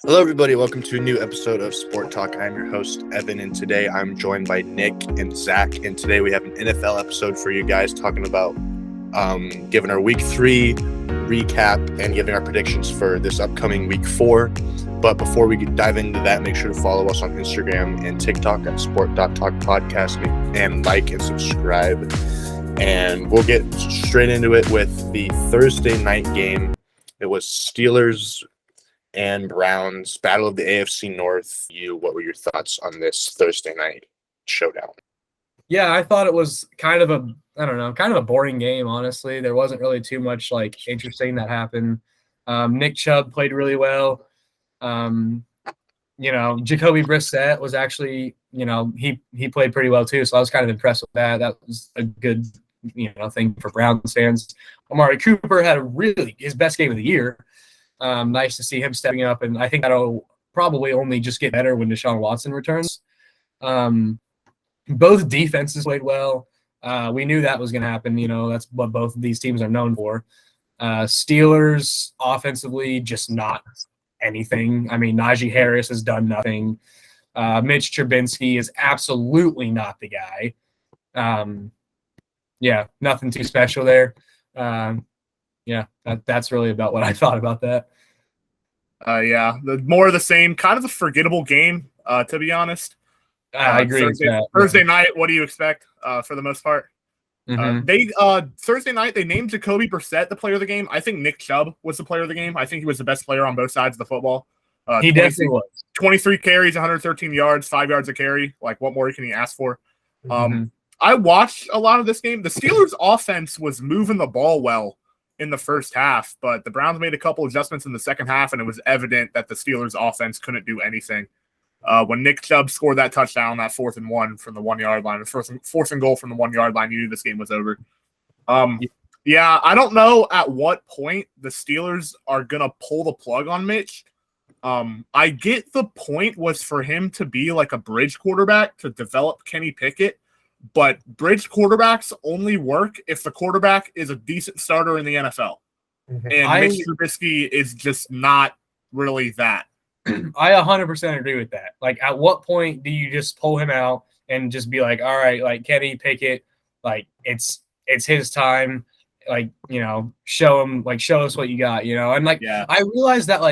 Hello, everybody. Welcome to a new episode of Sport Talk. I'm your host, Evan, and today I'm joined by Nick and Zach. And today we have an NFL episode for you guys talking about giving our Week 3 recap and giving our predictions for this upcoming Week 4. But before we dive into that, make sure to follow us on Instagram and TikTok at sport.talkpodcast and like and subscribe. And we'll get straight into it with the Thursday night game. It was Steelers and Browns, battle of the AFC North. What were your thoughts on this Thursday night showdown? Yeah, I thought it was kind of a boring game, honestly. There wasn't really too much interesting that happened. Nick Chubb played really well. Jacoby Brissett was actually, he played pretty well too. So I was kind of impressed with that. That was a good, thing for Browns fans. Amari Cooper had his best game of the year. Nice to see him stepping up, and I think that'll probably only just get better when Deshaun Watson returns. Both defenses played well. We knew that was going to happen. That's what both of these teams are known for. Steelers offensively, just not anything. I mean, Najee Harris has done nothing. Mitch Trubisky is absolutely not the guy. Nothing too special there. That's really about what I thought about that. More of the same, kind of a forgettable game, to be honest. I agree with that. Thursday night, what do you expect for the most part? Mm-hmm. Thursday night, they named Jacoby Brissett the player of the game. I think Nick Chubb was the player of the game. I think he was the best player on both sides of the football. He definitely was. 23 carries, 113 yards, 5 yards a carry. Like, what more can you ask for? Mm-hmm. I watched a lot of this game. The Steelers' offense was moving the ball well in the first half, but the Browns made a couple adjustments in the second half, and it was evident that the Steelers' offense couldn't do anything. When Nick Chubb scored that touchdown, that 4th and 1 from the 1 yard line, fourth and goal from the 1 yard line, you knew this game was over. I don't know at what point the Steelers are gonna pull the plug on Mitch. I get the point was for him to be like a bridge quarterback to develop Kenny Pickett. But bridge quarterbacks only work if the quarterback is a decent starter in the NFL. Mm-hmm. And Mitch Trubisky is just not really that. I 100% agree with that. Like, at what point do you just pull him out and just be like, all right, like, Kenny Pickett, like, it's his time. Like, show us what you got, And, I realized that,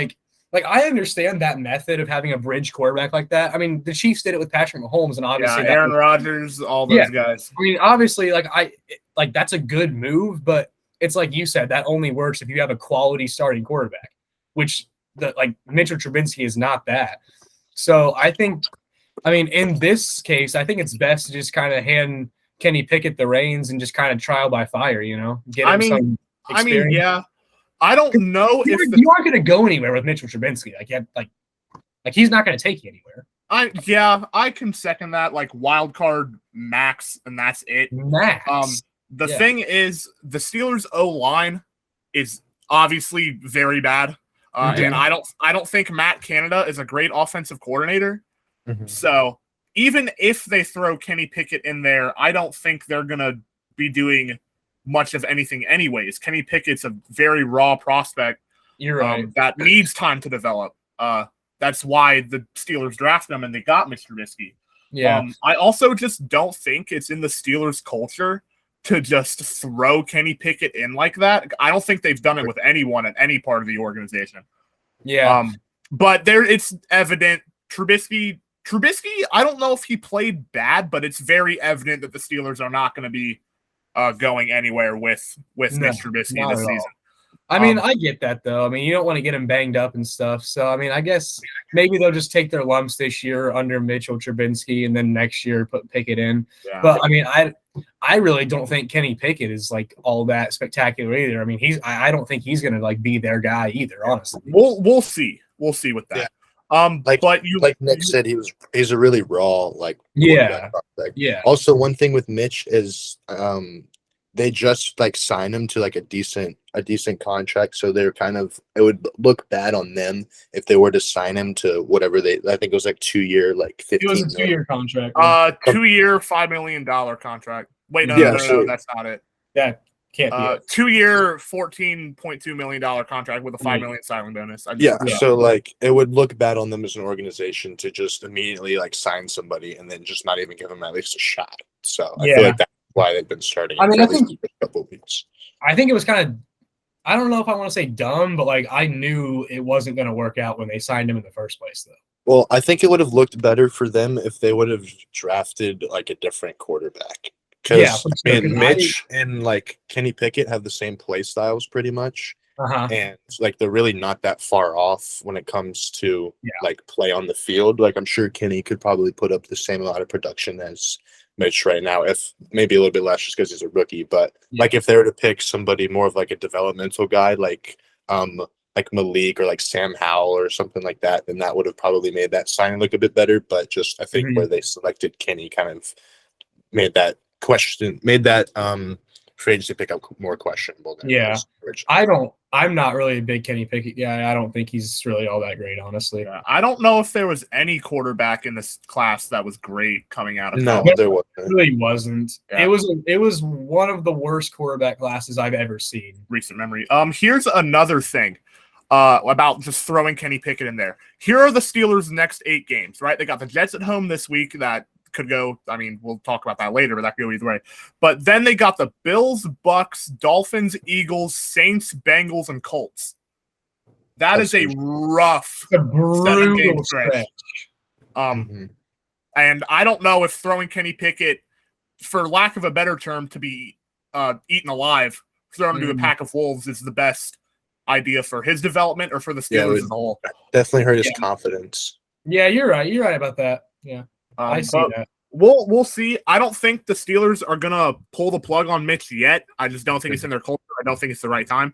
I understand that method of having a bridge quarterback like that. I mean, the Chiefs did it with Patrick Mahomes, and obviously Aaron Rodgers, all those guys. I mean, obviously, that's a good move, but it's like you said, that only works if you have a quality starting quarterback, which Mitchell Trubisky is not that. So I think, in this case, I think it's best to just kind of hand Kenny Pickett the reins and just kind of trial by fire, get him some experience. I don't know if you aren't going to go anywhere with Mitchell Trubisky. He's not going to take you anywhere. I can second that. Like, wild card max, and that's it. Max. The thing is, the Steelers' O-line is obviously very bad, and I don't think Matt Canada is a great offensive coordinator. Mm-hmm. So even if they throw Kenny Pickett in there, I don't think they're going to be doing much of anything anyways. Kenny Pickett's a very raw prospect. You're right. That needs time to develop. That's why the Steelers drafted him and they got Mitch Trubisky. Yeah. I also just don't think it's in the Steelers culture to just throw Kenny Pickett in like that. I don't think they've done it with anyone at any part of the organization. Yeah. But it's evident Trubisky, I don't know if he played bad, but it's very evident that the Steelers are not going to be going anywhere with Mitch Trubisky this season. I get that, though. You don't want to get him banged up and stuff. So, I guess maybe they'll just take their lumps this year under Mitchell Trubisky and then next year put Pickett in. Yeah. But, I really don't think Kenny Pickett is, all that spectacular either. I don't think he's going to, be their guy either, honestly. We'll see. We'll see with that. Yeah. Like Nick said, he's a really raw prospect. Yeah. Also, one thing with Mitch is they just sign him to a decent contract, so they're it would look bad on them if they were to sign him to whatever I think it was 2 year, 15. It was a 2 year contract. 2 year, $5 million contract. Wait, no, that's not it. Yeah, Can't be it. 2-year, $14.2 million contract with a $5 million signing bonus. So like it would look bad on them as an organization to just immediately like sign somebody and then just not even give them at least a shot. So I feel like that's why they've been starting. I mean, I think a couple of weeks. I think it was kind of, I don't know if I want to say dumb, but like I knew it wasn't going to work out when they signed him in the first place, though. Well, I think it would have looked better for them if they would have drafted like a different quarterback. Because Mitch and like Kenny Pickett have the same play styles pretty much, and like they're really not that far off when it comes to like play on the field. Like I'm sure Kenny could probably put up the same amount of production as Mitch right now, if maybe a little bit less just because he's a rookie. But like if they were to pick somebody more of like a developmental guy, like Malik or like Sam Howell or something like that, then that would have probably made that signing look a bit better. But just I think where they selected Kenny kind of made that free agency pickup more questionable than I'm not really a big Kenny Pickett guy. I don't think he's really all that great, honestly. Yeah, I don't know if there was any quarterback in this class that was great coming out of college. No, there wasn't. It really wasn't. Yeah. It was one of the worst quarterback classes I've ever seen. Recent memory. Here's another thing about just throwing Kenny Pickett in there. Here are the Steelers' next 8 games, right? They got the Jets at home this week that could go, I mean, we'll talk about that later, but that could go either way. But then they got the Bills, Bucks, Dolphins, Eagles, Saints, Bengals, and Colts. That's a rough 7-game stretch. And I don't know if throwing Kenny Pickett, for lack of a better term, to be eaten alive, thrown into a pack of wolves is the best idea for his development or for the Steelers as a whole. Definitely hurt his confidence. Yeah, you're right. You're right about that. Yeah. I see that. We'll see. I don't think the Steelers are gonna pull the plug on Mitch yet. I just don't think it's in their culture. I don't think it's the right time.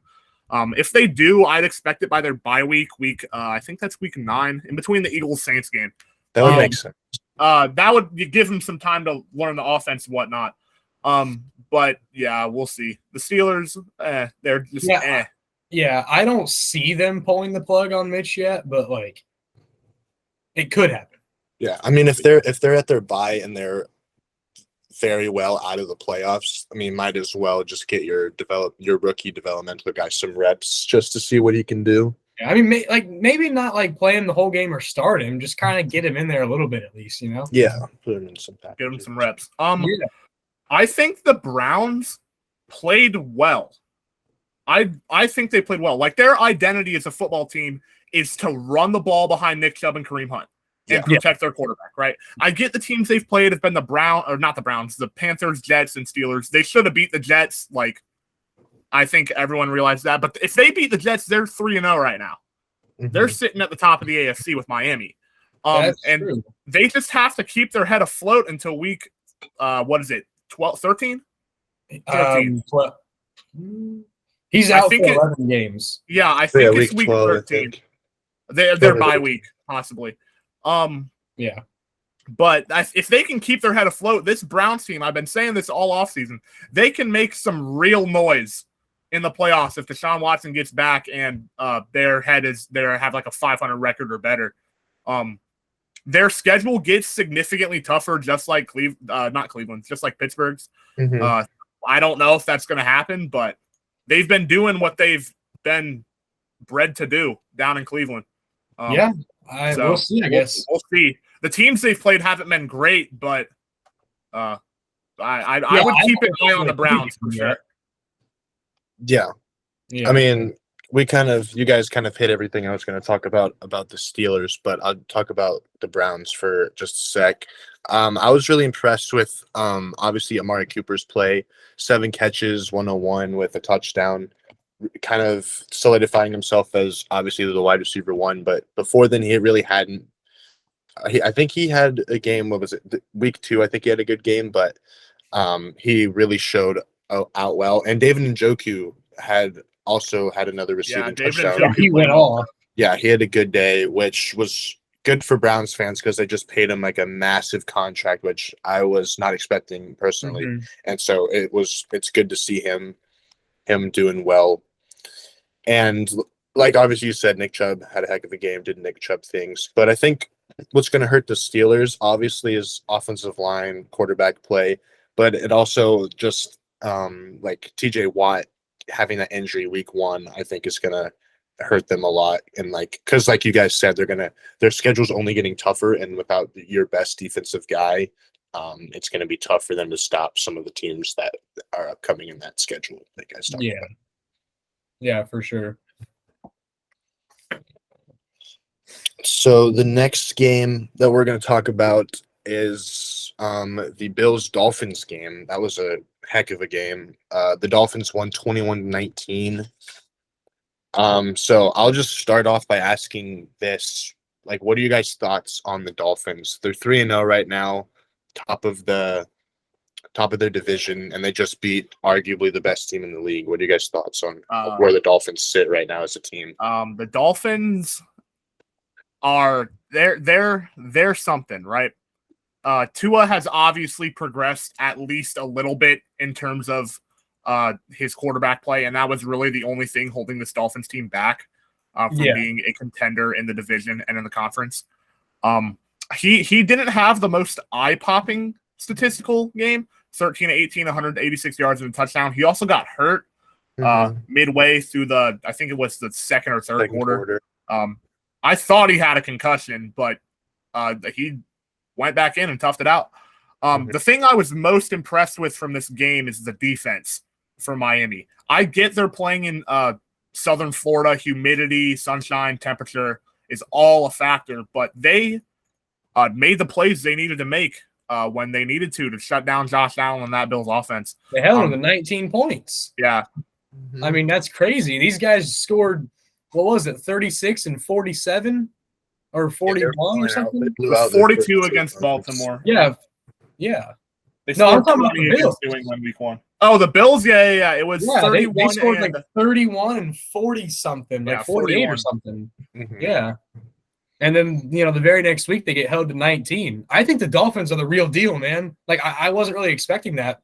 If they do, I'd expect it by their bye week. I think that's week 9, in between the Eagles Saints game. That would make sense. That would give them some time to learn the offense and whatnot. But yeah, we'll see. The Steelers, they're just Yeah, I don't see them pulling the plug on Mitch yet, but like it could happen. Yeah, I mean, if they're at their bye and they're very well out of the playoffs, I mean, might as well just get your rookie developmental guy some reps just to see what he can do. Yeah, I mean, maybe not like play him the whole game or start him, just kind of get him in there a little bit at least, you know? Yeah, put him in some packages. Give him some reps. I think the Browns played well. I think they played well. Like their identity as a football team is to run the ball behind Nick Chubb and Kareem Hunt. And protect their quarterback, right? I get the teams they've played have been the Panthers, Jets, and Steelers. They should have beat the Jets. Like, I think everyone realized that. But if they beat the Jets, they're 3-0 right now. They're sitting at the top of the AFC with Miami. And true. They just have to keep their head afloat until week, 13? 13. He's out for 11 games. Yeah, I think it's week 13. They're bye week, possibly. But if they can keep their head afloat, this Browns team, I've been saying this all offseason, they can make some real noise in the playoffs if Deshaun Watson gets back and they have like a 500 record or better. Their schedule gets significantly tougher, just like not Cleveland, just like Pittsburgh's. I don't know if that's going to happen, but they've been doing what they've been bred to do down in Cleveland. We'll see, I guess. We'll see. The teams they've played haven't been great, but I would keep an eye on the Browns for sure. Yeah. I mean, you guys kind of hit everything I was going to talk about the Steelers, but I'll talk about the Browns for just a sec. I was really impressed with obviously Amari Cooper's play, 7 catches, 101 with a touchdown, kind of solidifying himself as obviously the wide receiver 1. But before then, he really hadn't. I think he had a game. What was it? Week 2. I think he had a good game, but he really showed out well. And David Njoku also had another receiving touchdown. He went off. Yeah, he had a good day, which was good for Browns fans because they just paid him like a massive contract, which I was not expecting personally. And so it's good to see him doing well. And like obviously you said, Nick Chubb had a heck of a game, did Nick Chubb things. But I think what's going to hurt the Steelers obviously is offensive line, quarterback play, but it also just like TJ Watt having that injury week 1, I think is going to hurt them a lot. And like, cause like you guys said, their schedule's only getting tougher, and without your best defensive guy, it's going to be tough for them to stop some of the teams that are upcoming in that schedule. That guys talked about. Yeah, for sure. So the next game that we're going to talk about is the Bills-Dolphins game. That was a heck of a game. The Dolphins won 21-19. So I'll just start off by asking this. Like, what are you guys' thoughts on the Dolphins? They're 3-0 right now, top of their division, and they just beat arguably the best team in the league. What are you guys' thoughts on where the Dolphins sit right now as a team? The Dolphins are they're something, right? Tua has obviously progressed at least a little bit in terms of his quarterback play, and that was really the only thing holding this Dolphins team back from being a contender in the division and in the conference. He didn't have the most eye-popping statistical game, 13-18, 186 yards and a touchdown. He also got hurt midway through I think it was the second or third quarter. I thought he had a concussion, but he went back in and toughed it out. The thing I was most impressed with from this game is the defense for Miami. I get they're playing in southern Florida. Humidity, sunshine, temperature is all a factor, but they made the plays they needed to make when they needed to shut down Josh Allen and that Bills offense. They held him to 19 points. Yeah. I mean, that's crazy. These guys scored, what was it, 36 and 47 or 41 or something? 42 against Baltimore. Yeah. They I'm talking about the Bills. New England week 1. Oh, the Bills? Yeah. It was 31. They scored like 31 and 40 something, like 48 41. Or something. Yeah. And then, the very next week they get held to 19. I think the Dolphins are the real deal, man. Like, I wasn't really expecting that.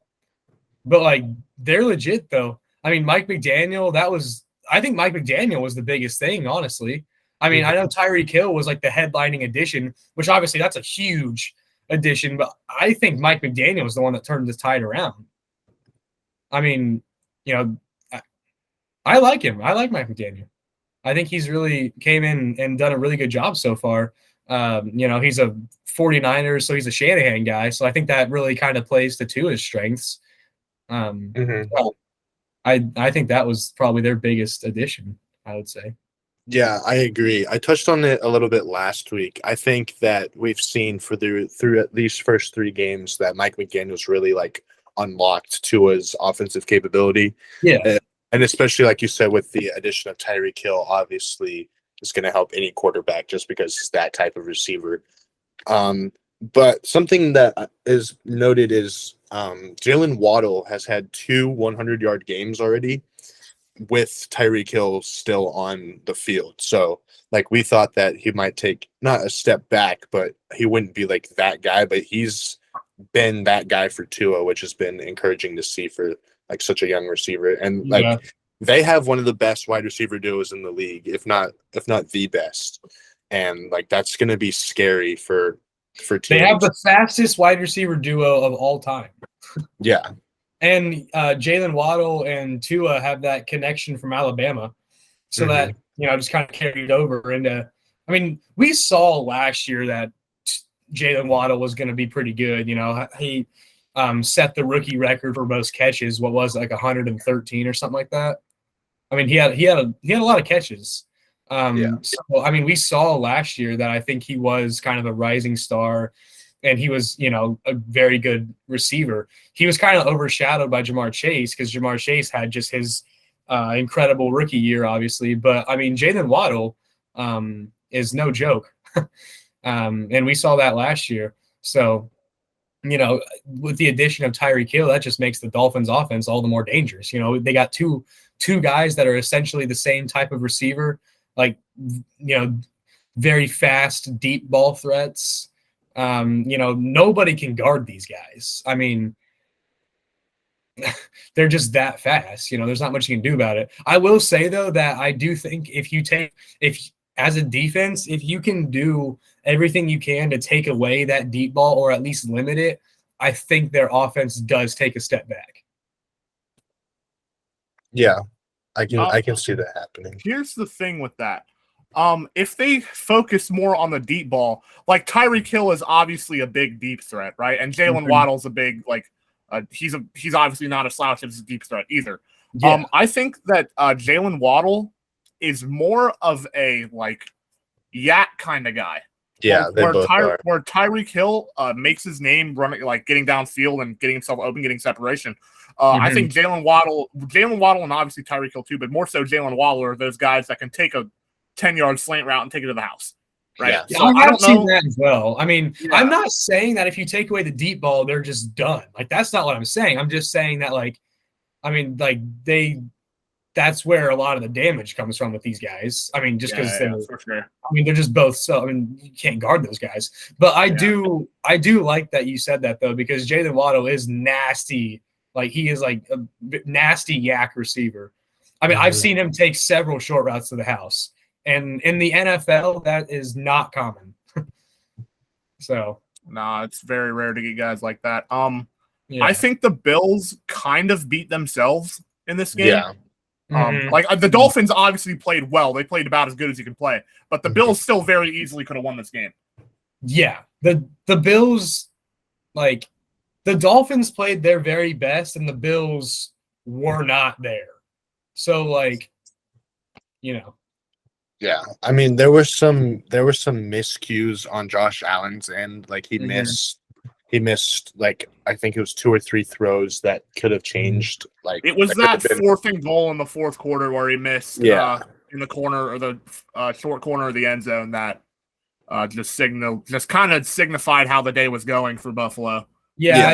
But, like, they're legit, though. I mean, Mike McDaniel, I think Mike McDaniel was the biggest thing, honestly. I mean, I know Tyreek Hill was like the headlining addition, which obviously that's a huge addition, but I think Mike McDaniel was the one that turned this tide around. I mean, I like him. I like Mike McDaniel. I think he's really came in and done a really good job so far. He's a 49ers, so he's a Shanahan guy. So I think that really kind of plays to his strengths. So I think that was probably their biggest addition, I would say. Yeah, I agree. I touched on it a little bit last week. I think that we've seen through these first 3 games that Mike McDaniel's really like unlocked Tua's offensive capability. Yeah. And especially like you said, with the addition of Tyreek Hill, obviously is going to help any quarterback just because he's that type of receiver. But something that is noted is Jalen Waddle has had 2 100-yard games already with Tyreek Hill still on the field. So like we thought that he might take not a step back, but he wouldn't be like that guy, but he's been that guy for Tua, which has been encouraging to see for like such a young receiver. And like they have one of the best wide receiver duos in the league, if not the best. And like that's going to be scary for teams. They have the fastest wide receiver duo of all time. Yeah. And Jalen Waddle and Tua have that connection from Alabama. So that, just kind of carried over into – I mean, we saw last year that Jalen Waddle was going to be pretty good. He set the rookie record for most catches, what was like 113 or something like that. I mean, he had a lot of catches. So, I mean, we saw last year that I think he was kind of a rising star. And he was, a very good receiver. He was kind of overshadowed by Jamar Chase because Jamar Chase had just his incredible rookie year, obviously. But, I mean, Jalen Waddle is no joke. And we saw that last year. So, with the addition of Tyreek Hill, that just makes the Dolphins offense all the more dangerous. They got two guys that are essentially the same type of receiver, like, very fast, deep ball threats. Nobody can guard these guys. I mean, they're just that fast. There's not much you can do about it. I will say, though, that I do think if as a defense, if you can do everything you can to take away that deep ball or at least limit it, I think their offense does take a step back. Yeah, I Um, can see that happening. Here's the thing with that. If they focus more on the deep ball, like Tyreek Hill is obviously a big deep threat, right? And Jalen Mhm. Waddle's a big he's obviously not a slouch as a deep threat either. Yeah. I think that Jalen Waddle is more of a like yak kind of guy. Yeah, they both are. Where Tyreek Hill makes his name running, like getting downfield and getting himself open, getting separation. I think Jalen Waddle, and obviously Tyreek Hill too, but more so Jalen Waddle are those guys that can take a 10-yard slant route and take it to the house. Right. Yeah. So I I have don't seen know. that as well. I mean, Yeah. I'm not saying that if you take away the deep ball, they're just done. Like, that's not what I'm saying. I'm just saying that, like, I mean, like, that's where a lot of the damage comes from with these guys. I mean, just because for sure. I mean, they're just both so. I mean, you can't guard those guys. But I do like that you said that though, because Jalen Waddle is nasty. Like, he is like a nasty yak receiver. I mean, I've seen him take several short routes to the house, and in the NFL, that is not common. So, Nah, it's very rare to get guys like that. yeah. I think the Bills kind of beat themselves in this game. Yeah. Like the Dolphins obviously played well. They played about as good as you can play, but the Bills still very easily could have won this game. Yeah. The Bills, like, the Dolphins played their very best, and the Bills were not there. So, like, you know. Yeah, I mean there were some miscues on Josh Allen's end. Like he missed like I think it was 2 or 3 throws that could have changed. Like it was that fourth and goal in the fourth quarter where he missed in the corner or the short corner of the end zone that just kind of signified how the day was going for Buffalo. Yeah,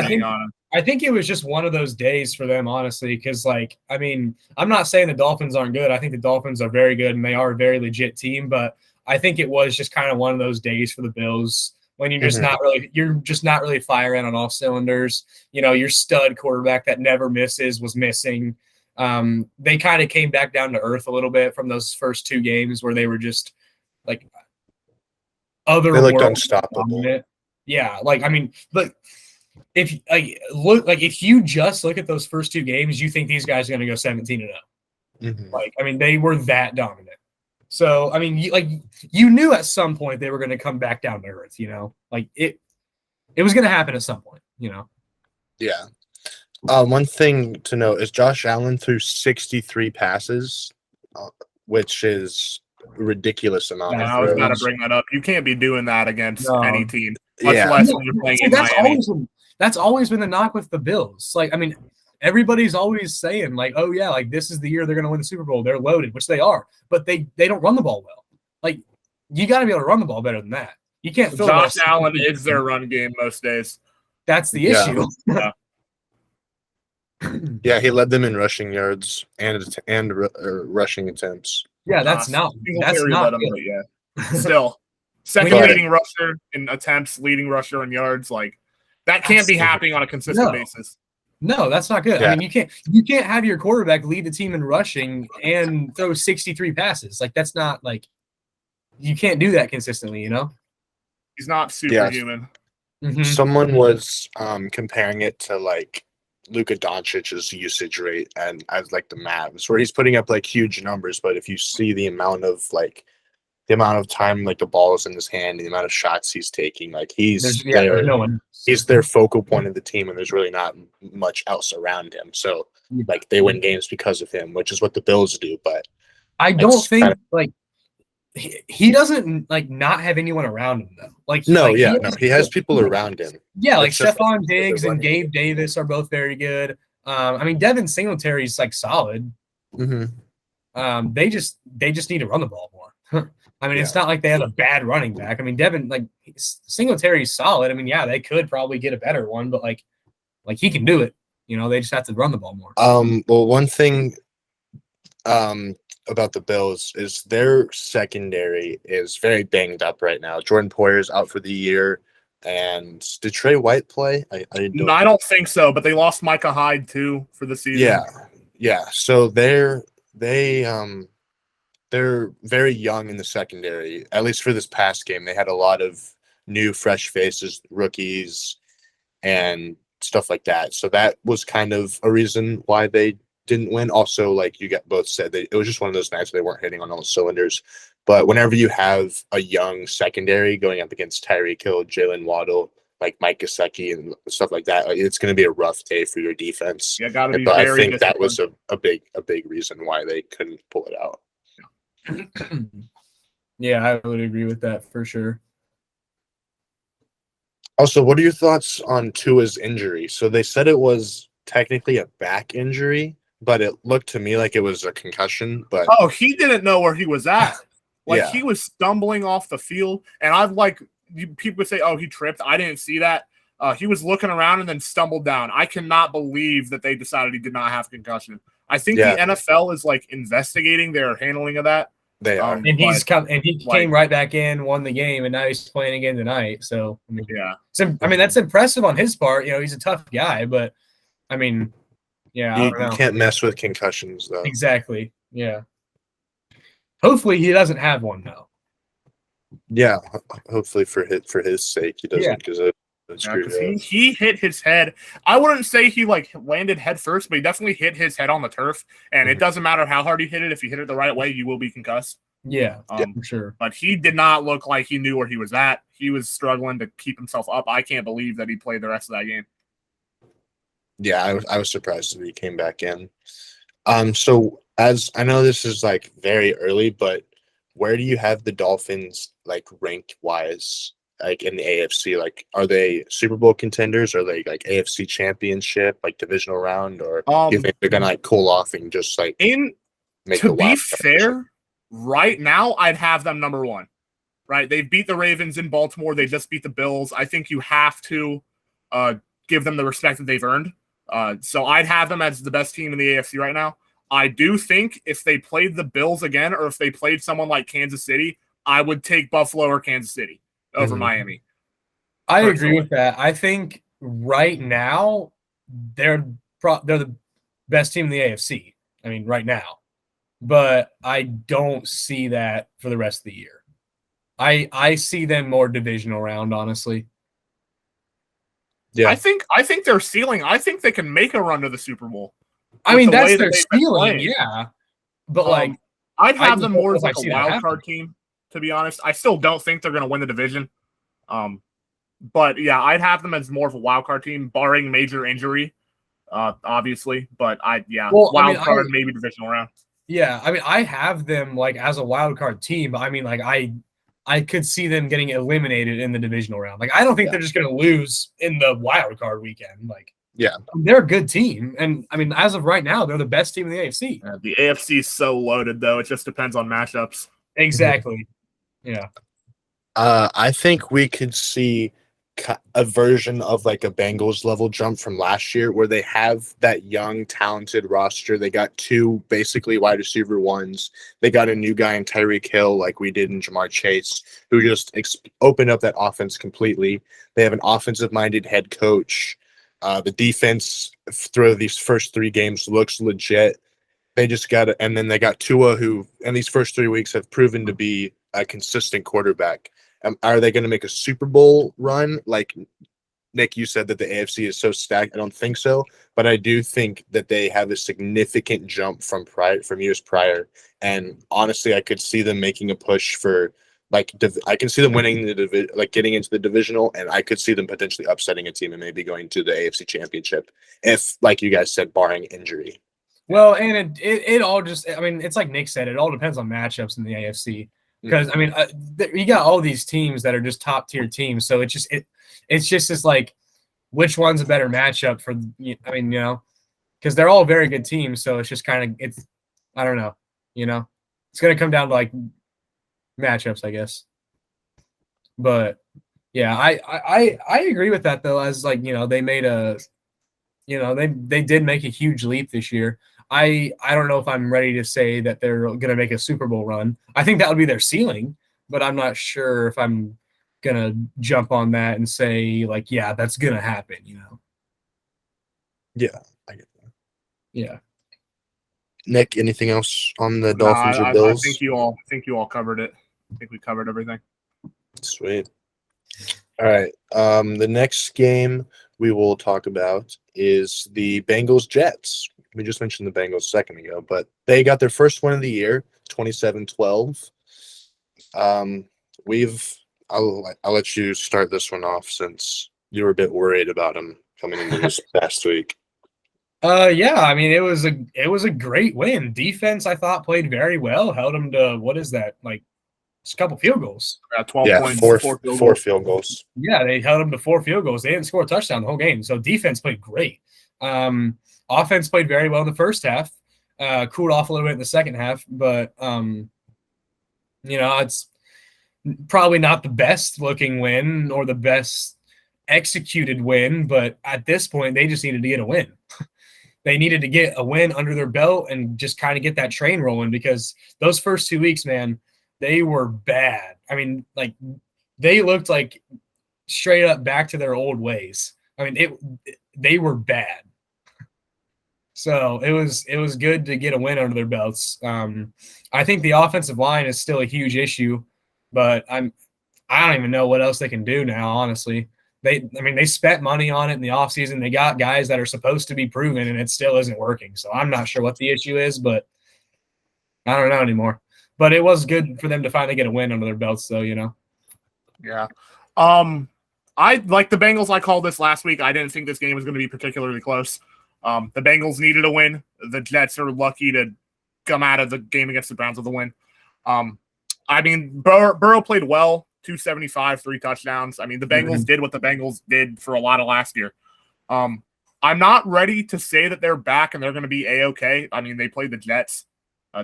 I think it was just one of those days for them, honestly, because, like, I mean, I'm not saying the Dolphins aren't good. I think the Dolphins are very good, and they are a very legit team, but I think it was just kind of one of those days for the Bills when you're just not really firing on all cylinders. You know, your stud quarterback that never misses was missing. They kind of came back down to earth a little bit from those first 2 games where they were just like they looked unstoppable. Yeah, like, I mean, but if you just look at those first 2 games, you think these guys are going to go 17-0. Like, I mean, they were that dominant. So, I mean, you knew at some point they were going to come back down to earth. You know, like it was going to happen at some point. You know. Yeah. One thing to note is Josh Allen threw 63 passes, which is a ridiculous amount. I was about to bring that up. You can't be doing that against any team, much less when you're playing in Miami. That's always been the knock with the Bills. Like, I mean, everybody's always saying, like, oh, yeah, like, this is the year they're going to win the Super Bowl. They're loaded, which they are. But they don't run the ball well. Like, you got to be able to run the ball better than that. You can't fill Josh Allen is their run game most days. That's the issue. Yeah, he led them in rushing yards and rushing attempts. Yeah, that's not good. Still, second leading rusher in attempts, leading rusher in yards. Like, that can't be happening on a consistent basis. No, that's not good. Yeah. I mean, you can't have your quarterback lead the team in rushing and throw 63 passes. Like, that's not, like, you can't do that consistently, you know? He's not superhuman. Someone was comparing it to, like, Luka Doncic's usage rate and as, like, the Mavs, where he's putting up, like, huge numbers, but if you see the amount of time, like, the ball is in his hand, the amount of shots he's taking, like, he's their focal point of the team, and there's really not much else around him. So, like, they win games because of him, which is what the Bills do. But I don't think like he doesn't like not have anyone around him though. Like, he has people around him. Yeah, like Stephon Diggs and Gabe Davis are both very good. I mean, Devin Singletary's like solid. They just need to run the ball more. I mean, it's not like they have a bad running back. I mean, Devin, like, Singletary's solid. I mean, yeah, they could probably get a better one, but like he can do it. You know, they just have to run the ball more. Well, one thing about the Bills is their secondary is very banged up right now. Jordan Poyer's out for the year. And did Trey White play? I don't think so, but they lost Micah Hyde too for the season. Yeah. So they're very young in the secondary. At least for this past game, they had a lot of new, fresh faces, rookies, and stuff like that. So that was kind of a reason why they didn't win. Also, like you both said, that it was just one of those nights where they weren't hitting on all cylinders. But whenever you have a young secondary going up against Tyreek Hill, Jalen Waddle, like Mike Gesicki and stuff like that, like, it's going to be a rough day for your defense. Yeah, got to be but I very think that was disciplined. a big reason why they couldn't pull it out. Yeah, I would agree with that for sure. Also, what are your thoughts on Tua's injury? So they said it was technically a back injury, but it looked to me like it was a concussion. But Oh, he didn't know where he was at. Like Yeah. he was stumbling off the field, and people would say, "Oh, he tripped." I didn't see that. He was looking around and then stumbled down. I cannot believe that they decided he did not have concussion. I think the NFL is like investigating their handling of that. They are. And he came right back in, won the game, and now he's playing again tonight. So that's impressive on his part. You know, he's a tough guy, but I mean, yeah, you can't mess with concussions though. Exactly. Yeah. Hopefully he doesn't have one though. Yeah, hopefully for his sake he doesn't, because he hit his head. I wouldn't say he like landed head first, but he definitely hit his head on the turf. And it doesn't matter how hard you hit it; if you hit it the right way, you will be concussed. Yeah, for sure. But he did not look like he knew where he was at. He was struggling to keep himself up. I can't believe that he played the rest of that game. Yeah, I was surprised that he came back in. So as I know this is like very early, but where do you have the Dolphins like ranked wise, like in the AFC? Like, are they Super Bowl contenders? Or are they like AFC Championship, like divisional round, or do you think they're gonna like cool off and just like make to be fair? Right now, I'd have them number one. Right, they beat the Ravens in Baltimore. They just beat the Bills. I think you have to give them the respect that they've earned. So I'd have them as the best team in the AFC right now. I do think if they played the Bills again, or if they played someone like Kansas City, I would take Buffalo or Kansas City over Miami. I agree with that. I think right now they're the best team in the AFC. I mean, right now, but I don't see that for the rest of the year. I see them more divisional round, honestly. Yeah, I think their ceiling. I think they can make a run to the Super Bowl. I mean, that's their ceiling, yeah. But like, I'd have them more as like a wild card team. To be honest, I still don't think they're going to win the division. But yeah, I'd have them as more of a wild card team, barring major injury, obviously. But wild card, maybe divisional round. Yeah, I mean, I have them like as a wild card team. But I mean, like I could see them getting eliminated in the divisional round. Like, I don't think they're just going to lose in the wild card weekend. Like, they're a good team. And I mean, as of right now, they're the best team in the AFC. The AFC is so loaded, though. It just depends on matchups. Exactly. Yeah. I think we could see a version of like a Bengals level jump from last year where they have that young, talented roster. They got two basically wide receiver ones. They got a new guy in Tyreek Hill, like we did in Jamar Chase, who just opened up that offense completely. They have an offensive-minded head coach. The defense through these first 3 games looks legit. They just got it, and then they got Tua, who in these first 3 weeks have proven to be a consistent quarterback. Are they going to make a Super Bowl run? Like Nick, you said that the AFC is so stacked. I don't think so, but I do think that they have a significant jump from years prior. And honestly, I could see them making a push for I can see them winning getting into the divisional, and I could see them potentially upsetting a team and maybe going to the AFC Championship if, like you guys said, barring injury. Well, and it all just, I mean, it's like Nick said, it all depends on matchups in the AFC. Because I mean, you got all these teams that are just top tier teams, so it's just this like, which one's a better matchup for? I mean, you know, because they're all very good teams, so it's just kind of I don't know, you know, it's gonna come down to like matchups, I guess. But yeah, I agree with that though, as like, you know, they made they did make a huge leap this year. I don't know if I'm ready to say that they're going to make a Super Bowl run. I think that would be their ceiling, but I'm not sure if I'm going to jump on that and say, like, yeah, that's going to happen, you know? Yeah, I get that. Yeah. Nick, anything else on the Dolphins or Bills? I think you all covered it. I think we covered everything. Sweet. All right. The next game we will talk about is the Bengals-Jets. we just mentioned the Bengals a second ago, but they got their first win of the year, 27-12. I'll let you start this one off since you were a bit worried about them coming into this past week. Yeah, I mean it was a great win. Defense I thought played very well, held them to what is that, like just a couple field goals. 12 points, four field goals. Yeah, they held them to 4 field goals. They didn't score a touchdown the whole game. So defense played great. Offense played very well in the first half. Cooled off a little bit in the second half, but it's probably not the best looking win or the best executed win, but at this point they just needed to get a win. They needed to get a win under their belt and just kind of get that train rolling, because those first 2 weeks, man, they were bad. I mean, like they looked like straight up back to their old ways. I mean, they were bad. So it was good to get a win under their belts. I think the offensive line is still a huge issue, but I don't even know what else they can do now, honestly. They spent money on it in the offseason. They got guys that are supposed to be proven, and it still isn't working. So I'm not sure what the issue is, but I don't know anymore. But it was good for them to finally get a win under their belts, though, Yeah. I like the Bengals. I called this last week. I didn't think this game was going to be particularly close. The Bengals needed a win. The Jets are lucky to come out of the game against the Browns with a win. I mean, Burrow played well, 275, 3 touchdowns. I mean, the Bengals did what the Bengals did for a lot of last year. I'm not ready to say that they're back and they're going to be A-okay. I mean, they played the Jets.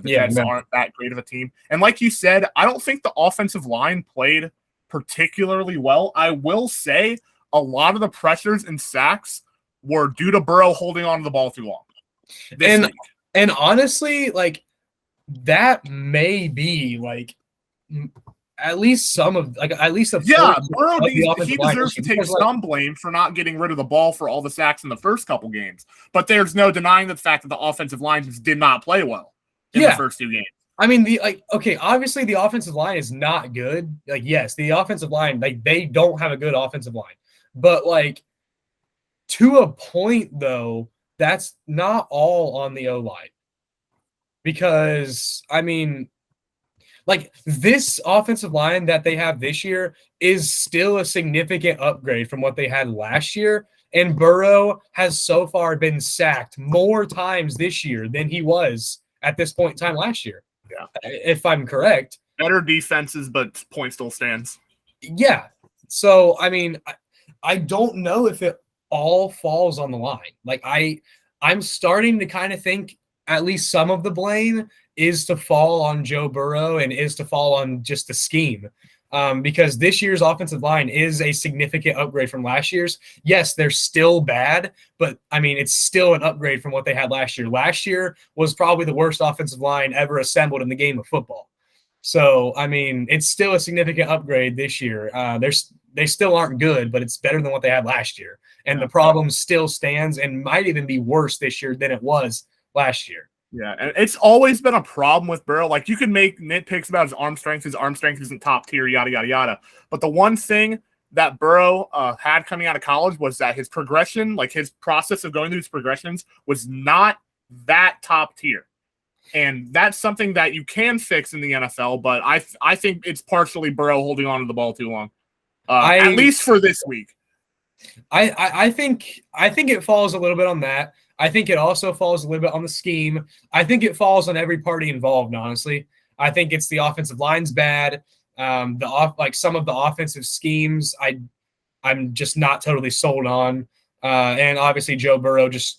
Jets aren't that great of a team. And like you said, I don't think the offensive line played particularly well. I will say a lot of the pressures and sacks were due to Burrow holding on to the ball too long. And honestly, like that may be like at least some of Burrow he deserves to take some blame for not getting rid of the ball for all the sacks in the first couple games. But there's no denying the fact that the offensive line just did not play well in the first 2 games. I mean, obviously the offensive line is not good. Like, yes, the offensive line, like they don't have a good offensive line. But like to a point though, that's not all on the O-line. Because I mean, like this offensive line that they have this year is still a significant upgrade from what they had last year. And Burrow has so far been sacked more times this year than he was at this point in time last year. Yeah. If I'm correct. Better defenses, but point still stands. Yeah. So, I mean, I don't know if it all falls on the line. Like I'm starting to kind of think at least some of the blame is to fall on Joe Burrow and is to fall on just the scheme. Because this year's offensive line is a significant upgrade from last year's. Yes, they're still bad, but I mean, it's still an upgrade from what they had last year. Last year was probably the worst offensive line ever assembled in the game of football. So, I mean, it's still a significant upgrade this year. They still aren't good, but it's better than what they had last year. And the problem still stands and might even be worse this year than it was last year. Yeah, and it's always been a problem with Burrow. Like, you can make nitpicks about his arm strength. His arm strength isn't top tier, yada, yada, yada. But the one thing that Burrow had coming out of college was that his progression, like his process of going through his progressions, was not that top tier. And that's something that you can fix in the NFL, but I think it's partially Burrow holding on to the ball too long, at least for this week. I think it falls a little bit on that. I think it also falls a little bit on the scheme. I think it falls on every party involved, honestly. I think it's the offensive line's bad. Some of the offensive schemes, I'm just not totally sold on. And obviously Joe Burrow just,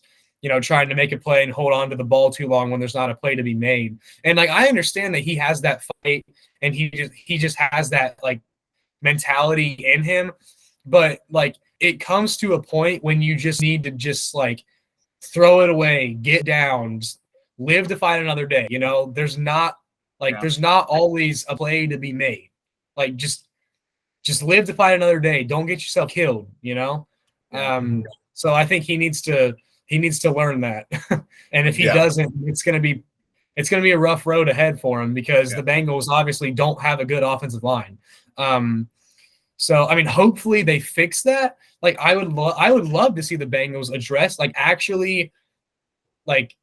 trying to make a play and hold on to the ball too long when there's not a play to be made. And like, I understand that he has that fight and he just has that like mentality in him. But like, it comes to a point when you just need to just like throw it away, get down, just live to fight another day. There's not always a play to be made. Like just live to fight another day. Don't get yourself killed, So I think he needs to learn that. And if he doesn't, it's going to be a rough road ahead for him because the Bengals obviously don't have a good offensive line. So, I mean, hopefully they fix that. Like, I would love to see the Bengals address, like, actually, like,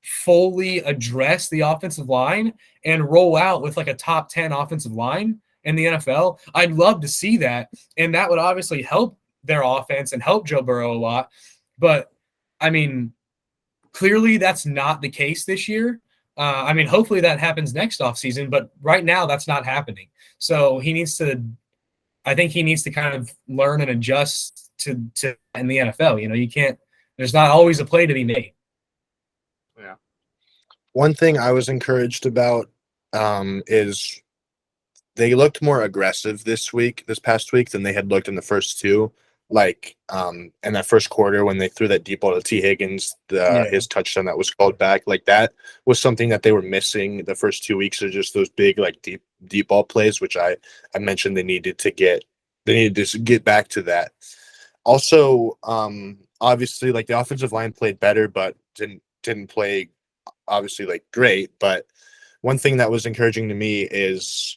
fully address the offensive line and roll out with like a top 10 offensive line in the NFL. I'd love to see that. And that would obviously help their offense and help Joe Burrow a lot. But I mean, clearly that's not the case this year. I mean, hopefully that happens next offseason, but right now that's not happening. So I think he needs to kind of learn and adjust to in the NFL. You know, you can't, there's not always a play to be made. Yeah. One thing I was encouraged about is they looked more aggressive this past week than they had looked in the first two. Like in that first quarter when they threw that deep ball to T. Higgins, his touchdown that was called back, like that was something that they were missing the first 2 weeks, are just those big like deep ball plays, which I mentioned they needed to get back to that. Also, obviously, like the offensive line played better, but didn't play obviously like great. But one thing that was encouraging to me is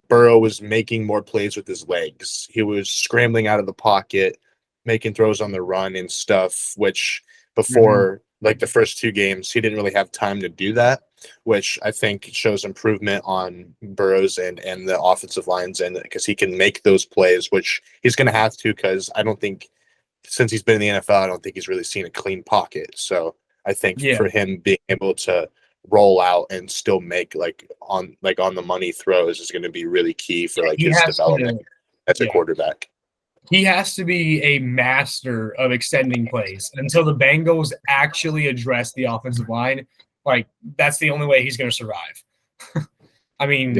Burrow was making more plays with his legs. He was scrambling out of the pocket, making throws on the run and stuff, which before like the first two games, he didn't really have time to do that, which I think shows improvement on Burrow's and the offensive lines, and because he can make those plays, which he's going to have to, because I don't think since he's been in the NFL, I don't think he's really seen a clean pocket. So I think for him being able to roll out and still make on the money throws is going to be really key for like his development as a quarterback. He has to be a master of extending plays until the Bengals actually address the offensive line. Like that's the only way he's going to survive. I mean,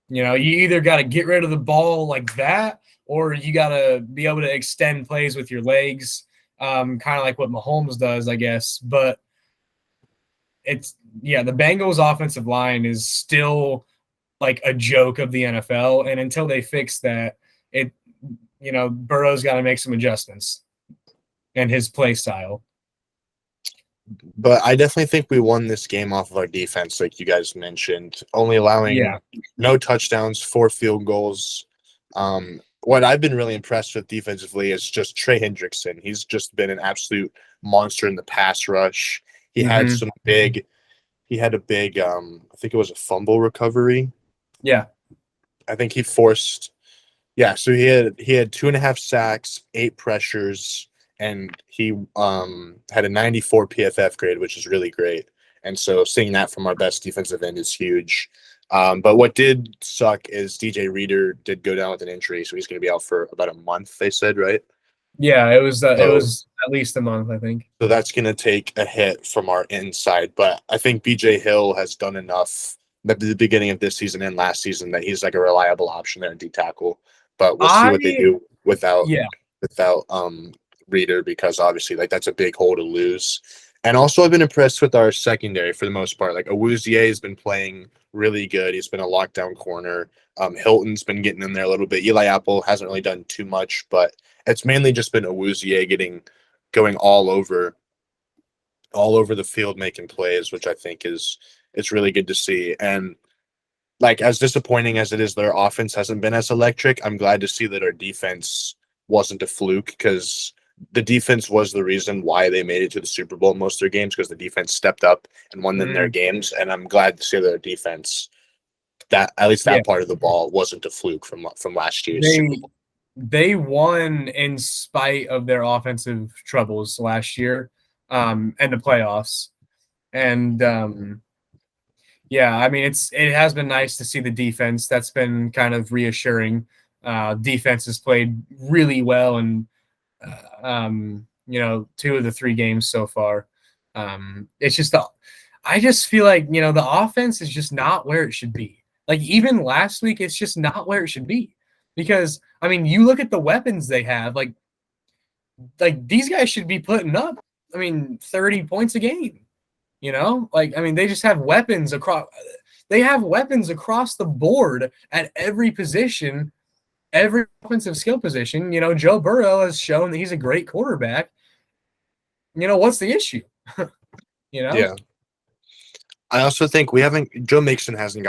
you know, you either got to get rid of the ball like that, or you got to be able to extend plays with your legs, kind of like what Mahomes does, I guess. But the Bengals offensive line is still like a joke of the NFL. And until they fix that, Burrow's got to make some adjustments in his play style. But I definitely think we won this game off of our defense, like you guys mentioned, only allowing no touchdowns, 4 field goals. What I've been really impressed with defensively is just Trey Hendrickson. He's just been an absolute monster in the pass rush. He had a big, I think it was a fumble recovery. Yeah. I think he forced, so he had 2.5 sacks, 8 pressures, and he had a 94 PFF grade, which is really great. And so seeing that from our best defensive end is huge. But what did suck is DJ Reader did go down with an injury, so he's going to be out for about a month, they said, right? Yeah, it was at least a month, I think. So that's going to take a hit from our inside. But I think BJ Hill has done enough at the beginning of this season and last season that he's like a reliable option there in D tackle. But we'll see what they do without Reader, because obviously like that's a big hole to lose. And also I've been impressed with our secondary for the most part. Like Awuzie has been playing really good. He's been a lockdown corner. Hilton's been getting in there a little bit. Eli Apple hasn't really done too much, but it's mainly just been Awuzie going all over the field making plays, which I think it's really good to see. And like as disappointing as it is their offense hasn't been as electric, I'm glad to see that our defense wasn't a fluke, because the defense was the reason why they made it to the Super Bowl in most of their games, because the defense stepped up and won them their games. And I'm glad to see their defense, that at least that part of the ball wasn't a fluke from last year's Super Bowl. They won in spite of their offensive troubles last year and the playoffs. And I mean, it has been nice to see the defense. That's been kind of reassuring. Defense has played really well, and 2 of the 3 games so far. It's just I just feel like the offense is just not where it should be. Like even last week, it's just not where it should be, because I mean, you look at the weapons they have. Like these guys should be putting up, 30 points a game. Like I mean, they just have weapons across. They have weapons across the board at every position. Every offensive skill position. Joe Burrow has shown that he's a great quarterback. What's the issue? Yeah. I also think Joe Mixon hasn't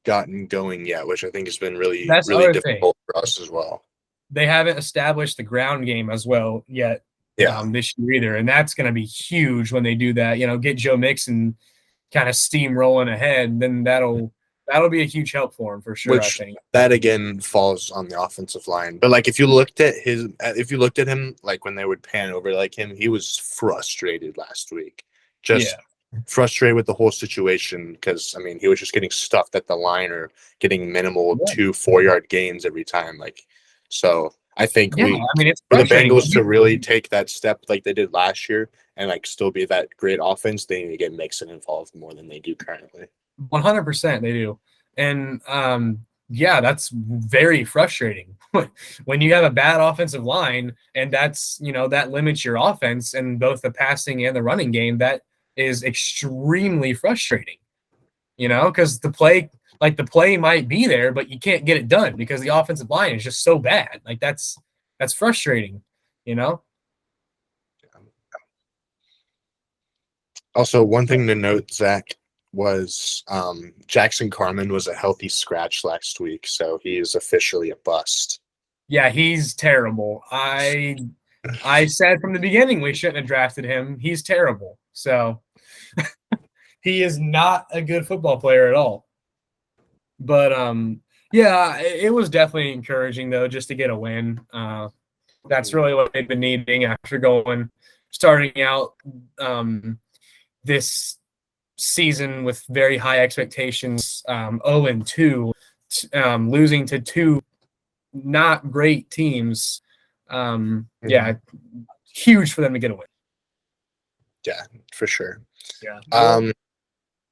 gotten going yet, which I think has been really difficult for us as well. They haven't established the ground game as well yet this year either. And that's going to be huge when they do that. Get Joe Mixon kind of steamrolling ahead, then that'll be a huge help for him for sure. Which, I think that again falls on the offensive line. But like if you looked at him like when they would pan over like him, he was frustrated last week. Just frustrated with the whole situation because I mean he was just getting stuffed at the line or getting minimal 2-4 yard gains every time. Like so I think it's for the Bengals to really take that step like they did last year and like still be that great offense, they need to get Mixon involved more than they do currently. 100% they do. And that's very frustrating when you have a bad offensive line and that's, that limits your offense and both the passing and the running game. That is extremely frustrating, because the play might be there, but you can't get it done because the offensive line is just so bad. Like that's frustrating, Also, one thing to note, Zach, was Jackson Carman was a healthy scratch last week, so he is officially a bust. Yeah, he's terrible. I said from the beginning we shouldn't have drafted him. He's terrible. So he is not a good football player at all. But it was definitely encouraging though, just to get a win. That's really what they've been needing after starting out this season with very high expectations, 0-2, losing to two not great teams. Huge for them to get a win. Yeah, for sure. Yeah.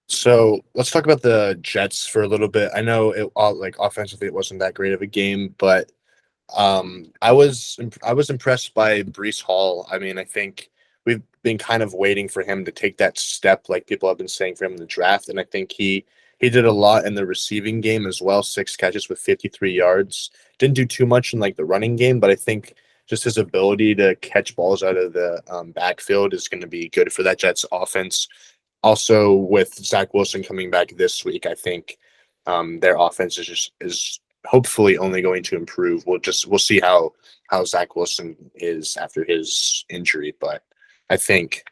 So let's talk about the Jets for a little bit. I know it all like offensively it wasn't that great of a game, but I was impressed by Breece Hall. I mean, I think we've been kind of waiting for him to take that step, like people have been saying for him in the draft, and I think he did a lot in the receiving game as well. 6 catches with 53 yards. Didn't do too much in like the running game, but I think just his ability to catch balls out of the backfield is going to be good for that Jets offense. Also, with Zach Wilson coming back this week, I think their offense is hopefully only going to improve. We'll see how Zach Wilson is after his injury, but I think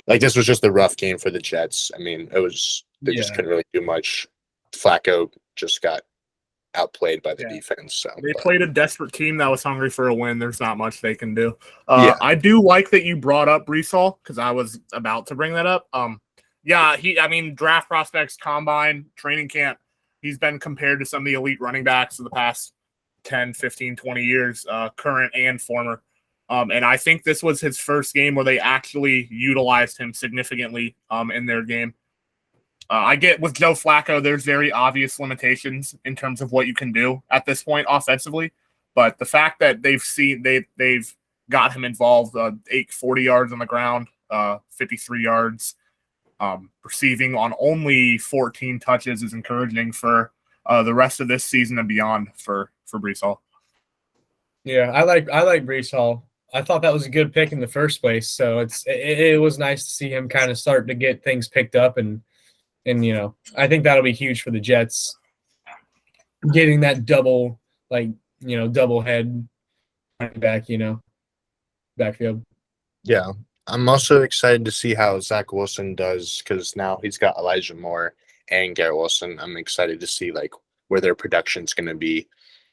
like this was just a rough game for the Jets. I mean, they just couldn't really do much. Flacco just got outplayed by the defense. So they played a desperate team that was hungry for a win. There's not much they can do. I do like that you brought up Breece Hall because I was about to bring that up. Draft prospects, combine, training camp, he's been compared to some of the elite running backs of the past 10, 15, 20 years, current and former. And I think this was his first game where they actually utilized him significantly in their game. I get with Joe Flacco, there's very obvious limitations in terms of what you can do at this point offensively. But the fact that they've got him involved, 40 yards on the ground, 53 yards, receiving on only 14 touches is encouraging for the rest of this season and beyond for Breece Hall. Yeah, I like Breece Hall. I thought that was a good pick in the first place. So it was nice to see him kind of start to get things picked up and I think that'll be huge for the Jets. Getting that double head back, backfield. Yeah. I'm also excited to see how Zach Wilson does because now he's got Elijah Moore and Garrett Wilson. I'm excited to see like where their production's going to be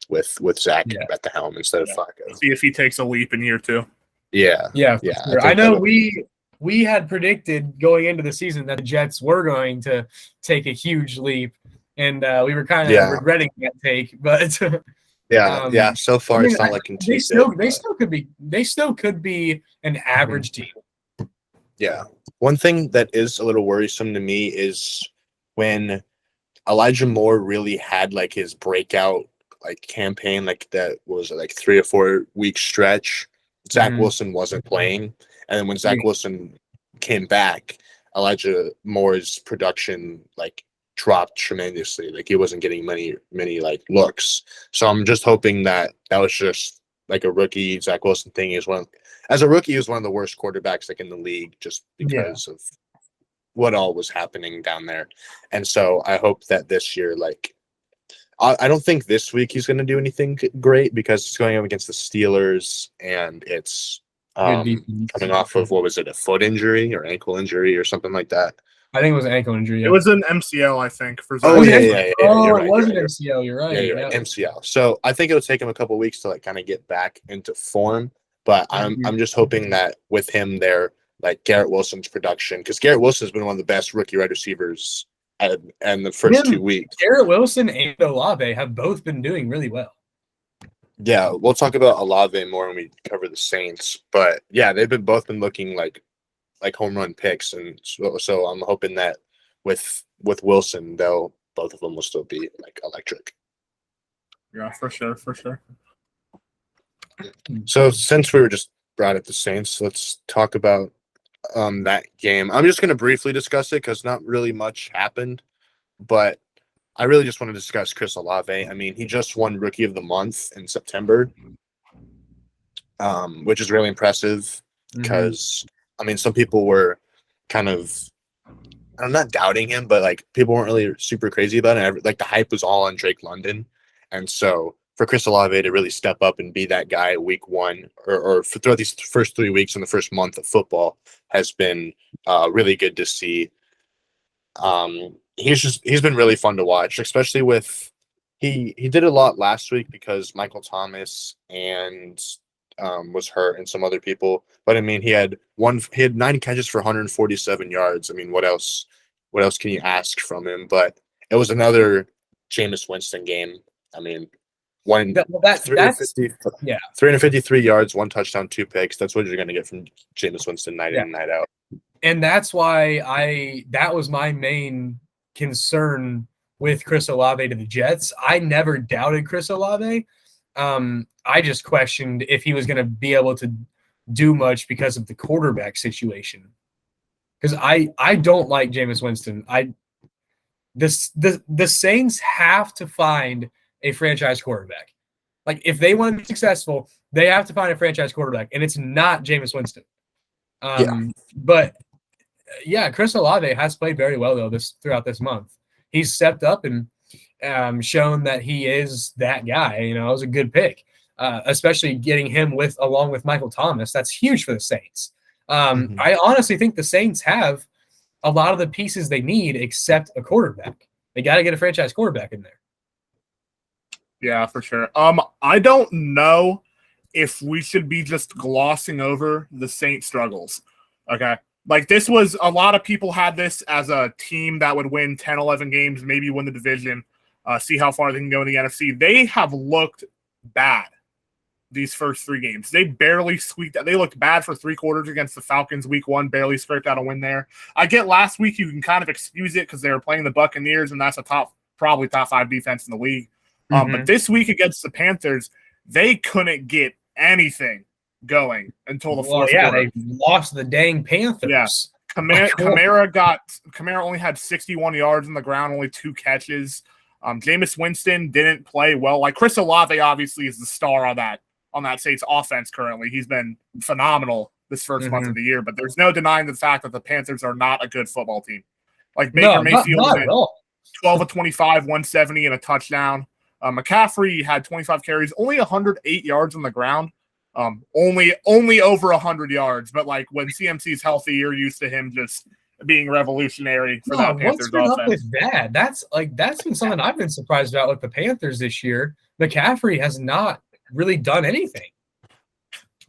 with Zach at the helm instead of Flacco. See if he takes a leap in year 2. Yeah. Sure. I know we had predicted going into the season that the Jets were going to take a huge leap, and we were kind of regretting that take. But so far it's not like they still could be an average team. Yeah. One thing that is a little worrisome to me is when Elijah Moore really had like his breakout like campaign, like that was like 3 or 4 week stretch. Zach Wilson wasn't playing. And then when Zach Wilson came back, Elijah Moore's production like dropped tremendously. Like he wasn't getting many like looks. So I'm just hoping that was just like a rookie Zach Wilson thing. As a rookie, he was one of the worst quarterbacks like in the league just because of what all was happening down there. And so I hope that this year, like I don't think this week he's going to do anything great because it's going up against the Steelers and it's Good defense. coming off of, what was it, a foot injury or ankle injury or something like that. I think it was an ankle injury. It was an MCL, I think. For Oh, Zach. yeah. Oh, You're it right, was you're an right. MCL. You're right. Yeah, you're right. MCL. So I think it'll take him a couple of weeks to like kind of get back into form. But I'm just hoping that with him there, like Garrett Wilson's production, because Garrett Wilson's been one of the best rookie wide receivers in the first 2 weeks. Garrett Wilson and Olave have both been doing really well. Yeah, we'll talk about Olave more when we cover the Saints. But yeah, they've both been looking like home run picks, and so I'm hoping that with Wilson, both of them will still be like electric. Yeah, for sure. So since we were just brought up the Saints, let's talk about that game. I'm just going to briefly discuss it because not really much happened, but I really just want to discuss Chris Olave. I mean, he just won Rookie of the Month in September, which is really impressive because, I mean, some people were kind of, I'm not doubting him, but like people weren't really super crazy about it. Like the hype was all on Drake London. And so for Chris Olave to really step up and be that guy week one or throughout these first 3 weeks in the first month of football has been really good to see. He's been really fun to watch, especially with he did a lot last week because Michael Thomas and was hurt and some other people. But I mean, he had 9 catches for 147 yards. I mean, what else can you ask from him? But it was another Jameis Winston game. I mean, 353 yards, 1 touchdown, 2 picks. That's what you're going to get from Jameis Winston night in and night out. And that's why that was my main concern with Chris Olave to the Jets. I never doubted Chris Olave. I just questioned if he was going to be able to do much because of the quarterback situation. Because I don't like Jameis Winston. The Saints have to find a franchise quarterback. Like if they want to be successful, they have to find a franchise quarterback, and it's not Jameis Winston. But yeah, Chris Olave has played very well though throughout this month. He's stepped up and shown that he is that guy. You know, it was a good pick, especially getting him along with Michael Thomas. That's huge for the Saints. I honestly think the Saints have a lot of the pieces they need except a quarterback. They got to get a franchise quarterback in there. Yeah, for sure. I don't know if we should be just glossing over the Saints struggles. Okay. Like this was a lot of people had this as a team that would win 10, 11 games, maybe win the division, see how far they can go in the NFC. They have looked bad these first 3 games. They barely squeaked out. They looked bad for 3 quarters against the Falcons week 1, barely scraped out a win there. I get last week you can kind of excuse it because they were playing the Buccaneers, and that's probably top 5 defense in the league. But this week against the Panthers, they couldn't get anything going until the fourth quarter. They lost the dang Panthers. Yeah. Kamara only had 61 yards on the ground, only 2 catches. Jameis Winston didn't play well. Like Chris Olave obviously is the star on that Saints offense currently. He's been phenomenal this first month of the year, but there's no denying the fact that the Panthers are not a good football team. Like Baker Mayfield was 12 of 25, 170 and a touchdown. McCaffrey had 25 carries, only 108 yards on the ground. Only over 100 yards. But like when CMC's healthy, you're used to him just being revolutionary for that Panthers offense. Up with that? That's been something I've been surprised about with the Panthers this year. McCaffrey has not really done anything.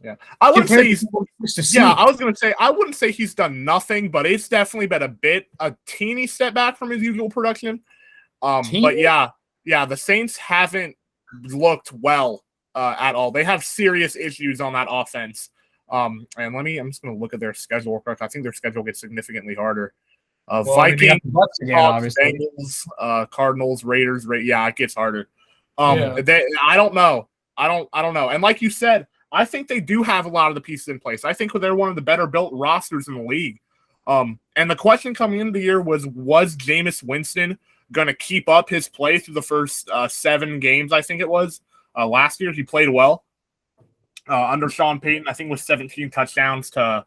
Yeah, I wouldn't say I was going to say I wouldn't say he's done nothing, but it's definitely been a teeny step back from his usual production. But yeah, the Saints haven't looked well at all. They have serious issues on that offense. And I'm just going to look at their schedule real quick. I think their schedule gets significantly harder. Vikings, Hawks, Bengals, Cardinals, Raiders. It gets harder. I don't know. I don't know. And like you said, I think they do have a lot of the pieces in place. I think they're one of the better built rosters in the league. And the question coming into the year was Jameis Winston going to keep up his play through the first 7 games? I think it was last year. He played well under Sean Payton. I think it was 17 touchdowns to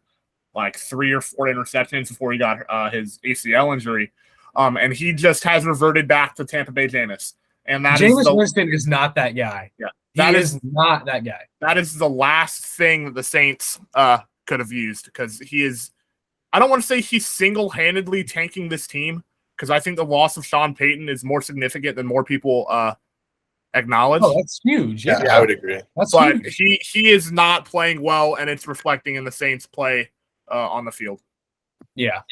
like 3 or 4 interceptions before he got his ACL injury. And he just has reverted back to Tampa Bay Jameis. And that Jameis Winston is not that guy. Yeah. He is not that guy. That is the last thing that the Saints could have used, because he is, I don't want to say he's single-handedly tanking this team, because I think the loss of Sean Payton is more significant than more people acknowledge. Oh, that's huge. Yeah, I would agree. But he is not playing well, and it's reflecting in the Saints' play on the field. Yeah.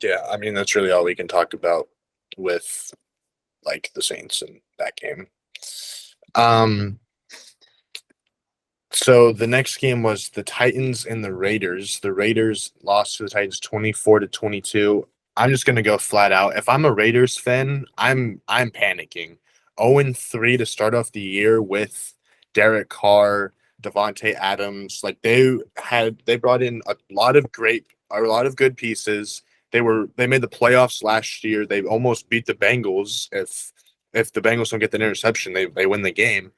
Yeah, I mean, that's really all we can talk about with, like, the Saints in that game. So the next game was the Titans and the Raiders. The Raiders lost to the Titans 24-22. I'm just gonna go flat out. If I'm a Raiders fan, I'm panicking. 0-3 to start off the year with Derek Carr, Devontae Adams. Like they brought in a lot of good pieces. They made the playoffs last year. They almost beat the Bengals. If the Bengals don't get the interception, they win the game.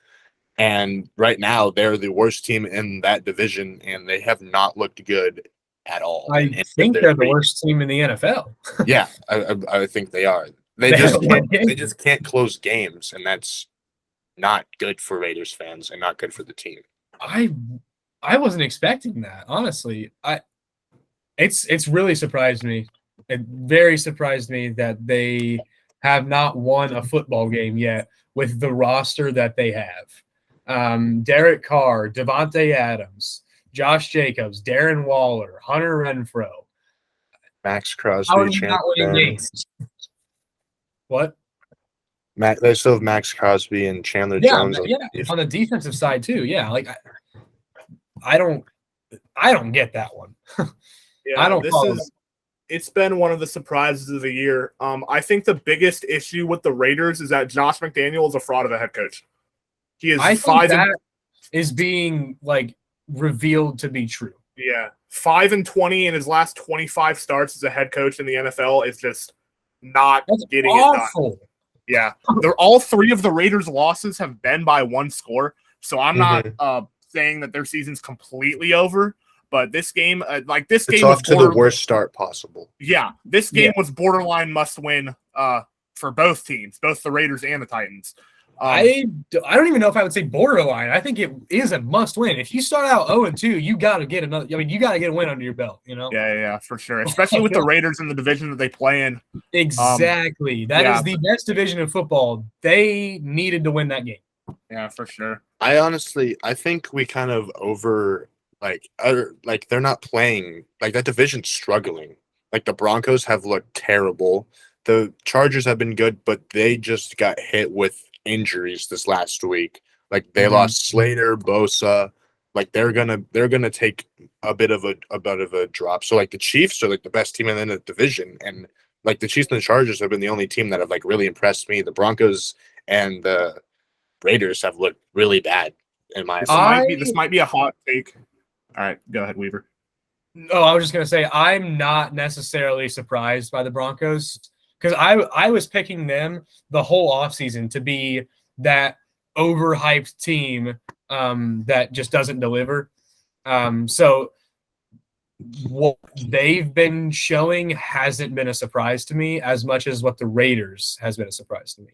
And right now they're the worst team in that division, and they have not looked good at all. I think they're the worst team in the NFL. Yeah, I think they are. They just can't close games, and that's not good for Raiders fans and not good for the team. I wasn't expecting that, honestly. It's really surprised me. It very surprised me that they have not won a football game yet with the roster that they have. Derek Carr, Devontae Adams, Josh Jacobs, Darren Waller, Hunter Renfrow, Max Crosby, Chandler. What? They still have Max Crosby and Chandler Jones. On the defensive side too. Yeah, like I don't get that one. Yeah, it's been one of the surprises of the year. I think the biggest issue with the Raiders is that Josh McDaniel is a fraud of a head coach. He is being like revealed to be true. Yeah, 5-20 in his last 25 starts as a head coach in the NFL is just not getting awful. It done. Yeah, all three of the Raiders' losses have been by one score. So I'm not saying that their season's completely over. But this game, it's off to the worst start possible. Yeah, this game was borderline must-win for both teams, both the Raiders and the Titans. I don't even know if I would say borderline. I think it is a must-win. If you start out 0-2, you got to get another. I mean, you got to get a win under your belt. You know? Yeah, for sure. Especially with the Raiders in the division that they play in. Exactly. That is the best division of football. They needed to win that game. Yeah, for sure. I think we kind of they're not playing, like that division's struggling. Like the Broncos have looked terrible. The Chargers have been good, but they just got hit with injuries this last week. Like they lost Slater, Bosa. Like they're gonna take a bit of a drop. So like the Chiefs are like the best team in the division, and like the Chiefs and the Chargers have been the only team that have like really impressed me. The Broncos and the Raiders have looked really bad in my opinion. This might be a hot take. All right, go ahead, Weaver. Oh, I was just going to say, I'm not necessarily surprised by the Broncos because I was picking them the whole offseason to be that overhyped team that just doesn't deliver. So what they've been showing hasn't been a surprise to me as much as what the Raiders has been a surprise to me.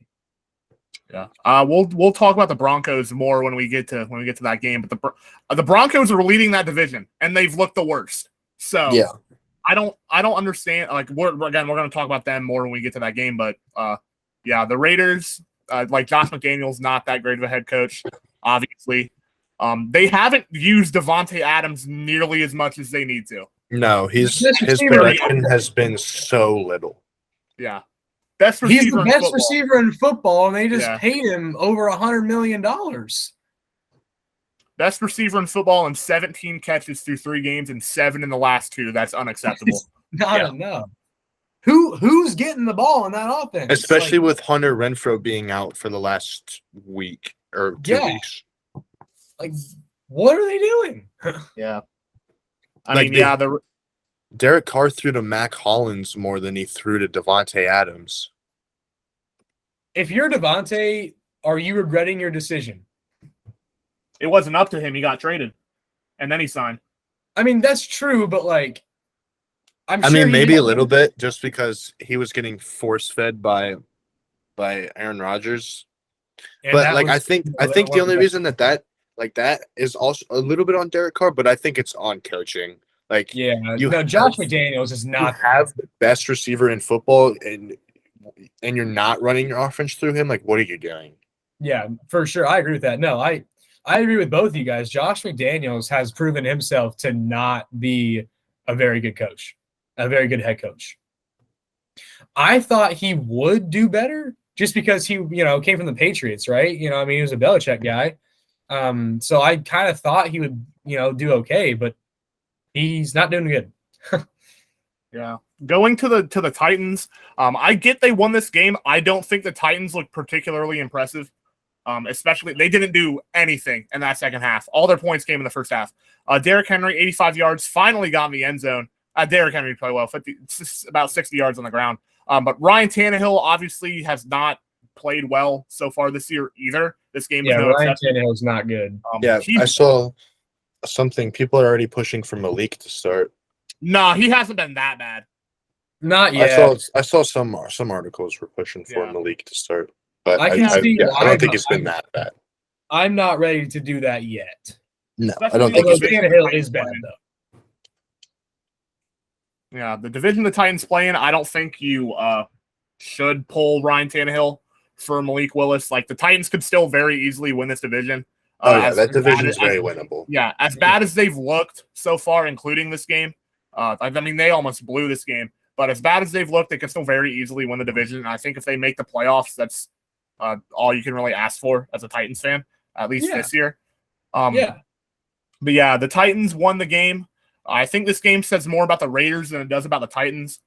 Yeah, we'll talk about the Broncos more when we get to that game. But the Broncos are leading that division, and they've looked the worst. So yeah, I don't understand. Like we're going to talk about them more when we get to that game. But the Raiders, like Josh McDaniel's not that great of a head coach. Obviously, they haven't used Devontae Adams nearly as much as they need to. No, his production has been so little. Yeah. He's the best receiver in football, and they just paid him over $100 million. Best receiver in football and 17 catches through 3 games and 7 in the last 2. That's unacceptable. Not enough. Who's getting the ball in that offense? Especially with Hunter Renfrow being out for the last week or 2 weeks. Like, what are they doing? Yeah. Derek Carr threw to Mac Hollins more than he threw to Devontae Adams. If you're Devontae, are you regretting your decision? It wasn't up to him. He got traded, and then he signed. I mean, that's true, but like, maybe a little bit, just because he was getting force-fed by by Aaron Rodgers. And But that like was, I think that the wasn't only that- reason that is also a little bit on Derek Carr, but I think it's on coaching. Like Yeah, you no, Josh have- McDaniels is you not. have the best receiver in football, and you're not running your offense through him. Like, what are you doing? Yeah, for sure. I agree with that. No, I agree with both of you guys. Josh McDaniels has proven himself to not be a very good coach, a very good head coach. I thought he would do better just because he, came from the Patriots, right? I mean, he was a Belichick guy. So I kind of thought he would, do okay, but he's not doing good. Yeah. Going to the Titans, I get they won this game. I don't think the Titans look particularly impressive. Especially they didn't do anything in that second half. All their points came in the first half. Derrick Henry, 85 yards, finally got in the end zone. Derrick Henry played well, about 60 yards on the ground. But Ryan Tannehill obviously has not played well so far this year either. This game was no Ryan exception. Tannehill's not good. I saw something. People are already pushing for Malik to start. Nah, he hasn't been that bad. Not yet. I saw some articles were pushing for Malik to start, but I don't think it's been that bad. I'm not ready to do that yet. No, I don't think Tannehill is bad though. Yeah, the division the Titans play in, I don't think you should pull Ryan Tannehill for Malik Willis. Like the Titans could still very easily win this division. That division is very winnable. Yeah, as bad as they've looked so far, including this game. I mean, they almost blew this game. But as bad as they've looked, they can still very easily win the division. And I think if they make the playoffs, that's all you can really ask for as a Titans fan, at least this year. But yeah, the Titans won the game. I think this game says more about the Raiders than it does about the Titans.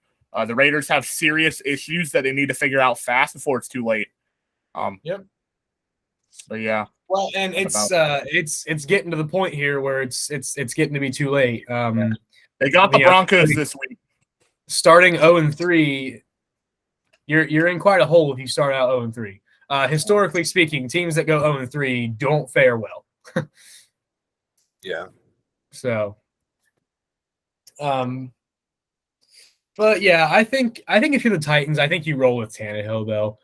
The Raiders have serious issues that they need to figure out fast before it's too late. But yeah. Well, and it's getting to the point here where it's getting to be too late. They got the Broncos this week. Starting 0-3, you're in quite a hole if you start out 0-3. Historically speaking, teams that go 0-3 don't fare well. Yeah. So, but yeah, I think if you're the Titans, I think you roll with Tannehill though,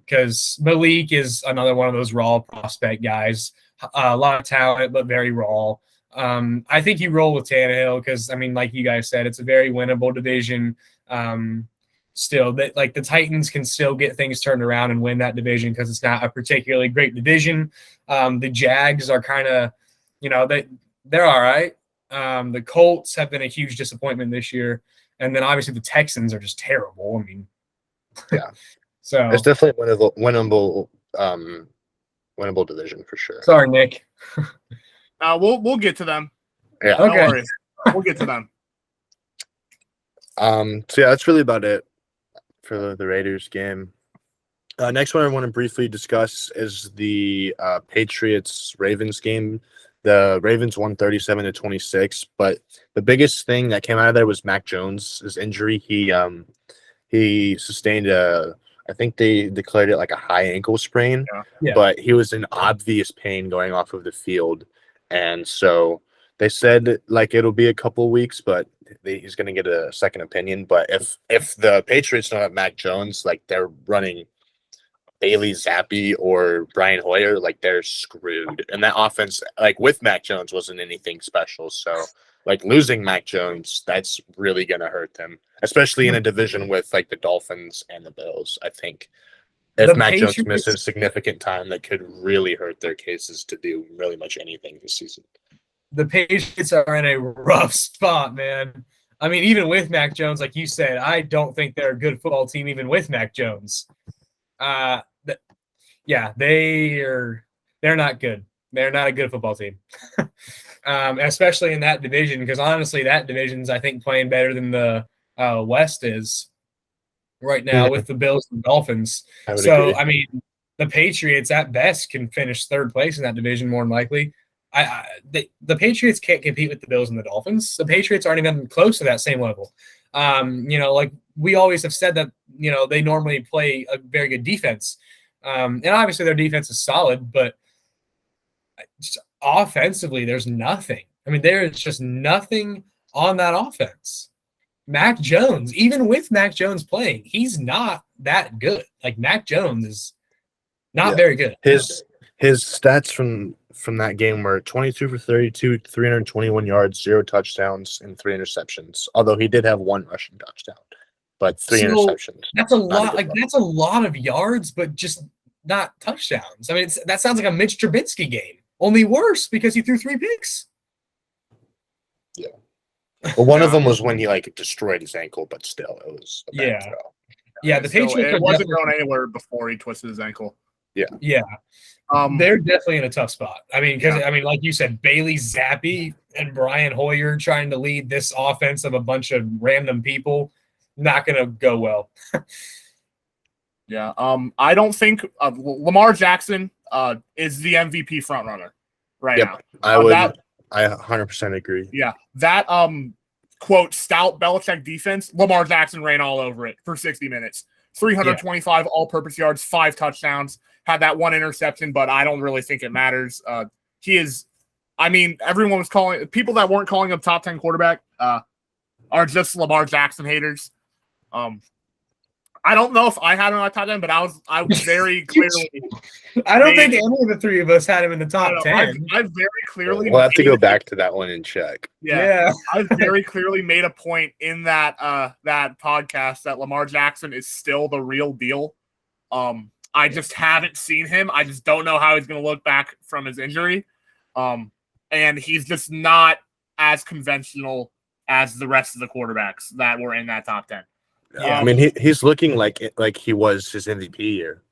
because Malik is another one of those raw prospect guys, a lot of talent but very raw. I think you roll with Tannehill because, I mean, like you guys said, it's a very winnable division. Still, that like the Titans can still get things turned around and win that division because it's not a particularly great division. The Jags are kind of, they're all right. The Colts have been a huge disappointment this year, and then obviously the Texans are just terrible. I mean, yeah. So it's definitely winnable division for sure. Sorry, Nick. We'll get to them. Yeah. Okay. Don't worry. We'll get to them. So yeah, that's really about it for the Raiders game. Next one I want to briefly discuss is the Patriots-Ravens game. The Ravens won 37-26, but the biggest thing that came out of there was Mac Jones' injury. He sustained I think they declared it like a high ankle sprain, but he was in obvious pain going off of the field. And so they said like it'll be a couple weeks, but he's going to get a second opinion. But if the Patriots don't have Mac Jones, like they're running Bailey Zappi or Brian Hoyer, like they're screwed. And that offense, like with Mac Jones, wasn't anything special. So like losing Mac Jones, that's really going to hurt them, especially in a division with like the Dolphins and the Bills. I think if Mac Jones misses significant time, that could really hurt their cases to do really much anything this season. The Patriots are in a rough spot, man. I mean, even with Mac Jones, like you said, I don't think they're a good football team, even with Mac Jones. They're not good. They're not a good football team, especially in that division, because honestly, that division's, I think, playing better than the West is right now with the Bills and Dolphins. So, I mean, the Patriots at best can finish third place in that division more than likely. The Patriots can't compete with the Bills and the Dolphins. The Patriots aren't even close to that same level. Like we always have said that, they normally play a very good defense. And obviously their defense is solid, but just offensively, there's nothing. I mean, there is just nothing on that offense. Mac Jones, even with Mac Jones playing, he's not that good. Like Mac Jones is not very good. His stats from that game were 22 for 32, 321 yards, 0 touchdowns, and 3 interceptions. Although he did have 1 rushing touchdown, but 3 interceptions. That's a lot. That's a lot of yards, but just not touchdowns. I mean, that sounds like a Mitch Trubisky game. Only worse because he threw 3 picks. Yeah. Well, one of them was when he destroyed his ankle, but still, it was a bad throw. Yeah, the Patriots. It wasn't going anywhere before he twisted his ankle. Yeah. They're definitely in a tough spot. I mean, because like you said, Bailey Zappi and Brian Hoyer trying to lead this offense of a bunch of random people, not going to go well. Yeah. I don't think Lamar Jackson is the MVP frontrunner right now. I 100% agree. Yeah. That quote stout Belichick defense, Lamar Jackson ran all over it for 60 minutes. 325 all-purpose yards, 5 touchdowns. Had that 1 interception, but I don't really think it matters. He is. I mean, everyone was calling people that weren't calling him top 10 quarterback are just Lamar Jackson haters. I don't know if I had him in my top 10, but I was very clearly. I don't think any of the 3 of us had him in the top 10. I very clearly. We'll have to go back to that one and check. Yeah. I very clearly made a point in that that podcast that Lamar Jackson is still the real deal. I just haven't seen him. I just don't know how he's going to look back from his injury. And he's just not as conventional as the rest of the quarterbacks that were in that top 10. Yeah, I mean, he's looking like he was his MVP year.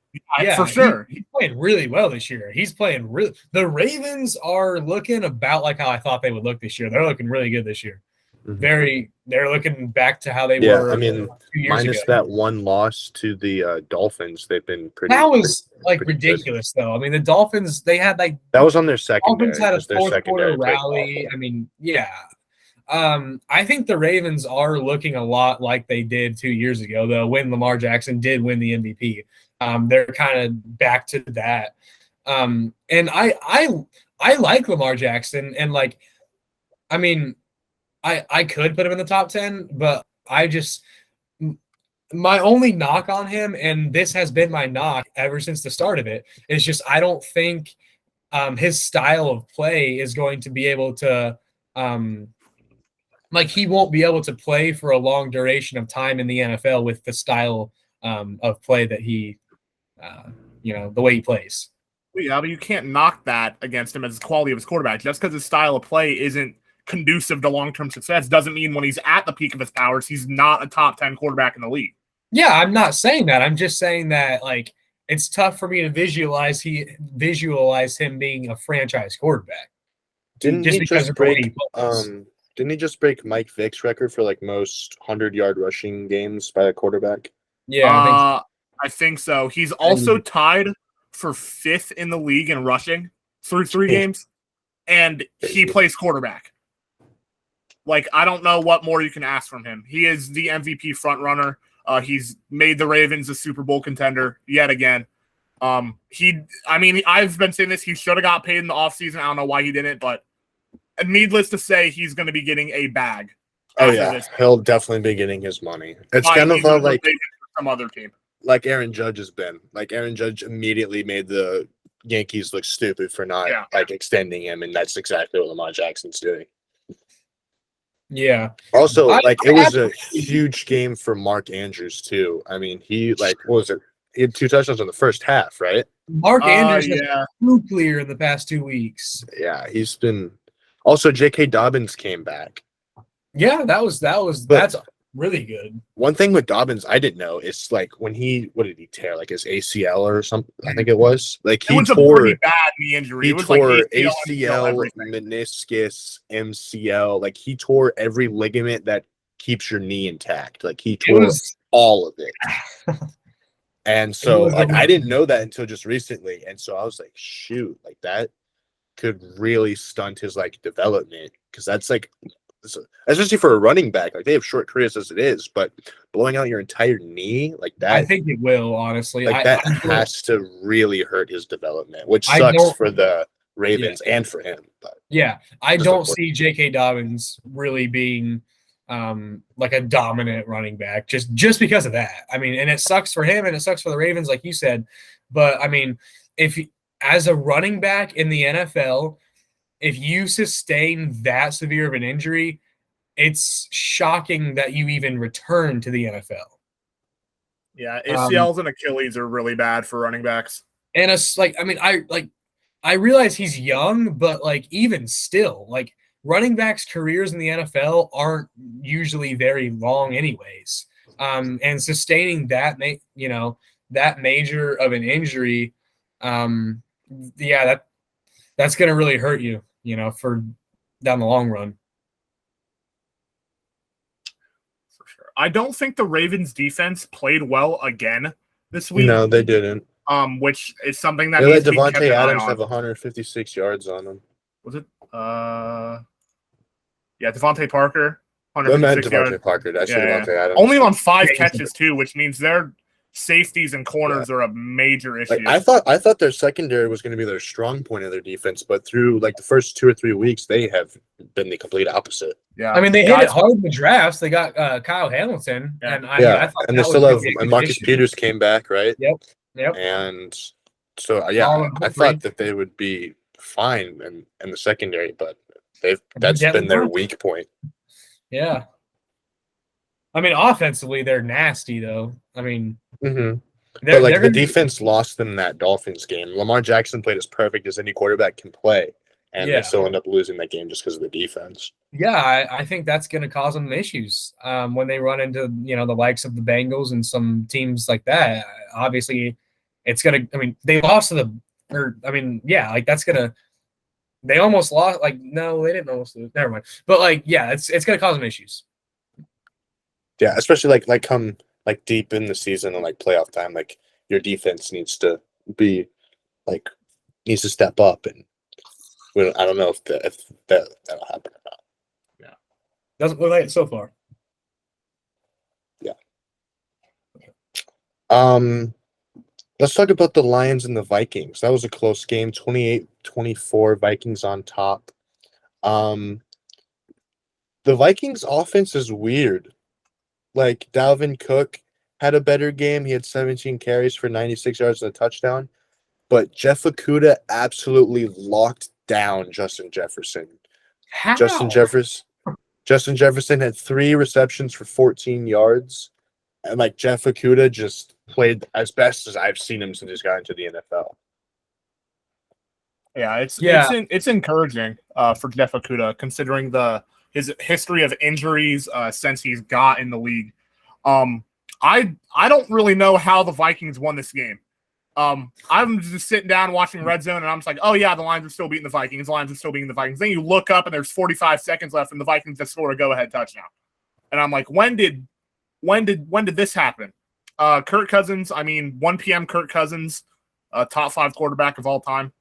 For sure. He's playing really well this year. He's playing really. The Ravens are looking about like how I thought they would look this year. They're looking really good this year. Mm-hmm. They're looking back to how they were. I mean, minus that 1 loss to the Dolphins, they've been pretty. That was ridiculous, though. I mean, the Dolphins, they had that was on their secondary. Dolphins had a fourth quarter rally. I mean, yeah. I think the Ravens are looking a lot like they did 2 years ago, though, when Lamar Jackson did win the MVP. They're kind of back to that. And I like Lamar Jackson, and I mean, I could put him in the top 10, but my only knock on him, and this has been my knock ever since the start of it, is just I don't think his style of play is going to be able to he won't be able to play for a long duration of time in the NFL with the style of play that he, the way he plays. Yeah, but you can't knock that against him as the quality of his quarterback. Just because his style of play isn't conducive to long-term success doesn't mean when he's at the peak of his powers, he's not a top 10 quarterback in the league. Yeah, I'm not saying that. I'm just saying that it's tough for me to visualize him being a franchise quarterback. Didn't he just break Mike Vick's record for most 100-yard rushing games by a quarterback? Yeah, I think so. He's also tied for 5th in the league in rushing through 3 games, and he plays quarterback. I don't know what more you can ask from him. He is the MVP frontrunner. He's made the Ravens a Super Bowl contender yet again. I've been saying this. He should have got paid in the offseason. I don't know why he didn't, but needless to say, he's going to be getting a bag. Oh, yeah. He'll definitely be getting his money. It's kind of some other team. Like Aaron Judge has been. Aaron Judge immediately made the Yankees look stupid for not extending him, and that's exactly what Lamar Jackson's doing. Yeah. Also, it was a huge game for Mark Andrews too. I mean, he what was it? He had 2 touchdowns in the first half, right? Mark Andrews has been clear in the past 2 weeks. Yeah, he's been. Also, J.K. Dobbins came back. Yeah, that's really good. One thing with Dobbins I didn't know is when what did he tear? His ACL or something? I think it was. He was tore a pretty bad knee injury. He tore ACL, meniscus, MCL. He tore every ligament that keeps your knee intact. He tore all of it. And so I didn't know that until just recently. And so I was like, shoot, that could really stunt his development, because that's especially for a running back, they have short careers as it is, but blowing out your entire knee that, I think it will, honestly. That has to really hurt his development, which sucks for the Ravens and for him. But yeah, I don't see J.K. Dobbins really being like a dominant running back just because of that. I mean, and it sucks for him and it sucks for the Ravens, like you said. But I mean, if as a running back in the NFL, if you sustain that severe of an injury, it's shocking that you even return to the NFL. Yeah, ACLs and Achilles are really bad for running backs. And it's like, I mean, I realize he's young, but like even still, like running backs' careers in the NFL aren't usually very long, anyways. And sustaining that, that major of an injury, that's going to really hurt you, for down the long run. For sure. I don't think the Ravens defense played well again this week. No, they didn't. Which is something that they let needs to be kept Devontae an eye Adams on. have 156 yards on him. Was it? Yeah, Devontae Parker. I meant 156 Devontae yards. Parker. I said Devontae Adams. Only on 5 catches too, which means their safeties and corners are a major issue. Like, I thought their secondary was going to be their strong point of their defense, but through like the first 2 or 3 weeks, they have been the complete opposite. Yeah, I mean, they hit it hard in the drafts. They got Kyle Hamilton, and I thought and they still have and Marcus Peters came back, right? Yep. And so I thought that they would be fine in the secondary, but that's been their weak point. Yeah. I mean, offensively, they're nasty, though. I mean, but like the defense lost them that Dolphins game. Lamar Jackson played as perfect as any quarterback can play, and they still end up losing that game just because of the defense. Yeah, I think that's going to cause them issues when they run into the likes of the Bengals and some teams like that. Obviously, it's going to. I mean, they lost to that's going to. They almost lost. Like, no, they didn't almost lose. Never mind. But it's going to cause them issues. Yeah, especially like come like deep in the season and like playoff time, like your defense needs to step up, and I don't know if that'll happen or not. Yeah, doesn't look like it so far. Yeah. Let's talk about the Lions and the Vikings. That was a close game, 28-24, Vikings on top. The Vikings offense is weird. Like, Dalvin Cook had a better game. He had 17 carries for 96 yards and a touchdown. But Jeff Okudah absolutely locked down Justin Jefferson. How? Justin Jefferson had 3 receptions for 14 yards. And, like, Jeff Okudah just played as best as I've seen him since he's got into the NFL. Yeah, it's encouraging for Jeff Okudah, considering his history of injuries since he's got in the league. I don't really know how the Vikings won this game. I'm just sitting down watching Red Zone, and I'm just like, oh yeah, the Lions are still beating the Vikings. The Lions are still beating the Vikings. Then you look up, and there's 45 seconds left, and the Vikings just scored a go-ahead touchdown. And I'm like, when did this happen? Kirk Cousins. I mean, 1 p.m. Kirk Cousins, top 5 quarterback of all time.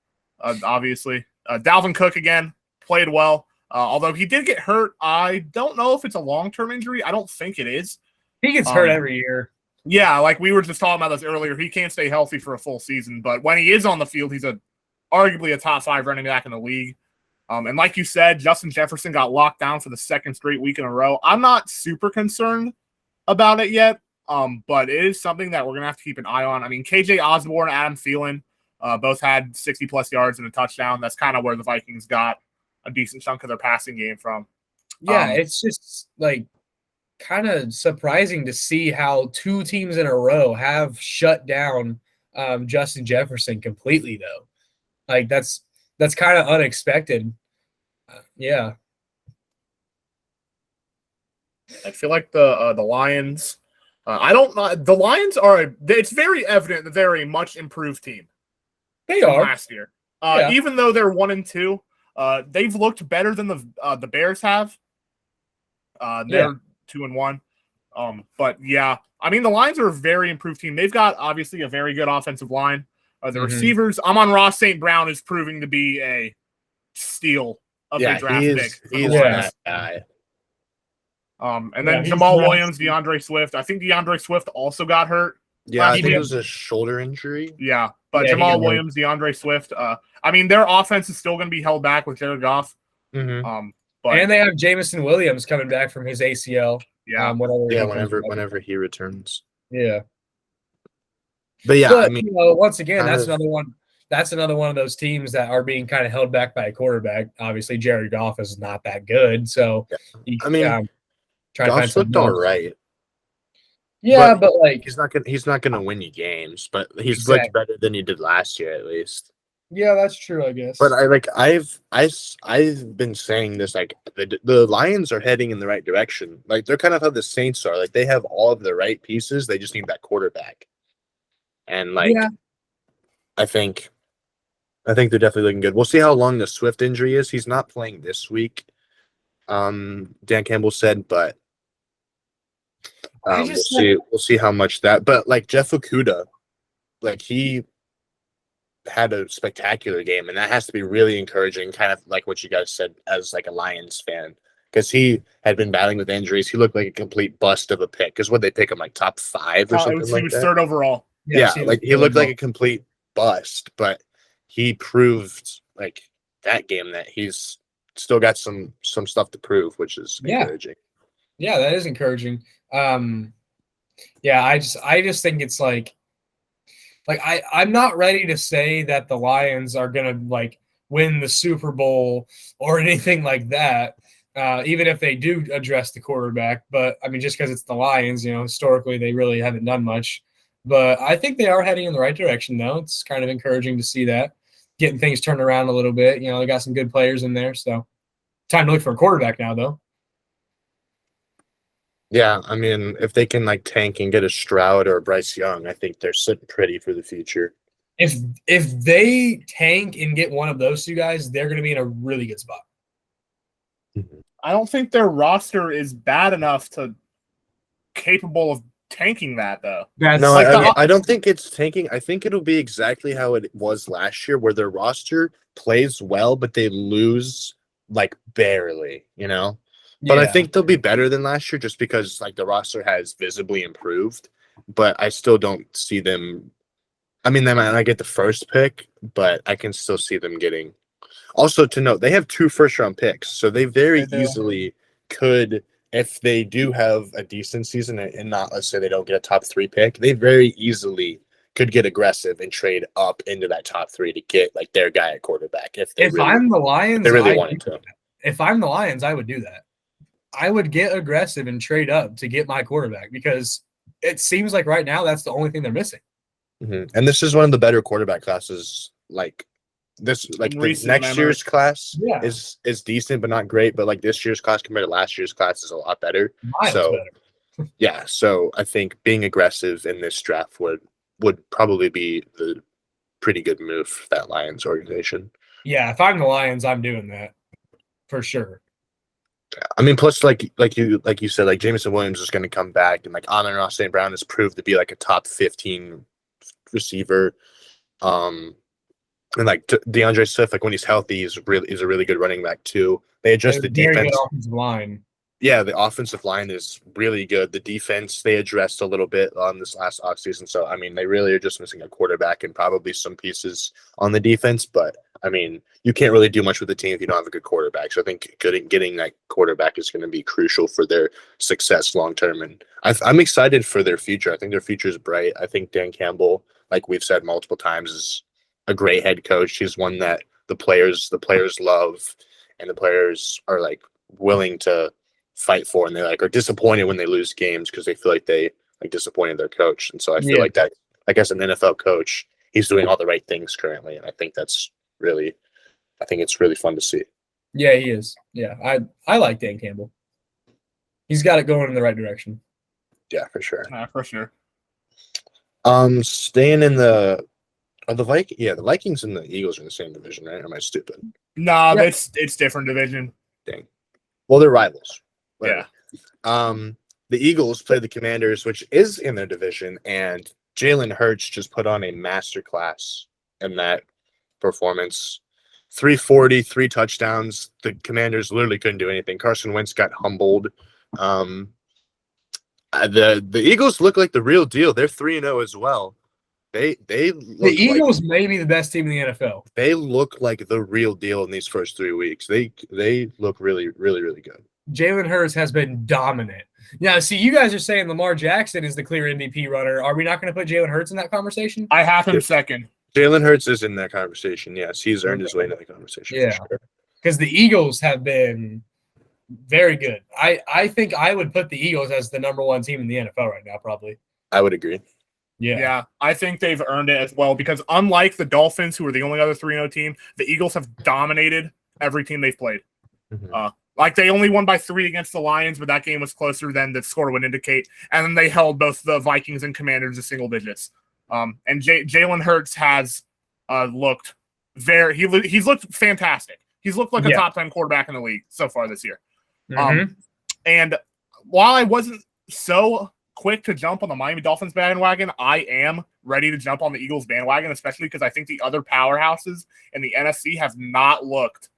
Obviously, Dalvin Cook again played well. Although he did get hurt, I don't know if it's a long-term injury. I don't think it is. He gets hurt every year. Yeah, like we were just talking about this earlier. He can't stay healthy for a full season, but when he is on the field, he's arguably a top 5 running back in the league. And like you said, Justin Jefferson got locked down for the 2nd straight week in a row. I'm not super concerned about it yet, but it is something that we're going to have to keep an eye on. I mean, KJ Osborne, Adam Thielen, both had 60-plus yards and a touchdown. That's kind of where the Vikings got a decent chunk of their passing game from. Yeah, it's just like kind of surprising to see how 2 teams in a row have shut down Justin Jefferson completely, though. Like that's kind of unexpected. Yeah. I feel like the Lions. I don't know. The Lions are. It's very evident that they're a much improved team. They are last year. Even though they're 1-2. They've looked better than the Bears have. They're 2-1. But yeah, I mean the Lions are a very improved team. They've got obviously a very good offensive line. The receivers, Amon-Ra St. Brown is proving to be a steal of a draft pick. He's that guy. And then Jamal Williams, DeAndre Swift. I think DeAndre Swift also got hurt. Yeah, I think it was a shoulder injury. Yeah, but Jamal Williams, DeAndre Swift. I mean, their offense is still going to be held back with Jared Goff. But And they have Jamison Williams coming back from his ACL. yeah, Whenever he returns. Yeah. But yeah, But, I mean, once again, that's of- another one. That's another one of those teams that are being kind of held back by a quarterback. Obviously, Jared Goff is not that good, so I mean, try to find Goff's looked something all else. right. Yeah, but like he's not gonna win you games, but he's Exactly. looked better than he did last year at least. yeah, that's true, I guess. But I've been saying this, like the Lions are heading in the right direction. Like they're kind of how the Saints are. Like they have all of the right pieces. They just need that quarterback. And like Yeah. I think they're definitely looking good. We'll see how long the Swift injury is. He's not playing this week. Dan Campbell said, but we'll see how much that. But like Jeff Okudah, like he had a spectacular game, and that has to be really encouraging, kind of like what you guys said as like a Lions fan, because he had been battling with injuries. He looked like a complete bust of a pick. Because what they pick him like top 5 or something like that. He was third overall. Yeah, like he looked like a complete bust, but he proved like that game that he's still got some stuff to prove, which is encouraging. Yeah, that is encouraging. Yeah, I just think it's like I'm not ready to say that the Lions are gonna like win the Super Bowl or anything like that, even if they do address the quarterback. But I mean, just because it's the Lions, historically they really haven't done much. But I think they are heading in the right direction, though. It's kind of encouraging to see that, getting things turned around a little bit. They got some good players in there, so time to look for a quarterback now, though. Yeah, I mean, if they can like tank and get a Stroud or a Bryce Young, I think they're sitting pretty for the future. If they tank and get one of those two guys, they're going to be in a really good spot. I don't think their roster is bad enough to capable of tanking that, though. I don't think it's tanking. I think it'll be exactly how it was last year, where their roster plays well, but they lose like barely, But I think they'll be better than last year just because like the roster has visibly improved. But I still don't see them. I mean, they might not get the first pick, but I can still see them getting. Also, to note, they have 2 first-round picks, so they very easily could, if they do have a decent season and not, let's say they don't get a top 3 pick, they very easily could get aggressive and trade up into that top 3 to get like their guy at quarterback. If I'm the Lions, they really wanted to. If I'm the Lions, I would do that. I would get aggressive and trade up to get my quarterback because it seems like right now that's the only thing they're missing. Mm-hmm. And this is one of the better quarterback classes. Like this, like the next year's class is decent but not great. But like this year's class compared to last year's class is a lot better. Better. Yeah, so I think being aggressive in this draft would probably be the pretty good move for that Lions organization. Yeah, if I'm the Lions, I'm doing that for sure. I mean, plus like you said, like Jamison Williams is going to come back, and like Amon-Ra St. Brown has proved to be like a top 15 receiver. And like DeAndre Swift, like when he's healthy, is a really good running back too. They adjust the defense. Very good offensive line. Yeah, the offensive line is really good. The defense they addressed a little bit on this last offseason. So I mean, they really are just missing a quarterback and probably some pieces on the defense. But I mean, you can't really do much with the team if you don't have a good quarterback. So I think getting that quarterback is going to be crucial for their success long term. And I'm excited for their future. I think their future is bright. I think Dan Campbell, like we've said multiple times, is a great head coach. He's one that the players love, and the players are like willing to fight for, and they like are disappointed when they lose games because they feel like they like disappointed their coach. And so I feel like that, like as an NFL coach, he's doing all the right things currently, and I think it's really fun to see. Yeah, he is. Yeah, I like Dan Campbell. He's got it going in the right direction. Yeah, for sure. For sure. Staying in the Vikings and the Eagles are in the same division, right? Or am I stupid? No, it's different division. Dang. Well, they're rivals. Yeah. The Eagles play the Commanders, which is in their division, and Jalen Hurts just put on a masterclass in that performance. 340, 3 touchdowns. The Commanders literally couldn't do anything. Carson Wentz got humbled. The Eagles look like the real deal. They're 3-0 as well. They The look Eagles may be the best team in the NFL. they look like the real deal in these first 3 weeks. They look really, really, really good. Jalen Hurts has been dominant. Now, see, you guys are saying Lamar Jackson is the clear MVP runner. Are we not going to put Jalen Hurts in that conversation? I have him second. Jalen Hurts is in that conversation. Yes, he's earned his way into the conversation. Yeah, for sure. Because the Eagles have been very good. I think I would put the Eagles as the number one team in the NFL right now, probably. I would agree. Yeah, I think they've earned it as well because unlike the Dolphins, who are the only other 3-0 team, the Eagles have dominated every team they've played. Mm-hmm. Like they only won by 3 against the Lions, but that game was closer than the score would indicate. And then they held both the Vikings and Commanders to single digits. And Jalen Hurts has looked he's looked fantastic. He's looked like a top 10 quarterback in the league so far this year. Mm-hmm. And while I wasn't so quick to jump on the Miami Dolphins bandwagon, I am ready to jump on the Eagles bandwagon, especially because I think the other powerhouses in the NFC have not looked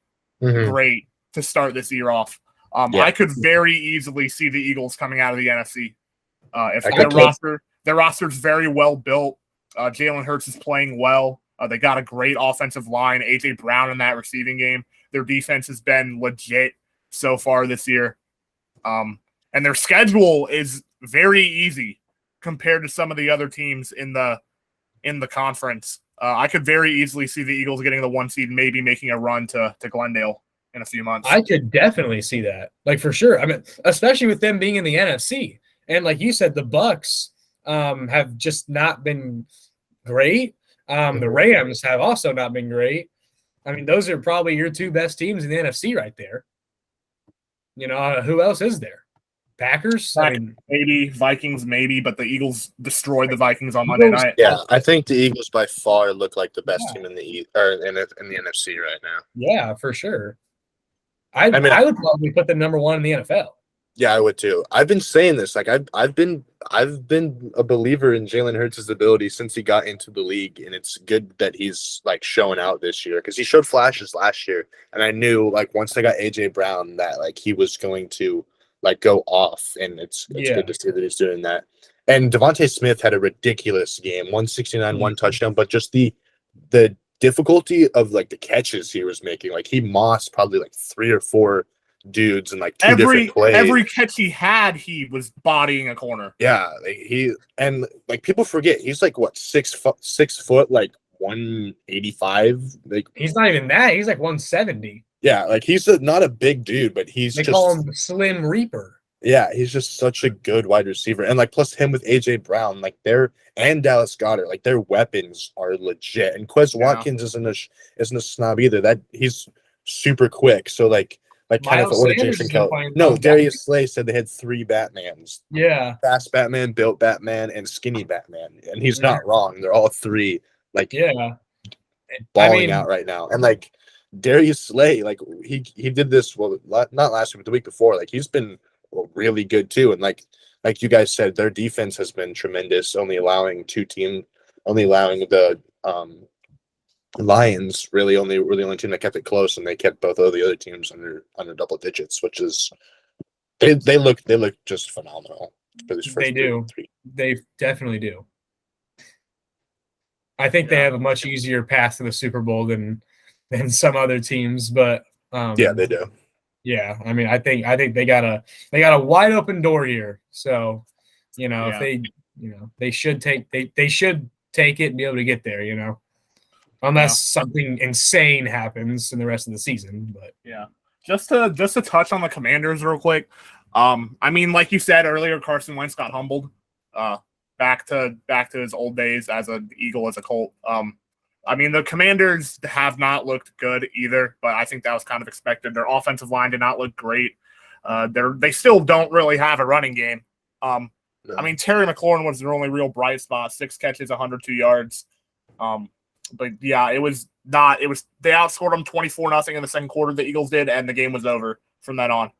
great to start this year off. I could very easily see the Eagles coming out of the NFC. If their roster's very well built, Jalen Hurts is playing well. They got a great offensive line, A.J. Brown in that receiving game. Their defense has been legit so far this year. And their schedule is very easy compared to some of the other teams in the conference. I could very easily see the Eagles getting the 1 seed, maybe making a run to Glendale in a few months. I could definitely see that, like for sure. I mean, especially with them being in the NFC, and like you said, the Bucks have just not been great. The Rams have also not been great. I mean, those are probably your 2 best teams in the NFC right there. You know, who else is there? Packers? Maybe. Vikings, maybe, but the Eagles destroyed the Vikings on Monday night. Yeah, I think the Eagles by far look like the best team in the NFC right now. Yeah, for sure. I would probably put them number 1 in the NFL. Yeah, I would too. I've been saying this. Like I've been a believer in Jalen Hurts' ability since he got into the league, and it's good that he's like showing out this year because he showed flashes last year, and I knew like once they got A.J. Brown that like he was going to like go off, and it's good to see that he's doing that. And Devontae Smith had a ridiculous game, 169, 1 touchdown, but just the difficulty of like the catches he was making, like he mossed probably like 3 or 4 dudes in like 2 different plays. Every catch he had, he was bodying a corner. Yeah, like people forget he's like what 6 foot, like 185. Like he's not even that. He's like 170. Yeah, like he's not a big dude, but they call him Slim Reaper. Yeah, he's just such a good wide receiver, and like plus him with A.J. Brown, like and Dallas Goedert, like their weapons are legit. And Quez Watkins isn't a snob either. That he's super quick. So like kind of what Jason Kelly. No, Darius Slay said they had 3 Batmans. Yeah, fast Batman, built Batman, and skinny Batman, and he's not wrong. They're all 3 like balling out right now, and like Darius Slay, like he did this not last week, but the week before. Like he's been really good too, and like you guys said, their defense has been tremendous. Only allowing the Lions were the only team that kept it close, and they kept both of the other teams under double digits, which is they look just phenomenal for this first. They do. 3. They definitely do. I think they have a much easier path to the Super Bowl than some other teams, but yeah, they do. Yeah, I mean, I think they got a wide open door here. So, if they should take it and be able to get there. Unless something insane happens in the rest of the season. But yeah, just to touch on the Commanders real quick. I mean, like you said earlier, Carson Wentz got humbled. Back to his old days as an Eagle, as a Colt. I mean, the Commanders have not looked good either, but I think that was kind of expected. Their offensive line did not look great. They still don't really have a running game. No. I mean, Terry McLaurin was their only real bright spot, 6 catches, 102 yards. But yeah, they outscored them 24-0 in the second quarter, the Eagles did, and the game was over from then on.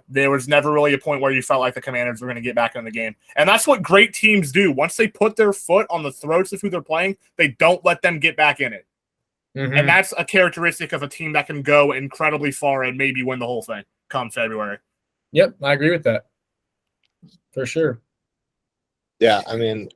There was never really a point where you felt like the Commanders were going to get back in the game. And that's what great teams do. Once they put their foot on the throats of who they're playing, they don't let them get back in it. Mm-hmm. And that's a characteristic of a team that can go incredibly far and maybe win the whole thing come February. Yep, I agree with that. For sure. Yeah, I mean,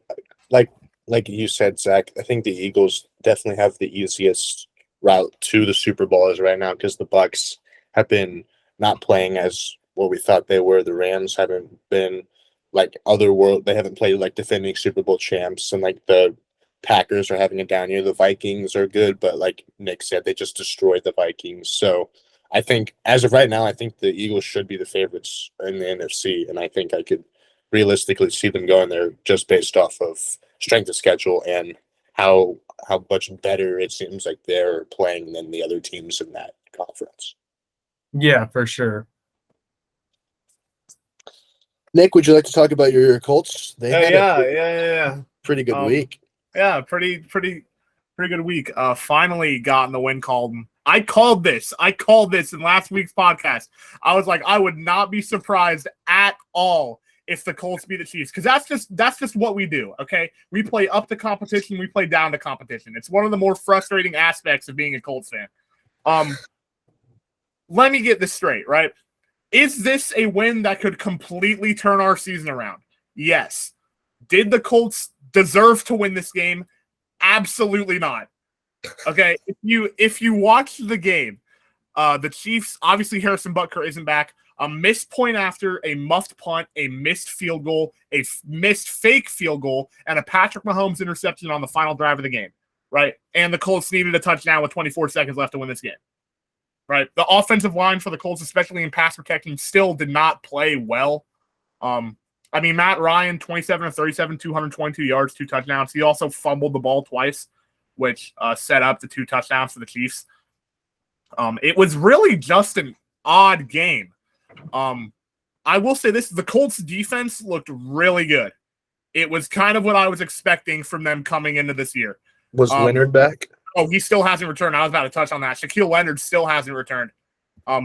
like like you said, Zach, I think the Eagles definitely have the easiest route to the Super Bowl as right now because the Bucks have been not playing as what we thought they were. The Rams haven't been like they haven't played like defending Super Bowl champs, and like the Packers are having a down year. The Vikings are good, but like Nick said, they just destroyed the Vikings. So I think as of right now, I think the Eagles should be the favorites in the NFC, and I think I could realistically see them going there just based off of strength of schedule and how much better it seems like they're playing than the other teams in that conference. Yeah, for sure. Nick, would you like to talk about your Colts? They had yeah. pretty good week. Yeah, pretty good week. Finally gotten the win called. I called this in last week's podcast. I was like, I would not be surprised at all if the Colts beat the Chiefs, because that's just what we do. Okay, we play up to competition, we play down to competition. It's one of the more frustrating aspects of being a Colts fan. Let me get this straight, right? Is this a win that could completely turn our season around? Yes. Did the Colts deserve to win this game? Absolutely not. Okay, if you watch the game, the Chiefs, obviously Harrison Butker isn't back. A missed point after, a muffed punt, a missed field goal, a missed fake field goal, and a Patrick Mahomes interception on the final drive of the game, right? And the Colts needed a touchdown with 24 seconds left to win this game, right? The offensive line for the Colts, especially in pass protection, still did not play well. I mean, Matt Ryan, 27 of 37, 222 yards, 2 touchdowns. He also fumbled the ball twice, which set up the 2 touchdowns for the Chiefs. It was really just an odd game. I will say this, the Colts defense looked really good. It was kind of what I was expecting from them coming into this year. Was Leonard back? Oh, he still hasn't returned. I was about to touch on that. Shaquille Leonard still hasn't returned.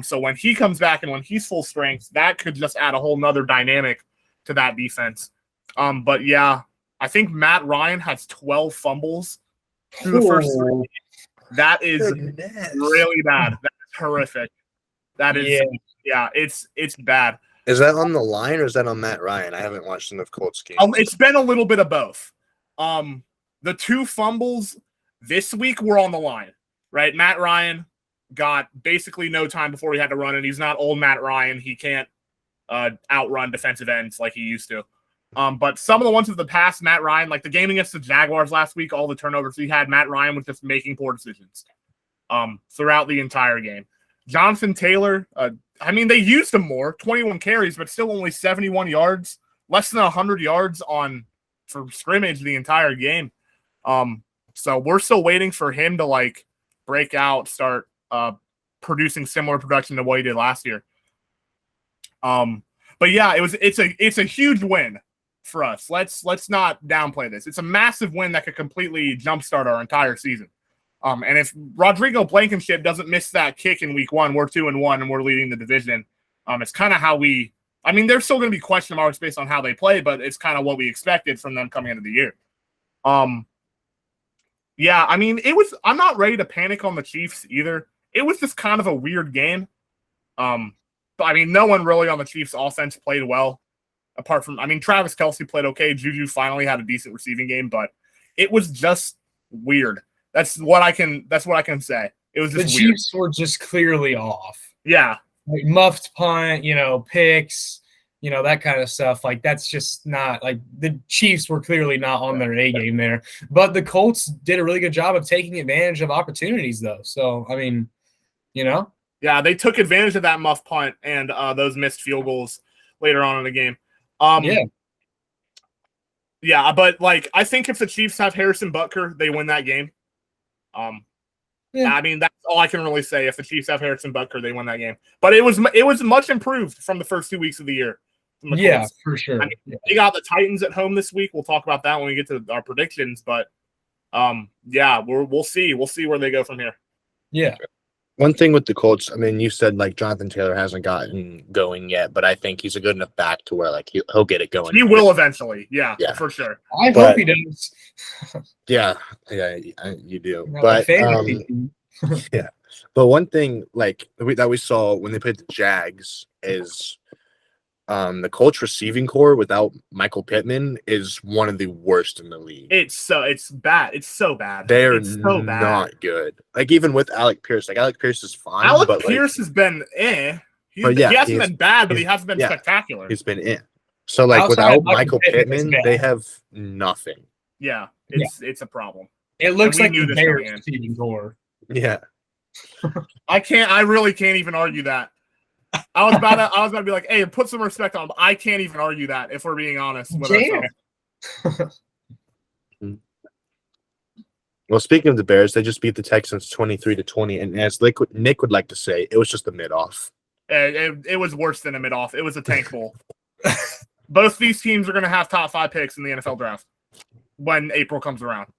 So when he comes back and when he's full strength, that could just add a whole nother dynamic to that defense. But yeah, I think Matt Ryan has 12 fumbles through the first 3 games. That is really bad. That is horrific. That is, yeah, it's bad. Is that on the line or is that on Matt Ryan? I haven't watched enough Colts games. It's been a little bit of both. The 2 fumbles this week were on the line, right? Matt Ryan got basically no time before he had to run, and he's not old Matt Ryan. He can't outrun defensive ends like he used to. But some of the ones of the past, Matt Ryan, like the game against the Jaguars last week, all the turnovers he had, Matt Ryan was just making poor decisions throughout the entire game. Jonathan Taylor, I mean, they used him more, 21 carries, but still only 71 yards, less than 100 yards for scrimmage the entire game. So we're still waiting for him to like break out, start producing similar production to what he did last year. But yeah, it's a huge win for us. Let's not downplay this. It's a massive win that could completely jumpstart our entire season. And if Rodrigo Blankenship doesn't miss that kick in week 1, we're 2-1 and we're leading the division. It's kind of how there's still going to be question marks based on how they play, but it's kind of what we expected from them coming into the year. Yeah, I mean, I'm not ready to panic on the Chiefs either. It was just kind of a weird game. But I mean, no one really on the Chiefs offense played well apart from, Travis Kelce played okay. Juju finally had a decent receiving game, but it was just weird. That's what I can say. It was just the Chiefs were just clearly off. Yeah. Like muffed punt, picks, that kind of stuff. Like that's just not like the Chiefs were clearly not on their A game there. But the Colts did a really good job of taking advantage of opportunities though. So, Yeah, they took advantage of that muff punt and those missed field goals later on in the game. Yeah, but like I think if the Chiefs have Harrison Butker, they win that game. That's all I can really say. If the Chiefs have Harrison Butker, they win that game. But it was much improved from the first 2 weeks of the year. Yeah, for sure. They got the Titans at home this week. We'll talk about that when we get to our predictions. But we'll see. We'll see where they go from here. Yeah. One thing with the Colts, you said like Jonathan Taylor hasn't gotten going yet, but I think he's a good enough back to where like he'll get it going. He will eventually, yeah, for sure. I hope he does. Yeah, you do. But yeah, but one thing like that we saw when they played the Jags is the Colts receiving core without Michael Pittman is one of the worst in the league. It's bad. It's so bad. They're it's so bad. not good. Like even with Alec Pierce, like Alec Pierce is fine. Alec Pierce has been he hasn't been bad, but he hasn't been spectacular. He's been in. So like without Michael Pittman, they have nothing. Yeah, it's a problem. It looks like the Bears receiving core. Yeah. I really can't even argue that. I was about to be like, hey, put some respect on him. I can't even argue that if we're being honest with ourselves. Well, speaking of the Bears, they just beat the Texans 23-20, and as Nick would like to say, it was just a mid-off. It was worse than a mid-off. It was a tank bowl. Both these teams are going to have top 5 picks in the NFL draft when April comes around.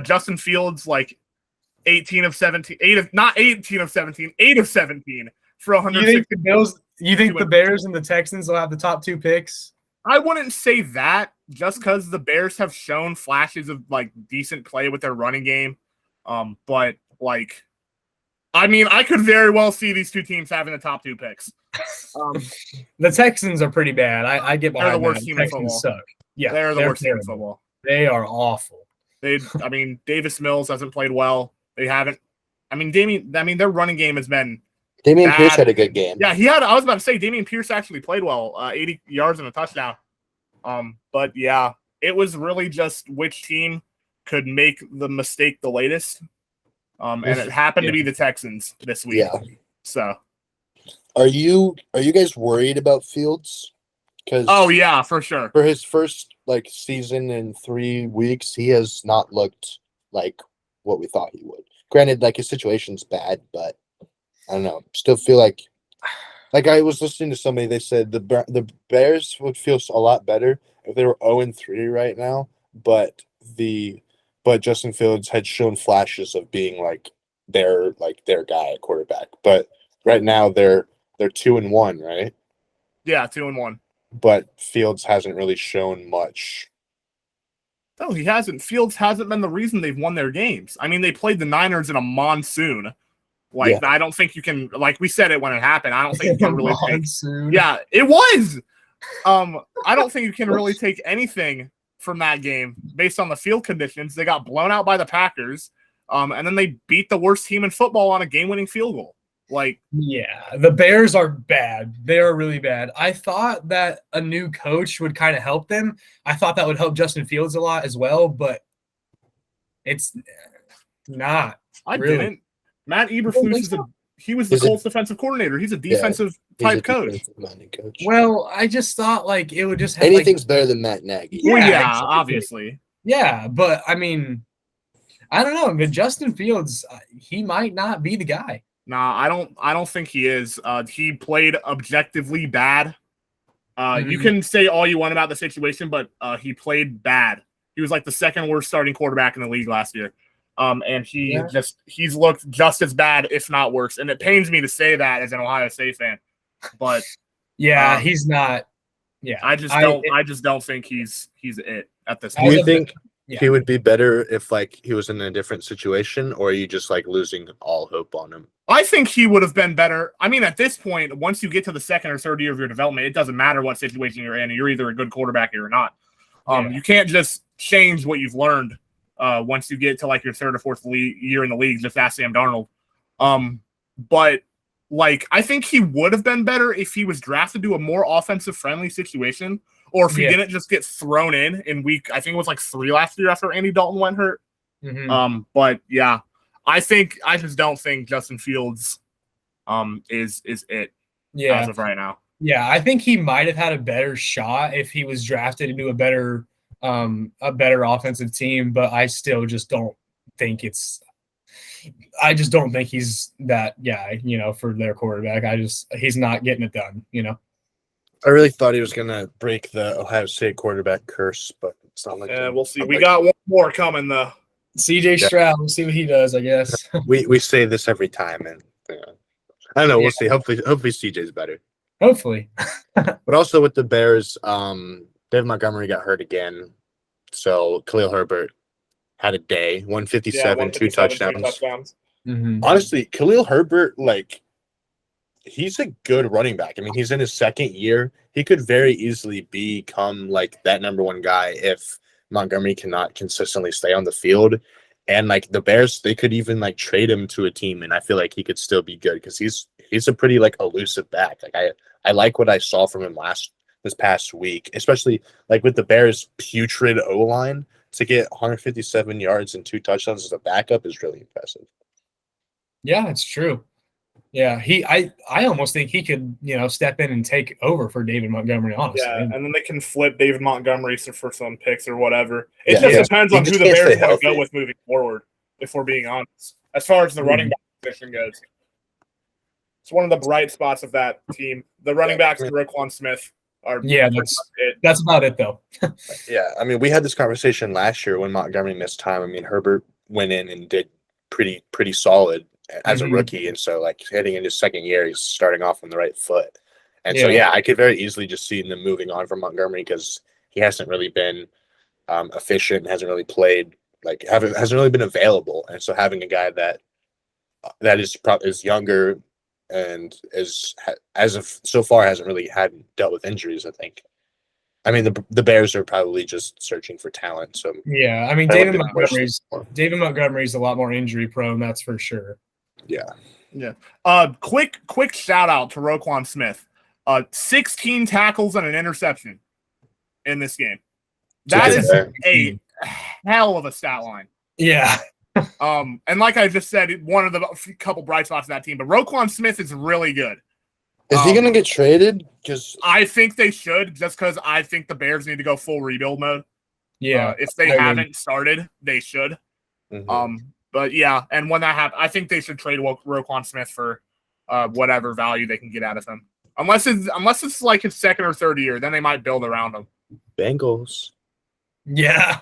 Justin Fields, like 8 of 17 for 160. You think the Bears and the Texans will have the top 2 picks? I wouldn't say that just because the Bears have shown flashes of like decent play with their running game. But like, I mean, I could very well see these two teams having the top 2 picks. The Texans are pretty bad. I get behind they're the worst that. team Texans in football. suck. Yeah, they're the worst team in football. They are awful. Davis Mills hasn't played well. They haven't. Their running game has been. Dameon Pierce had a good game. Yeah, he had. I was about to say Dameon Pierce actually played well, 80 yards and a touchdown. But yeah, it was really just which team could make the mistake the latest. And it happened to be the Texans this week. Yeah. So, are you guys worried about Fields? Oh yeah, for sure. For his first season in 3 weeks, he has not looked like what we thought he would. Granted, his situation's bad, but I don't know. Still feel like I was listening to somebody. They said the Bears would feel a lot better if they were 0-3 right now, but Justin Fields had shown flashes of being their guy at quarterback. But right now they're 2-1, right? Yeah, 2-1. But Fields hasn't really shown much. No, he hasn't. Fields hasn't been the reason they've won their games. I mean, they played the Niners in a monsoon. I don't think you can, we said it when it happened, I don't think you can really take. Yeah, it was. I don't think you can really take anything from that game based on the field conditions. They got blown out by the Packers, and then they beat the worst team in football on a game-winning field goal. Yeah, the Bears are bad. They are really bad. I thought that a new coach would kind of help them. I thought that would help Justin Fields a lot as well, but it's not. I didn't. Matt Eberflus he was the Colts defensive coordinator. He's a defensive type coach. Well, I just thought it would just have anything's better than Matt Nagy. Yeah, exactly. Obviously. Yeah, but I mean, I don't know. But Justin Fields, he might not be the guy. Nah, I don't think he is. He played objectively bad. You can say all you want about the situation, but he played bad. He was the second worst starting quarterback in the league last year. And he's looked just as bad, if not worse. And it pains me to say that as an Ohio State fan, but yeah, he's not. Yeah, I just don't think he's it at this point. Do you think he would be better if he was in a different situation, or are you just losing all hope on him? I think he would have been better. I mean, at this point, once you get to the second or third year of your development, it doesn't matter what situation you're in. You're either a good quarterback or you're not. You can't just change what you've learned. Once you get to your third or fourth year in the league, just ask Sam Darnold. But I think he would have been better if he was drafted to a more offensive friendly situation, or if he didn't just get thrown in week. I think it was 3 last year after Andy Dalton went hurt. But yeah, I just don't think Justin Fields is it as of right now. Yeah, I think he might have had a better shot if he was drafted into a better offensive team, but I still just don't think he's that guy, for their quarterback. He's not getting it done, I really thought he was going to break the Ohio State quarterback curse, but it's not we'll see. We got one more coming, though. CJ Stroud, we'll see what he does, I guess. we say this every time, and I don't know. We'll see. Hopefully CJ's better. Hopefully. But also with the Bears, David Montgomery got hurt again, so Khalil Herbert had a day, 157, 2 touchdowns. Mm-hmm. Honestly, Khalil Herbert, he's a good running back. I mean, he's in his second year. He could very easily become like that number one guy if Montgomery cannot consistently stay on the field. And like the Bears, they could even like trade him to a team, and I feel like he could still be good because he's a pretty like elusive back. Like I like what I saw from him this past week, especially like with the Bears' putrid O-line. To get 157 yards and 2 touchdowns as a backup is really impressive. Yeah, it's true. Yeah, I almost think he could, step in and take over for David Montgomery, honestly. Yeah, and then they can flip David Montgomery for some picks or whatever. It Yeah, just depends on who the Bears want to go healthy. with moving forward, if we're being honest. As far as the running back position goes. It's one of the bright spots of that team. The running backs, Roquan Smith, are that's about it, though. Yeah, I mean, we had this conversation last year when Montgomery missed time. I mean, Herbert went in and did pretty solid as a rookie, and so like heading into his second year, he's starting off on the right foot. And so I could very easily just see them moving on from Montgomery because he hasn't really been efficient, hasn't really played, like hasn't really been available. And so having a guy that is younger and is as of so far hasn't really dealt with injuries, I think. I mean, the Bears are probably just searching for talent. So yeah, I mean, David Montgomery's a lot more injury prone, that's for sure. Yeah. Quick shout out to Roquan Smith. 16 tackles and an interception in this game. That is a hell of a stat line. Yeah. And like I just said, one of the couple bright spots of that team, but Roquan Smith is really good. Is he going to get traded? Because I think they should, just because I think the Bears need to go full rebuild mode. Yeah. If they haven't started, they should. Mm-hmm. But yeah, and when that happens, I think they should trade Roquan Smith for whatever value they can get out of him. Unless it's like his second or third year, then they might build around him. Bengals. Yeah.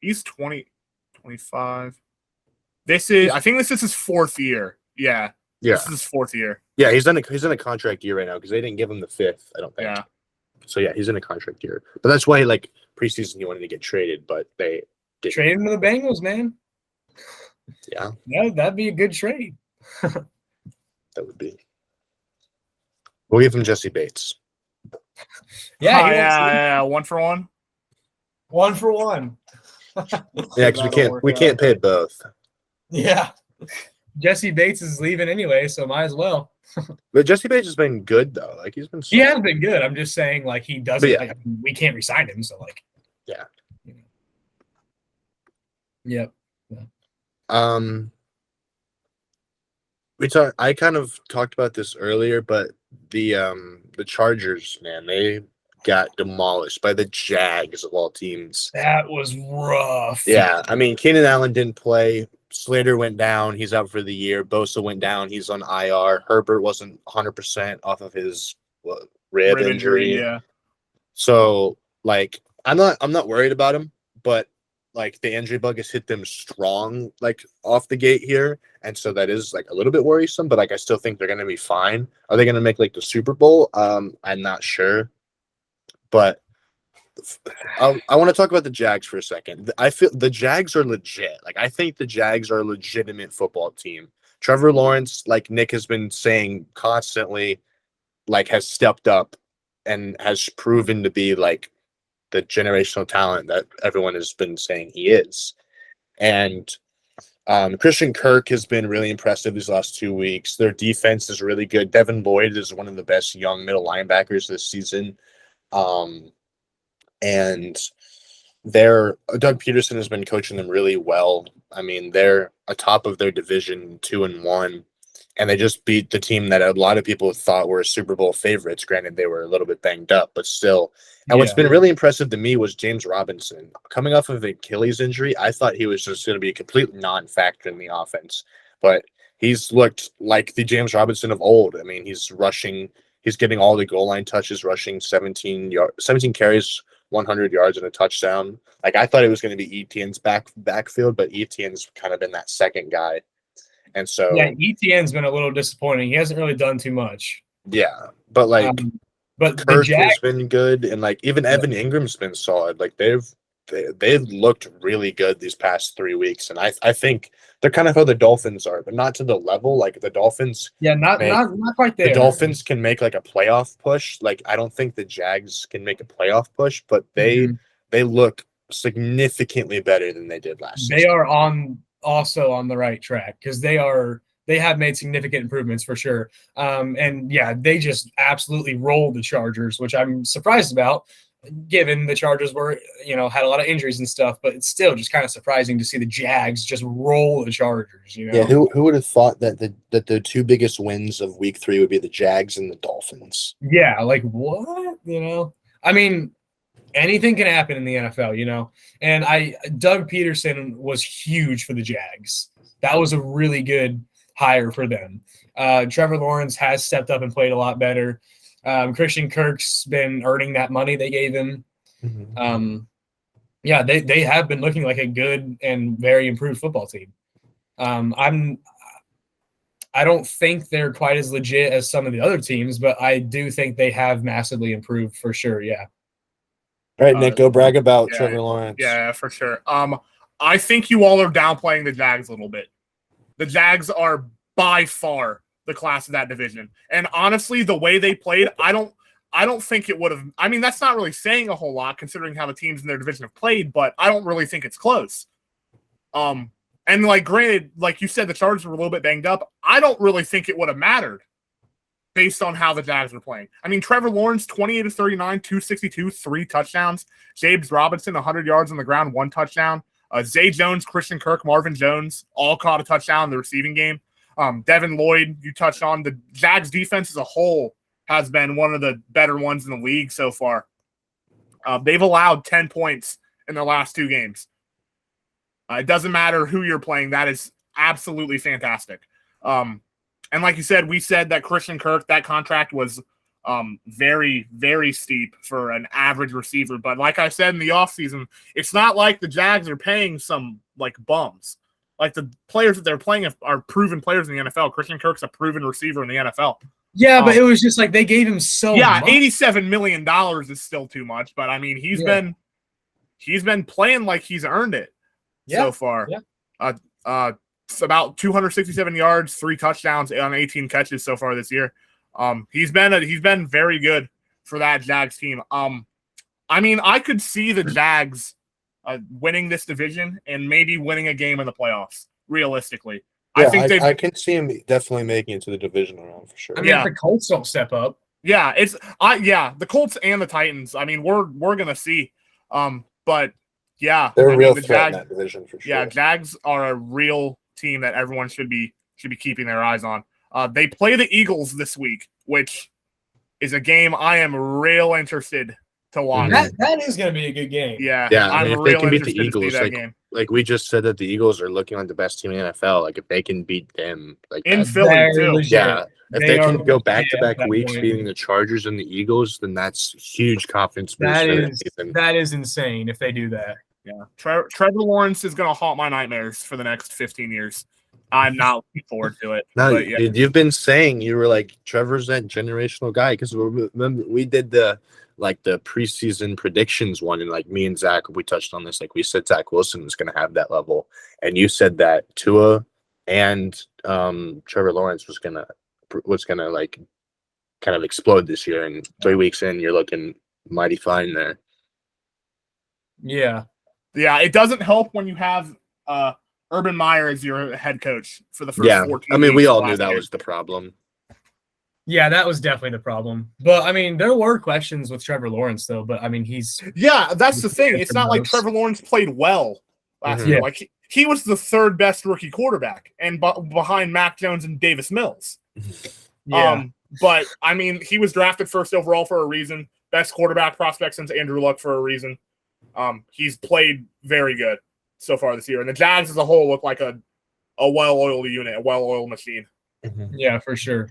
He's 25. I think this is his fourth year. Yeah. This is his fourth year. Yeah, he's in a contract year right now because they didn't give him the fifth, I don't think. Yeah. So yeah, he's in a contract year. But that's why like preseason he wanted to get traded, but they didn't. Trade him to the Bengals, man. Yeah. Yeah, that'd be a good trade. That would be. We'll give him Jesse Bates. Yeah, 1 for 1. 1 for 1. Yeah, because we can't pay both. Yeah. Jesse Bates is leaving anyway, so might as well. But Jesse Bates has been good though. Like he has been good. I'm just saying, like he doesn't. Yeah. Like, we can't resign him, so like. Yeah. Yep. I kind of talked about this earlier, but the Chargers, man, they got demolished by the Jags of all teams. That was rough. Yeah, I mean, Keenan Allen didn't play. Slater went down. He's out for the year. Bosa went down. He's on IR. Herbert wasn't 100% off of his rib injury. Yeah. So, like, I'm not worried about him, but like the injury bug has hit them strong, like off the gate here, and so that is like a little bit worrisome. But like, I still think they're going to be fine. Are they going to make like the Super Bowl? I'm not sure, but I want to talk about the Jags for a second. I feel the Jags are legit. Like, I think the Jags are a legitimate football team. Trevor Lawrence, like Nick has been saying constantly, like has stepped up and has proven to be like the generational talent that everyone has been saying he is. And Christian Kirk has been really impressive these last 2 weeks. Their defense is really good. Devin Lloyd is one of the best young middle linebackers this season. And Doug Peterson has been coaching them really well. I mean, they're atop of their division 2-1, and they just beat the team that a lot of people thought were Super Bowl favorites. Granted, they were a little bit banged up, but still. And what's been really impressive to me was James Robinson. Coming off of an Achilles injury, I thought he was just going to be a complete non-factor in the offense, but he's looked like the James Robinson of old. I mean, he's rushing. He's getting all the goal line touches, rushing 17 carries, 100 yards and a touchdown. Like, I thought it was going to be Etienne's backfield, but Etienne's kind of been that second guy. And so Etienne's been a little disappointing. He hasn't really done too much. Yeah, but like but Kirk has been good, and like even Evan Ingram's been solid. Like they've they looked really good these past 3 weeks, and I think they're kind of how the Dolphins are, but not to the level like the Dolphins. Yeah, not quite there. The Dolphins can make like a playoff push. Like I don't think the Jags can make a playoff push, but they look significantly better than they did last season. They are also on the right track because they have made significant improvements for sure. And yeah, they just absolutely rolled the Chargers, which I'm surprised about, given the Chargers were, had a lot of injuries and stuff, but it's still just kind of surprising to see the Jags just roll the Chargers, Yeah, who would have thought that the two biggest wins of week 3 would be the Jags and the Dolphins? Yeah, like what? I mean, anything can happen in the NFL, and Doug Peterson was huge for the Jags. That was a really good hire for them. Trevor Lawrence has stepped up and played a lot better. Christian Kirk's been earning that money they gave him. Yeah, they have been looking like a good and very improved football team. I don't think they're quite as legit as some of the other teams, but I do think they have massively improved for sure. Yeah. All right, Nick, go brag about Trevor Lawrence. Yeah, for sure. I think you all are downplaying the Jags a little bit. The Jags are by far the class of that division. And honestly, the way they played, I don't think it would have. I mean, that's not really saying a whole lot considering how the teams in their division have played, but I don't really think it's close. And like granted, like you said, the Chargers were a little bit banged up. I don't really think it would have mattered based on how the Jags were playing. I mean, Trevor Lawrence, 28 of 39, 262, 3 touchdowns. James Robinson, 100 yards on the ground, 1 touchdown. Zay Jones, Christian Kirk, Marvin Jones, all caught a touchdown in the receiving game. Devin Lloyd, you touched on. The Jags defense as a whole has been one of the better ones in the league so far. They've allowed 10 points in their last 2 games. It doesn't matter who you're playing. That is absolutely fantastic. And like you said, we said that Christian Kirk, that contract was very, very steep for an average receiver. But like I said in the offseason, it's not like the Jags are paying some like bums. Like the players that they're playing are proven players in the NFL. Christian Kirk's a proven receiver in the NFL. Yeah, but it was just like they gave him so much. $87 million is still too much. But I mean, he's been playing like he's earned it so far. Yeah. It's about 267 yards, 3 touchdowns on 18 catches so far this year. He's been very good for that Jags team. I mean, I could see the Jags winning this division and maybe winning a game in the playoffs. Realistically, yeah, I can see him definitely making it to the divisional round for sure. I mean, if the Colts don't step up, yeah, the Colts and the Titans. I mean, we're gonna see. But yeah, they're a real threat in that division for sure. Yeah, Jags are a real team that everyone should be keeping their eyes on. They play the Eagles this week, which is a game I am real interested to watch. That is going to be a good game. Yeah. I mean, if they can beat the Eagles, like we just said that the Eagles are looking like the best team in the NFL. Like if they can beat them, like in Philly too. Legit. Yeah. If they can go back-to-back weeks beating the Chargers and the Eagles, then that's huge confidence boost. That is insane if they do that. Yeah, Trevor Lawrence is going to haunt my nightmares for the next 15 years. I'm not looking forward to it. No, you've been saying you were like Trevor's that generational guy because remember we did the preseason predictions one, and like me and Zach, we touched on this. Like we said, Zach Wilson was going to have that level, and you said that Tua and Trevor Lawrence was gonna like kind of explode this year. And 3 weeks in, you're looking mighty fine there. Yeah. Yeah, it doesn't help when you have Urban Meyer as your head coach for the first 14 I mean, we all knew that year. was the problem. Yeah, that was definitely the problem. But, I mean, there were questions with Trevor Lawrence, though. But, I mean, Yeah, that's the thing. It's not like Trevor Lawrence played well last year. Like, he was the 3rd best rookie quarterback and behind Mac Jones and Davis Mills. But, I mean, he was drafted 1st overall for a reason. Best quarterback prospect since Andrew Luck for a reason. He's played very good so far this year. And the Jags as a whole look like a well-oiled unit, a well-oiled machine. Yeah, for sure.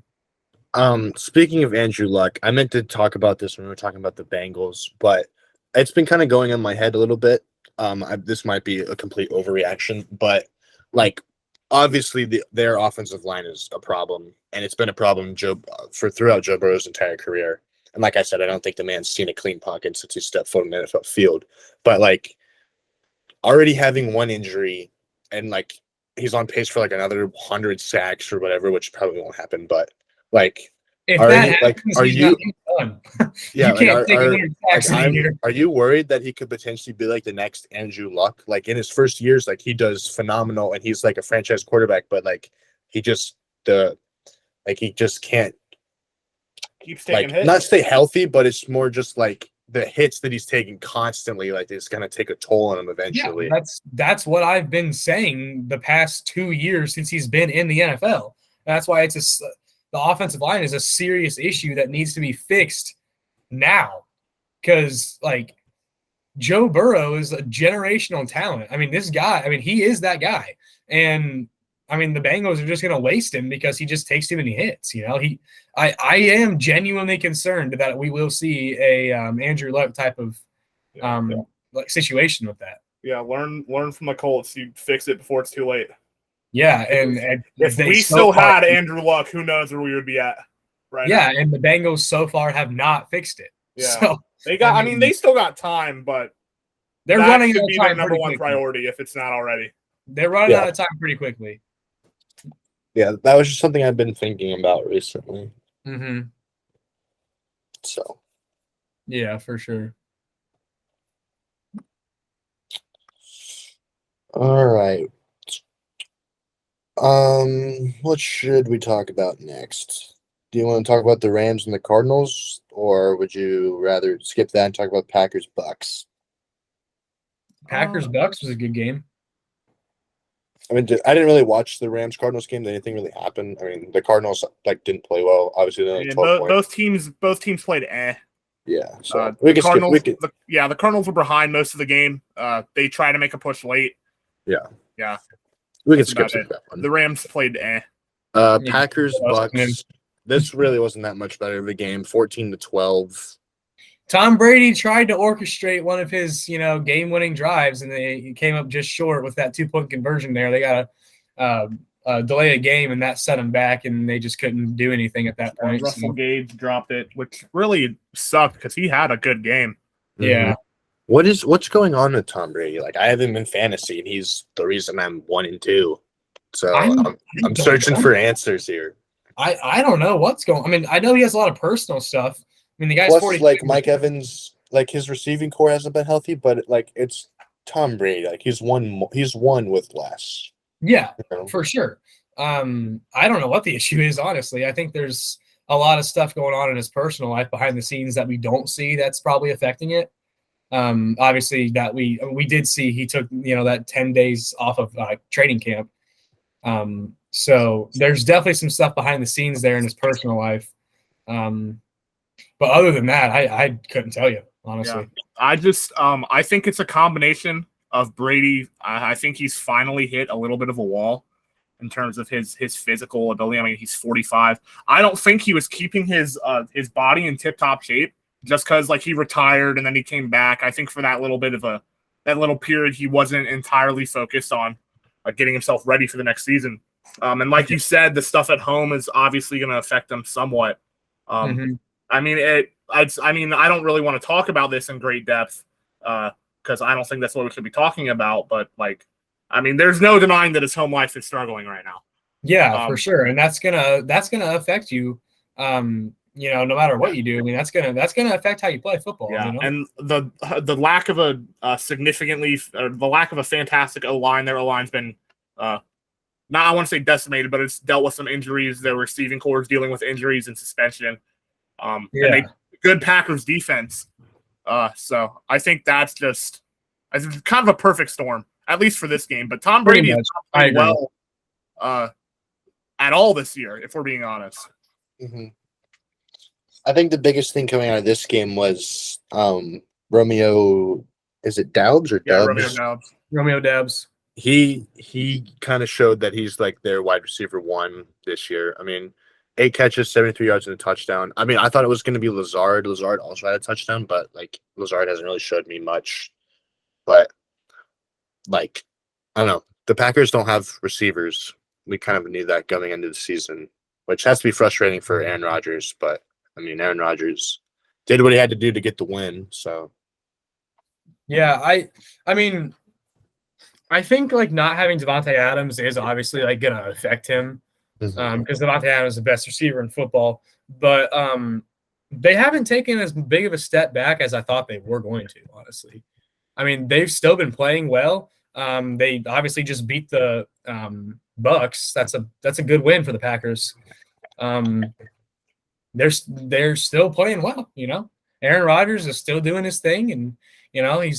Speaking of Andrew Luck, I meant to talk about this when we were talking about the Bengals, but it's been kind of going in my head a little bit. This might be a complete overreaction, but like obviously their offensive line is a problem, and it's been a problem throughout Joe Burrow's entire career. And like I said, I don't think the man's seen a clean pocket since he stepped foot in the NFL field. But like already having one injury, and like he's on pace for like another 100 sacks or whatever, which probably won't happen. But like, If are that any like happens, are he's you? done. Yeah, You like can't take are 100 sacks in a year. are you worried that he could potentially be like the next Andrew Luck? Like in his first years, like he does phenomenal, and he's like a franchise quarterback, but like he just he just can't Keeps taking like hits. not stay healthy, but it's more just like the hits that he's taking constantly, like it's gonna take a toll on him eventually. Yeah, that's what I've been saying the past 2 years since he's been in the NFL. That's why the offensive line is a serious issue that needs to be fixed now. Because like Joe Burrow is a generational talent. I mean, this guy, I mean, he is that guy. And I mean, the Bengals are just going to waste him because he just takes too many hits. You know, I am genuinely concerned that we will see a Andrew Luck type of like situation with that. Yeah, learn from the Colts. You fix it before it's too late. Yeah, and if we still had Andrew Luck, who knows where we would be at right now. Yeah, and the Bengals so far have not fixed it. Yeah, so they got. I mean, they still got time, but they're running out should of be time their number one quickly. priority if it's not already. They're running out of time pretty quickly. Yeah, that was just something I've been thinking about recently. Mm-hmm. So. Yeah, for sure. All right. What should we talk about next? Do you want to talk about the Rams and the Cardinals, or would you rather skip that and talk about Packers Bucks? Packers Bucks was a good game. I mean, I didn't really watch the Rams Cardinals game. Did anything really happen? I mean, the Cardinals didn't play well. Obviously, they're 12 points. Both teams played Yeah, so the Cardinals were behind most of the game. They tried to make a push late. Yeah. We can skip that one. The Rams played Packers Bucks. This really wasn't that much better of a game. 14-12. Tom Brady tried to orchestrate one of his, game-winning drives, and he came up just short with that 2-point conversion there. They got to delay a game, and that set them back, and they just couldn't do anything at that point. Russell Gage dropped it, which really sucked because he had a good game. Yeah. What's going on with Tom Brady? Like, I have him in fantasy, and he's the reason I'm 1-2. So I'm searching for answers here. I don't know what's going on. I mean, I know he has a lot of personal stuff. I mean, the guy's 40. Like Mike Evans, like his receiving core hasn't been healthy, but like it's Tom Brady. Like he's won with less. Yeah, for sure. I don't know what the issue is, honestly. I think there's a lot of stuff going on in his personal life behind the scenes that we don't see that's probably affecting it. Obviously that we did see he took, that 10 days off of training camp. So there's definitely some stuff behind the scenes there in his personal life. But other than that, I couldn't tell you, honestly. Yeah. I think it's a combination of Brady. I think he's finally hit a little bit of a wall in terms of his physical ability. I mean, he's 45. I don't think he was keeping his body in tip-top shape just because he retired and then he came back. I think for that little bit of that little period, he wasn't entirely focused on getting himself ready for the next season. And like you said, the stuff at home is obviously going to affect him somewhat. I mean, I don't really want to talk about this in great depth because I don't think that's what we should be talking about. But there's no denying that his home life is struggling right now. Yeah, for sure, and that's gonna affect you. No matter what you do, I mean, that's gonna affect how you play football. Yeah, and the lack of the lack of a fantastic O-line. Their O-line's been not, I want to say decimated, but it's dealt with some injuries. Their receiving corps is dealing with injuries and suspension. And good Packers defense. So I think that's just kind of a perfect storm, at least for this game. But Tom Brady is not playing well at all this year, if we're being honest. Mm-hmm. I think the biggest thing coming out of this game was Romeo. Is it Doubs or Dubs? Romeo Doubs. He kind of showed that he's like their wide receiver one this year. I mean, 8 catches, 73 yards, and a touchdown. I mean, I thought it was going to be Lazard. Lazard also had a touchdown, but Lazard hasn't really showed me much. But I don't know. The Packers don't have receivers. We kind of knew that coming into the season, which has to be frustrating for Aaron Rodgers. But I mean, Aaron Rodgers did what he had to do to get the win. So yeah, I mean, I think like not having Devontae Adams is obviously like going to affect him because Devontae Adams is the best receiver in football. But they haven't taken as big of a step back as I thought they were going to, honestly. I mean, they've still been playing well. They obviously just beat the Bucks. That's a good win for the Packers. They're still playing well, you know. Aaron Rodgers is still doing his thing, and you know he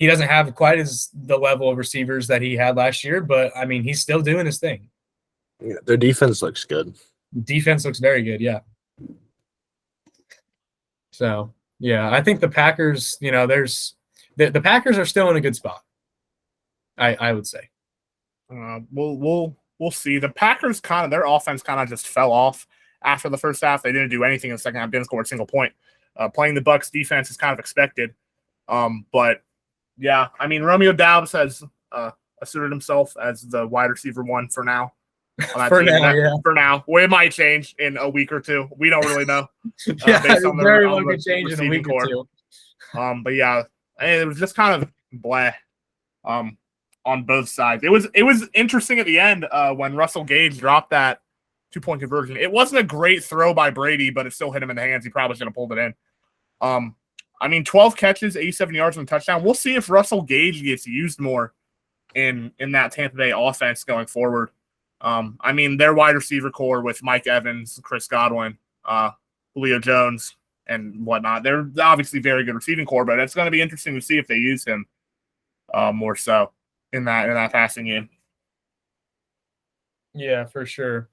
doesn't have quite as the level of receivers that he had last year, but I mean he's still doing his thing. Yeah, their defense looks good. Defense looks very good, yeah. So yeah, I think the Packers, you know, the Packers are still in a good spot. I would say. We'll see. The Packers their offense kind of just fell off after the first half. They didn't do anything in the second half. Didn't score a single point. Playing the Bucks defense is kind of expected. But yeah, I mean Romeo Doubs has asserted himself as the wide receiver one for now. For now, well, it might change in a week or two. We don't really know. Yeah, based on very well could change in a week or two. But yeah, it was just kind of bleh. On both sides, it was interesting at the end when Russell Gage dropped that 2-point conversion. It wasn't a great throw by Brady, but it still hit him in the hands. He probably should have pulled it in. I mean, 12 catches, 87 yards and a touchdown. We'll see if Russell Gage gets used more in that Tampa Bay offense going forward. I mean, their wide receiver core with Mike Evans, Chris Godwin, Julio Jones, and whatnot. They're obviously very good receiving core, but it's going to be interesting to see if they use him more so in that passing game. Yeah, for sure.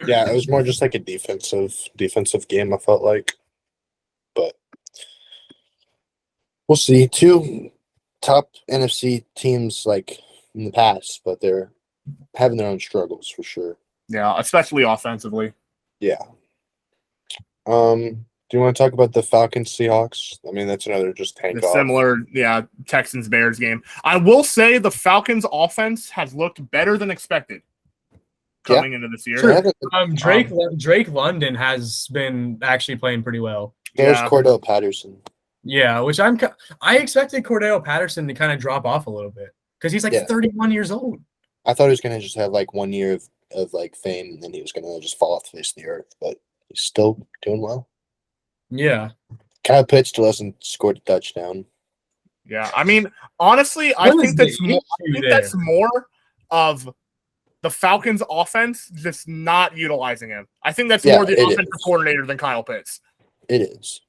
Yeah, it was more just like a defensive game, I felt like. But we'll see. Two top NFC teams like in the past, but they're having their own struggles for sure. Yeah, especially offensively. Yeah. Do you want to talk about the Falcons Seahawks? I mean, that's another just tank off. Similar, yeah, Texans Bears game. I will say the Falcons offense has looked better than expected coming into this year. Sure. Drake London has been actually playing pretty well. There's Cordell Patterson. Yeah, which I expected Cordell Patterson to kind of drop off a little bit because he's like 31 years old. I thought he was going to just have like 1 year of like fame and then he was going to just fall off the face of the earth, but he's still doing well. Yeah. Kyle Pitts still hasn't scored a touchdown. Yeah, I mean, honestly, I think that's more of the Falcons offense just not utilizing him. I think that's more the offensive coordinator than Kyle Pitts. It is.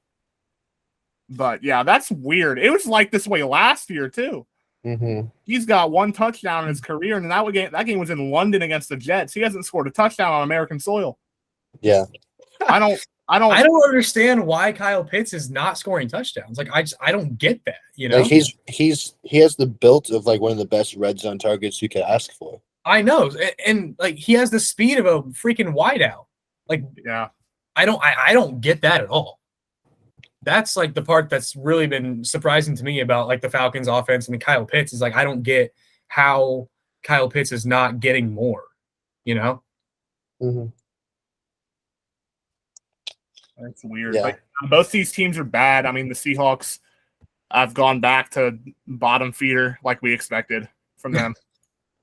But yeah, that's weird. It was like this way last year too. Mm-hmm. He's got one touchdown in his career, and that game was in London against the Jets. He hasn't scored a touchdown on American soil. Yeah. I don't understand why Kyle Pitts is not scoring touchdowns. Like I don't get that. You know, like he has the build of like one of the best red zone targets you could ask for. I know, and like he has the speed of a freaking wideout. Like, yeah, I don't get that at all. That's like the part that's really been surprising to me about like the Falcons offense and Kyle Pitts is like I don't get how Kyle Pitts is not getting more. You know. Mm-hmm. That's weird. Yeah. Like, both these teams are bad. I mean, the Seahawks have gone back to bottom feeder like we expected from them.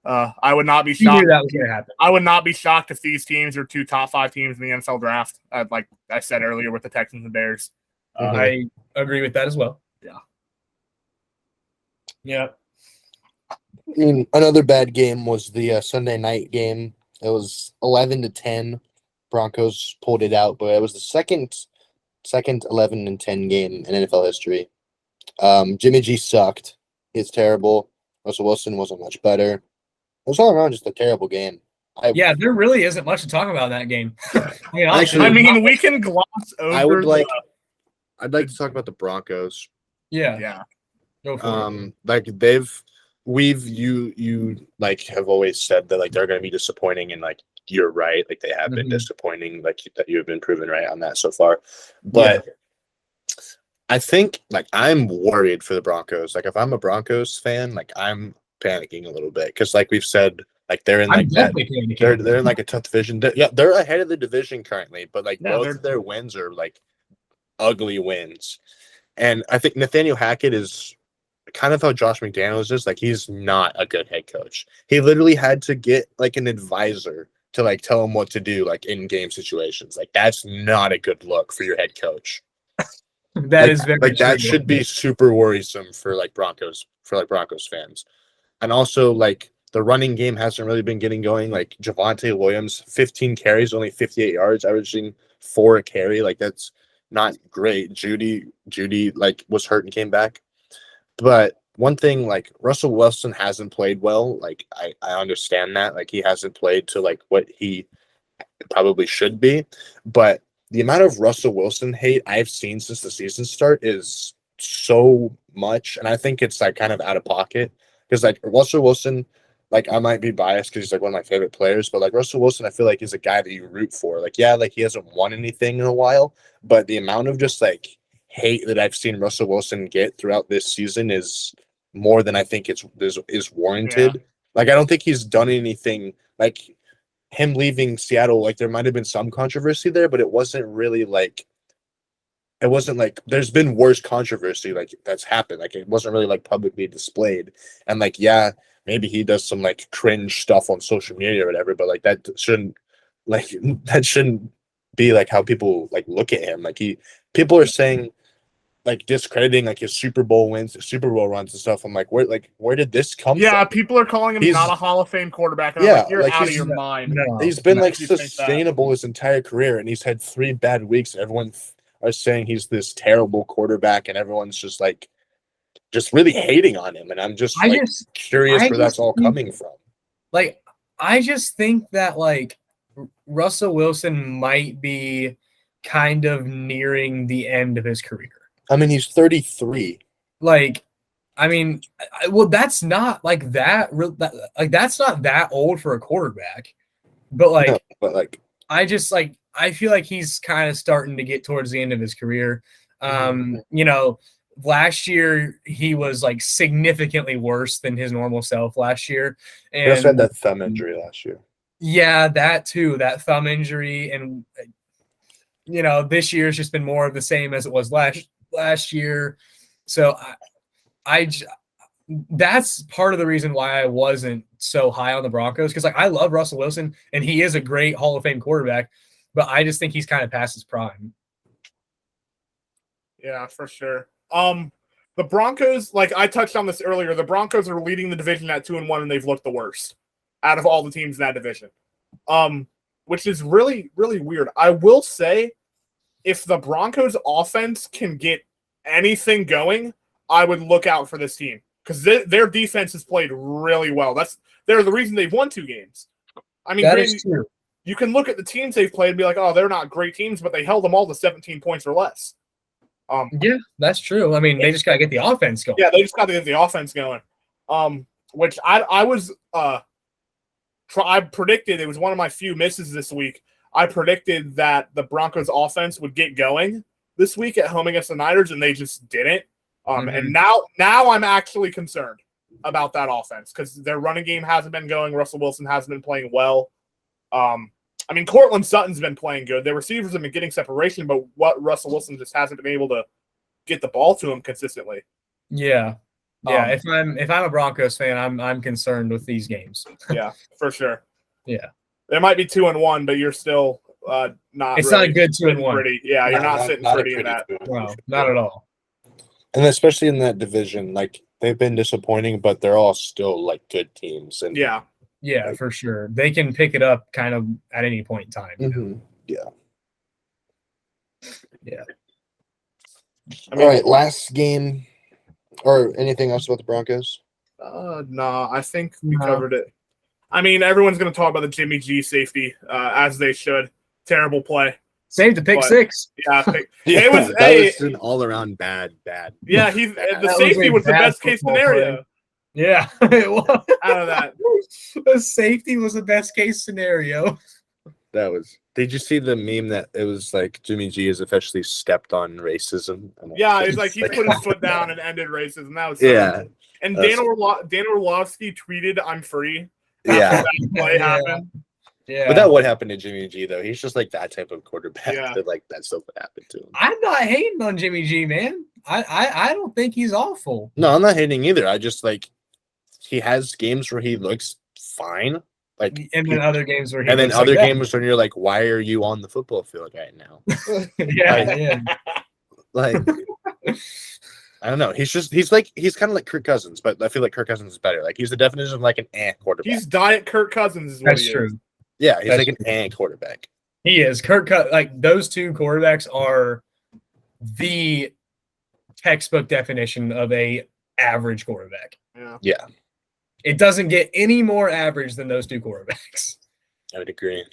I would not be shocked. That was going to happen. I would not be shocked if these teams are 2 top 5 teams in the NFL draft. Like I said earlier with the Texans and Bears. I agree with that as well. Yeah. Yeah. I mean, another bad game was the Sunday night game. It was 11-10. Broncos pulled it out, but it was the second 11-10 game in NFL history. Jimmy G sucked. He's terrible. Russell Wilson wasn't much better. It was all around just a terrible game. There really isn't much to talk about in that game. I mean, we can gloss over. I'd like to talk about the Broncos. Yeah. Go for it. Like you like have always said that like they're going to be disappointing, and like you're right, like they have been disappointing, like that you have been proven right on that so far. But I think like I'm worried for the Broncos. Like if I'm a Broncos fan, like I'm panicking a little bit because like we've said, like they're in like they're in like a tough division. They're ahead of the division currently, but like both of their wins are like ugly wins. And I think Nathaniel Hackett is kind of how Josh McDaniels is, like, he's not a good head coach. He literally had to get like an advisor to like tell him what to do, like in game situations. Like, that's not a good look for your head coach. That like, is very like that true. should be super worrisome for Broncos fans. And also, like, the running game hasn't really been getting going. Like, Javonte Williams, 15 carries, only 58 yards, averaging 4 a carry. Like, that's not great. Judy, like, was hurt and came back. But one thing, like, Russell Wilson hasn't played well. Like, I understand that. Like, he hasn't played to, like, what he probably should be. But the amount of Russell Wilson hate I've seen since the season start is so much. And I think it's, like, kind of out of pocket. Because, like, Russell Wilson, like, I might be biased because he's, like, one of my favorite players. But, like, Russell Wilson, I feel like he's a guy that you root for. Like, yeah, like, he hasn't won anything in a while. But the amount of just, like, hate that I've seen Russell Wilson get throughout this season is more than I think is warranted. Yeah. Like, I don't think he's done anything. Like, him leaving Seattle, like, there might have been some controversy there, but it wasn't like there's been worse controversy like that's happened. Like, it wasn't really like publicly displayed. And like, yeah, maybe he does some like cringe stuff on social media or whatever, but like that shouldn't be like how people like look at him. Like, people are saying, like, discrediting like his Super Bowl wins, his Super Bowl runs and stuff. I'm like, where did this come from? Yeah, people are calling him not a Hall of Fame quarterback. And I'm like, you're out of your mind. No, He's been like you think sustainable his entire career, and he's had 3 bad weeks. And everyone are saying he's this terrible quarterback, and everyone's just really hating on him. And I'm just curious where that's all coming from. Like, I just think that like Russell Wilson might be kind of nearing the end of his career. I mean, he's 33. Like, I mean, well, that's not like that. Like, that's not that old for a quarterback. But like, No, but like, I just like I feel like he's kind of starting to get towards the end of his career. You know, last year he was like significantly worse than his normal self last year. And he also had that thumb injury last year. Yeah, that too, that thumb injury. And you know, this year's just been more of the same as it was last year. So that's part of the reason why I wasn't so high on the Broncos, because like I love Russell Wilson and he is a great Hall of Fame quarterback, but I just think he's kind of past his prime. Yeah, for sure. The Broncos, like I touched on this earlier, the Broncos are leading the division at 2-1, and they've looked the worst out of all the teams in that division. Which is really, really weird. I will say, if the Broncos offense can get anything going, I would look out for this team because their defense has played really well. They're the reason they've won 2 games. I mean, that is true. You can look at the teams they've played and be like, oh, they're not great teams, but they held them all to 17 points or less. Yeah, that's true. I mean, they just got to get the offense going. Yeah, they just got to get the offense going. Which I predicted, it was one of my few misses this week. I predicted that the Broncos offense would get going this week at home against the Niners, and they just didn't. And now I'm actually concerned about that offense because their running game hasn't been going. Russell Wilson hasn't been playing well. I mean, Cortland Sutton's been playing good. Their receivers have been getting separation, but what Russell Wilson just hasn't been able to get the ball to him consistently. Yeah. Yeah, if I'm a Broncos fan, I'm concerned with these games. Yeah, for sure. Yeah, there might be 2-1, but you're still not. It's really not a good 2-1. Pretty. Yeah, you're not sitting pretty in that. No, not at all. And especially in that division, like they've been disappointing, but they're all still like good teams. And yeah, like, for sure, they can pick it up kind of at any point in time. Mm-hmm. Yeah. I mean, all right, last game. Or anything else about the Broncos? No, I think we covered it. I mean, everyone's going to talk about the Jimmy G safety, as they should. Terrible play. Saved a pick 6. Yeah, it was an all-around bad. Yeah, the safety was the best case scenario. Yeah, it was. Out of that. The safety was the best case scenario. That was. Did you see the meme that it was like Jimmy G has officially stepped on racism? Yeah, it's like he put his foot down and ended racism. That was and Dan Orlovsky tweeted, "I'm free." Yeah, that play happened. Yeah. But that would happen to Jimmy G, though. He's just like that type of quarterback Yeah. that like that stuff would happen to him. I'm not hating on Jimmy G, man. I don't think he's awful. No, I'm not hating either. I just like he has games where he looks fine. Like And then other games where he and then looks other like games when you're like, why are you on the football field right now? that. Like I don't know. He's kind of like Kirk Cousins, but I feel like Kirk Cousins is better. Like he's the definition of like an quarterback. He's diet Kirk Cousins is what That's he true. is. Yeah, he's That's like an quarterback. He is. Like those two quarterbacks are the textbook definition of a average quarterback. Yeah. It doesn't get any more average than those two quarterbacks. I would agree.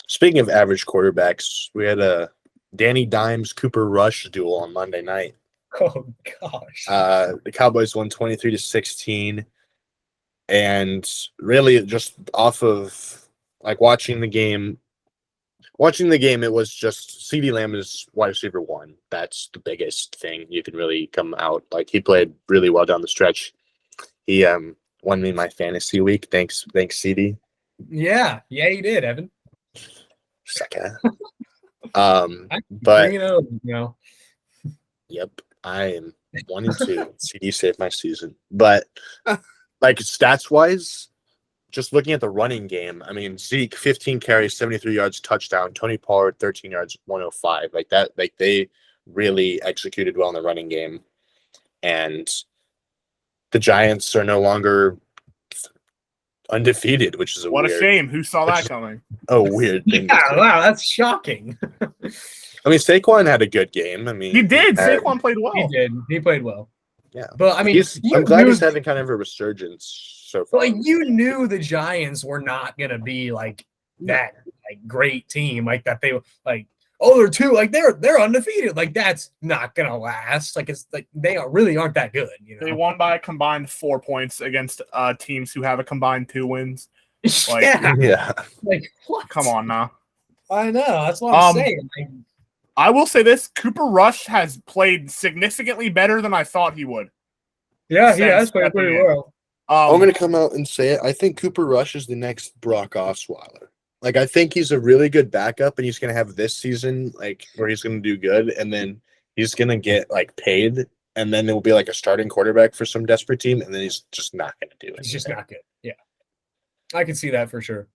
Speaking of average quarterbacks, we had a Danny Dimes Cooper Rush duel on Monday night. Oh gosh. The Cowboys won 23-16, and really just off of like watching the game, it was just CeeDee Lamb is wide receiver 1. That's the biggest thing you can really come out. Like he played really well down the stretch. He won me my fantasy week. Thanks, CeeDee. Yeah, he did, Evan. Second. Bring it over, Yep, I am 1-2. CD saved my season, but like stats wise, just looking at the running game, I mean Zeke 15 carries, 73 yards, touchdown. Tony Pollard 13 yards, 105. Like that, like they really executed well in the running game, and the Giants are no longer undefeated, which is a shame. Who saw that coming? A weird thing. Yeah, wow, that's shocking. I mean, Saquon had a good game. I mean, he did. Saquon played well. He did. He played well. Yeah, but I mean, I'm glad he's having kind of a resurgence so far. Like you knew the Giants were not gonna be like that, like great team, like that. They were like, oh, they're undefeated. Like that's not gonna last. Like it's like they really aren't that good. They won by a combined 4 points against teams who have a combined 2 wins. Like, yeah. Like what? Come on now. I know. That's what I'm saying. Like, I will say this: Cooper Rush has played significantly better than I thought he would. Yeah, he has played pretty well. I'm going to come out and say it. I think Cooper Rush is the next Brock Osweiler. Like, I think he's a really good backup, and he's going to have this season, like, where he's going to do good, and then he's going to get, like, paid, and then it will be, like, a starting quarterback for some desperate team, and then he's just not going to do it. He's just not good. Yeah. I can see that for sure.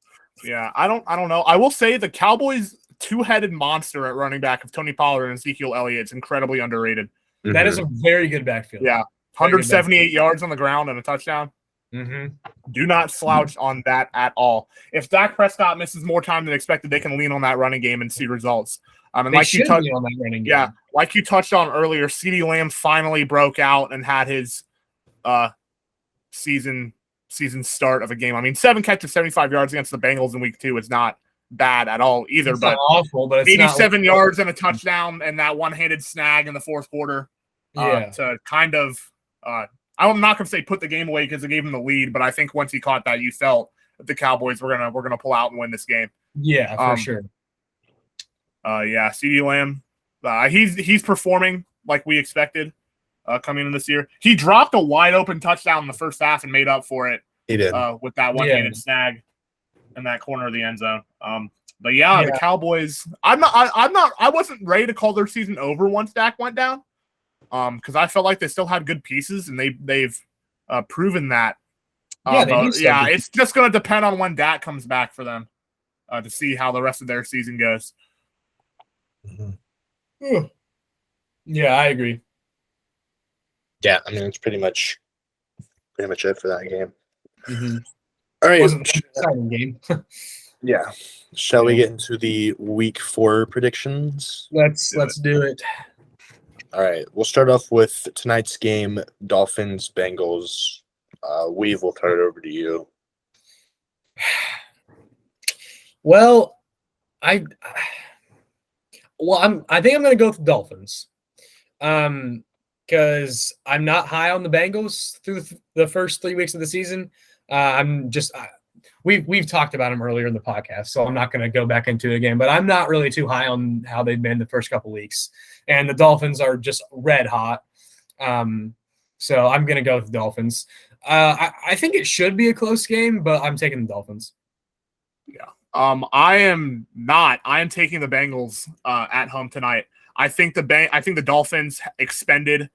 Yeah, I don't know. I will say the Cowboys' two-headed monster at running back of Tony Pollard and Ezekiel Elliott is incredibly underrated. Mm-hmm. That is a very good backfield. Yeah. 178 yards on the ground and a touchdown. Mm-hmm. Do not slouch on that at all. If Dak Prescott misses more time than expected, they can lean on that running game and see results. And like you touched on that running game. Yeah, like you touched on earlier, CeeDee Lamb finally broke out and had his season start of a game. I mean, 7 catches, 75 yards against the Bengals in week 2 is not bad at all either. It's not awful, but it's 87 yards and a touchdown and that one-handed snag in the fourth quarter. To kind of I'm not going to say put the game away because it gave him the lead, but I think once he caught that, you felt that the Cowboys were gonna pull out and win this game. Yeah, for sure. Yeah, CeeDee Lamb, he's performing like we expected coming in this year. He dropped a wide open touchdown in the first half and made up for it. He did with that one-handed snag in that corner of the end zone. But yeah, the Cowboys. I wasn't ready to call their season over once Dak went down. Because I felt like they still had good pieces, and they've proven that. It's just going to depend on when Dak comes back for them to see how the rest of their season goes. Mm-hmm. Yeah, I agree. Yeah, I mean it's pretty much it for that game. Mm-hmm. All right, wasn't an exciting game. Yeah. Shall we get into the week 4 predictions? Let's do it. All right, we'll start off with tonight's game, Dolphins, Bengals. Weave, we'll turn it over to you. Well, I think I'm going to go with the Dolphins. Because I'm not high on the Bengals through the first 3 weeks of the season. We've talked about them earlier in the podcast, so I'm not going to go back into it again. But I'm not really too high on how they've been the first couple weeks, and the Dolphins are just red hot. So I'm going to go with the Dolphins. I think it should be a close game, but I'm taking the Dolphins. Yeah, I am not. I am taking the Bengals at home tonight. I think the Dolphins expended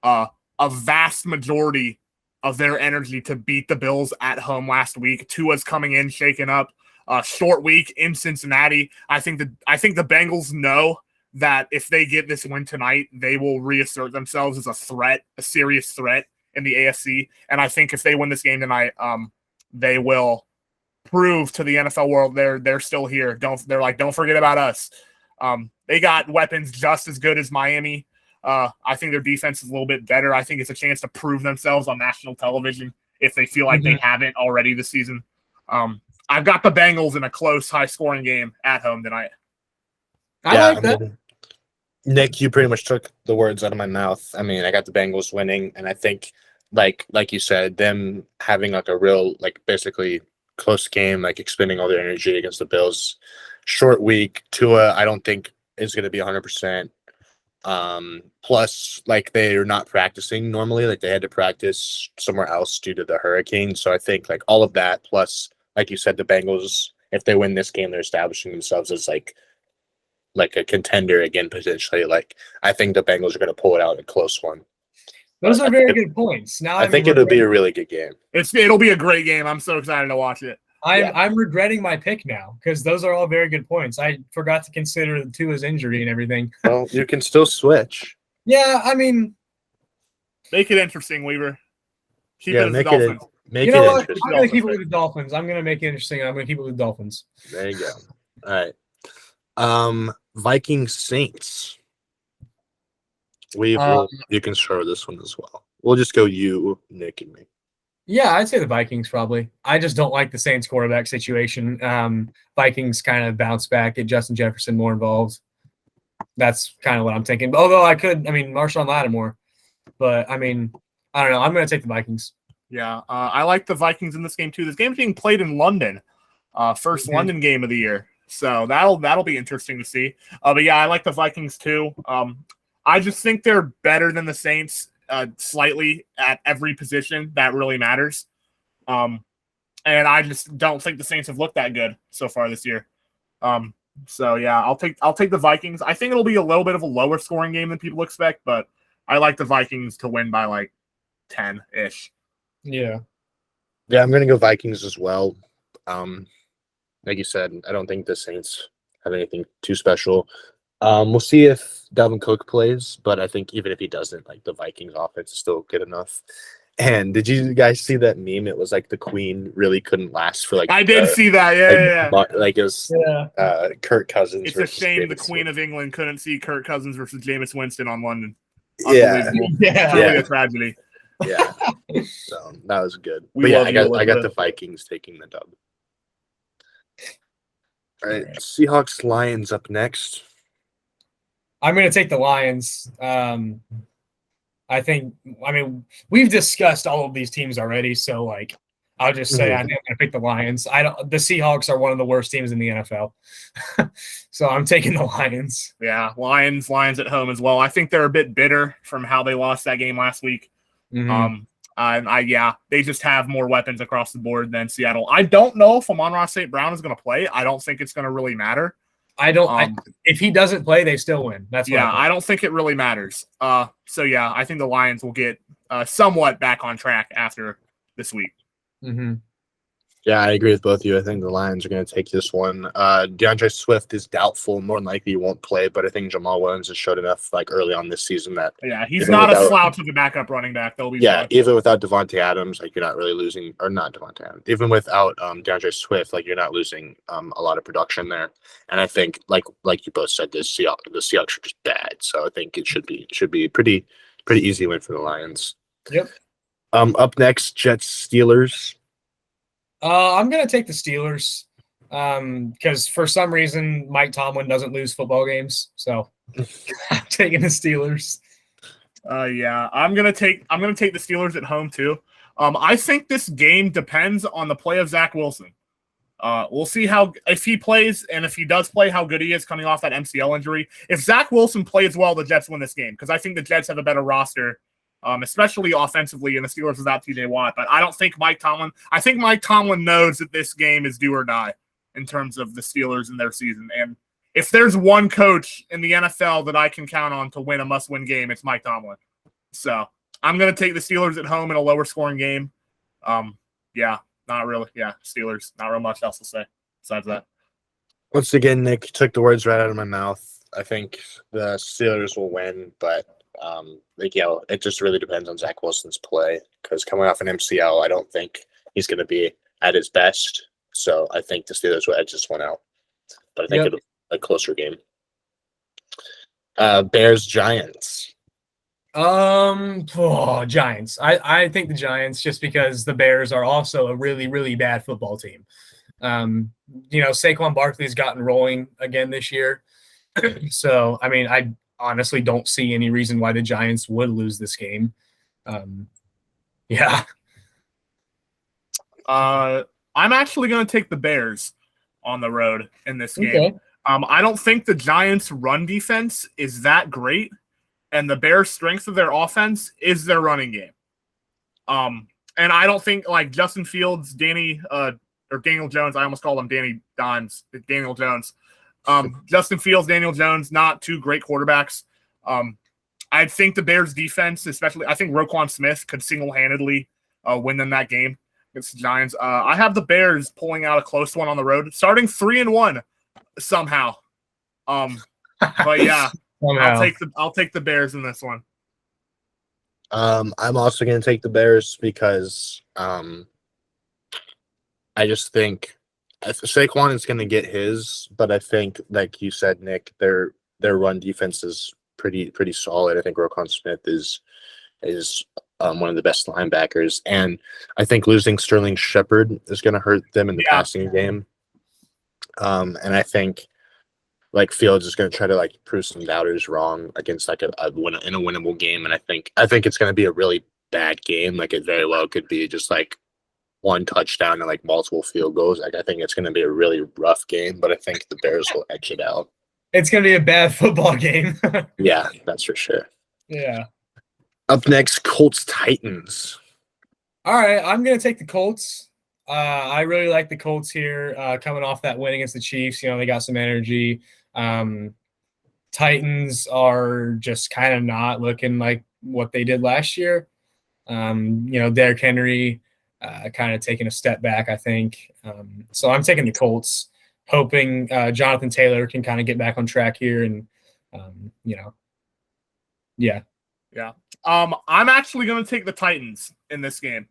a vast majority of their energy to beat the Bills at home last week. Tua's coming in shaken up. Short week in Cincinnati. I think the Bengals know that if they get this win tonight, they will reassert themselves as a serious threat in the AFC. And I think if they win this game tonight, they will prove to the NFL world they're still here. Don't forget about us. They got weapons just as good as Miami. I think their defense is a little bit better. I think it's a chance to prove themselves on national television if they feel like they haven't already this season. I've got the Bengals in a close, high-scoring game at home tonight. I like that. Nick, you pretty much took the words out of my mouth. I mean, I got the Bengals winning, and I think, like you said, them having like a real, like basically close game, like expending all their energy against the Bills. Short week. Tua, I don't think is going to be 100%. Plus, like they're not practicing normally. Like they had to practice somewhere else due to the hurricane. So I think like all of that, plus, like you said, the Bengals, if they win this game, they're establishing themselves as like a contender again, potentially. Like I think the Bengals are going to pull it out in a close one. Those are very good points. Now I think it'll be a really good game. It'll be a great game. I'm so excited to watch it. I'm regretting my pick now because those are all very good points. I forgot to consider Tua's injury and everything. Well, you can still switch. Yeah, I mean, make it interesting, Weaver. Keep it as the Dolphins. Make you it know what? interesting. I'm going to keep it with the Dolphins. I'm going to make it interesting. I'm going to keep it with the Dolphins. There you go. All right. Vikings Saints. You can start with this one as well. We'll just go you, Nick, and me. Yeah, I'd say the Vikings probably. I just don't like the Saints quarterback situation. Vikings kind of bounce back, get Justin Jefferson more involved. That's kind of what I'm thinking. Although Marshawn Lattimore. But, I don't know. I'm going to take the Vikings. Yeah, I like the Vikings in this game too. This game's being played in London. First London game of the year. So that'll be interesting to see. But yeah, I like the Vikings too. I just think they're better than the Saints slightly at every position that really matters. And I just don't think the Saints have looked that good so far this year. So yeah, I'll take the Vikings. I think it'll be a little bit of a lower scoring game than people expect, but I like the Vikings to win by like 10-ish. Yeah. Yeah, I'm going to go Vikings as well. Like you said, I don't think the Saints have anything too special. We'll see if Dalvin Cook plays, but I think even if he doesn't, like the Vikings offense is still good enough. And did you guys see that meme? It was like the Queen really couldn't last for like. I did see that. Yeah. Like it was Kirk Cousins. It's a shame the Queen of England couldn't see Kirk Cousins versus Jameis Winston on London. Yeah. Really a tragedy. Yeah. So that was good. But yeah, I got the Vikings taking the dub. All right, Seahawks Lions up next. I'm going to take the Lions. We've discussed all of these teams already, so like I'll just say I'm going to pick the Lions. The Seahawks are one of the worst teams in the NFL. So I'm taking the Lions. Yeah, Lions at home as well. I think they're a bit bitter from how they lost that game last week. They just have more weapons across the board than Seattle. I don't know if Amon-Ra St. Brown is going to play. I don't think it's going to really matter. If he doesn't play, they still win. I don't think it really matters. I think the Lions will get somewhat back on track after this week. Mm-hmm. Yeah, I agree with both of you. I think the Lions are going to take this one. DeAndre Swift is doubtful. More than likely he won't play, but I think Jamal Williams has showed enough like early on this season that he's not a slouch of a backup running back. They'll be even without Devontae Adams, like you're not really losing, or not Devontae Adams. Even without DeAndre Swift, like you're not losing a lot of production there. And I think like you both said, the Seahawks are just bad. So I think it should be a pretty easy win for the Lions. Yep. Up next, Jets Steelers. I'm going to take the Steelers because for some reason Mike Tomlin doesn't lose football games. So I'm taking the Steelers. I'm going to take the Steelers at home too. I think this game depends on the play of Zach Wilson. We'll see if he plays, and if he does play, how good he is coming off that MCL injury. If Zach Wilson plays well, the Jets win this game because I think the Jets have a better roster. Especially offensively, and the Steelers without TJ Watt. But I don't think Mike Tomlin knows that this game is do or die. in terms of the Steelers and their season. And if there's one coach in the NFL that I can count on to win a must-win game, it's Mike Tomlin. So I'm going to take the Steelers at home in a lower-scoring game. Not really. Yeah, Steelers. Not real much else to say besides that. Once again, Nick took the words right out of my mouth. I think the Steelers will win, but it just really depends on Zach Wilson's play because coming off an MCL, I don't think he's going to be at his best. So I think the Steelers will edge this one out. But I think it'll be a closer game. Bears, Giants. Giants. I think the Giants just because the Bears are also a really, really bad football team. Saquon Barkley's gotten rolling again this year. So, I mean, I honestly don't see any reason why the Giants would lose this game. I'm actually going to take the Bears on the road in this game. I don't think the Giants' run defense is that great, and the Bears' strength of their offense is their running game. And I don't think, like, Justin Fields, Daniel Jones, I almost called him Daniel Jones. Justin Fields, Daniel Jones, not two great quarterbacks. I think the Bears' defense, especially, I think Roquan Smith could single-handedly win them that game against the Giants. I have the Bears pulling out a close one on the road, starting 3-1 somehow. But yeah, I'll take the Bears in this one. I'm also going to take the Bears because I just think Saquon is going to get his, but I think, like you said, Nick, their run defense is pretty solid. I think Roquan Smith is one of the best linebackers, and I think losing Sterling Shepard is going to hurt them in the passing game. And I think like Fields is going to try to like prove some doubters wrong against like a winnable game, and I think it's going to be a really bad game. Like it very well could be just like one touchdown and like multiple field goals. Like I think it's going to be a really rough game, but I think the Bears will edge it out. It's going to be a bad football game. Yeah, that's for sure. Yeah. Up next, Colts Titans. All right, I'm going to take the Colts. I really like the Colts here coming off that win against the Chiefs. They got some energy. Titans are just kind of not looking like what they did last year. Derrick Henry kind of taking a step back, I think. So I'm taking the Colts, hoping Jonathan Taylor can kind of get back on track here and, Yeah. I'm actually going to take the Titans in this game.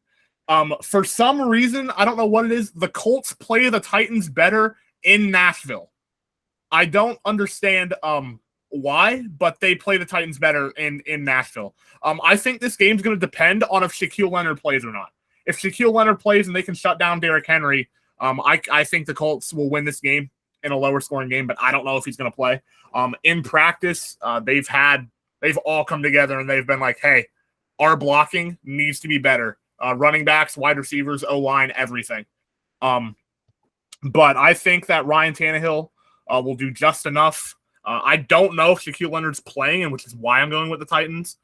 For some reason, I don't know what it is, the Colts play the Titans better in Nashville. I don't understand why, but they play the Titans better in Nashville. I think this game's going to depend on if Shaquille Leonard plays or not. If Shaquille Leonard plays and they can shut down Derrick Henry, I think the Colts will win this game in a lower scoring game, but I don't know if he's going to play. In practice, they've all come together and they've been like, hey, our blocking needs to be better. Running backs, wide receivers, O-line, everything. But I think that Ryan Tannehill will do just enough. I don't know if Shaquille Leonard's playing, and which is why I'm going with the Titans.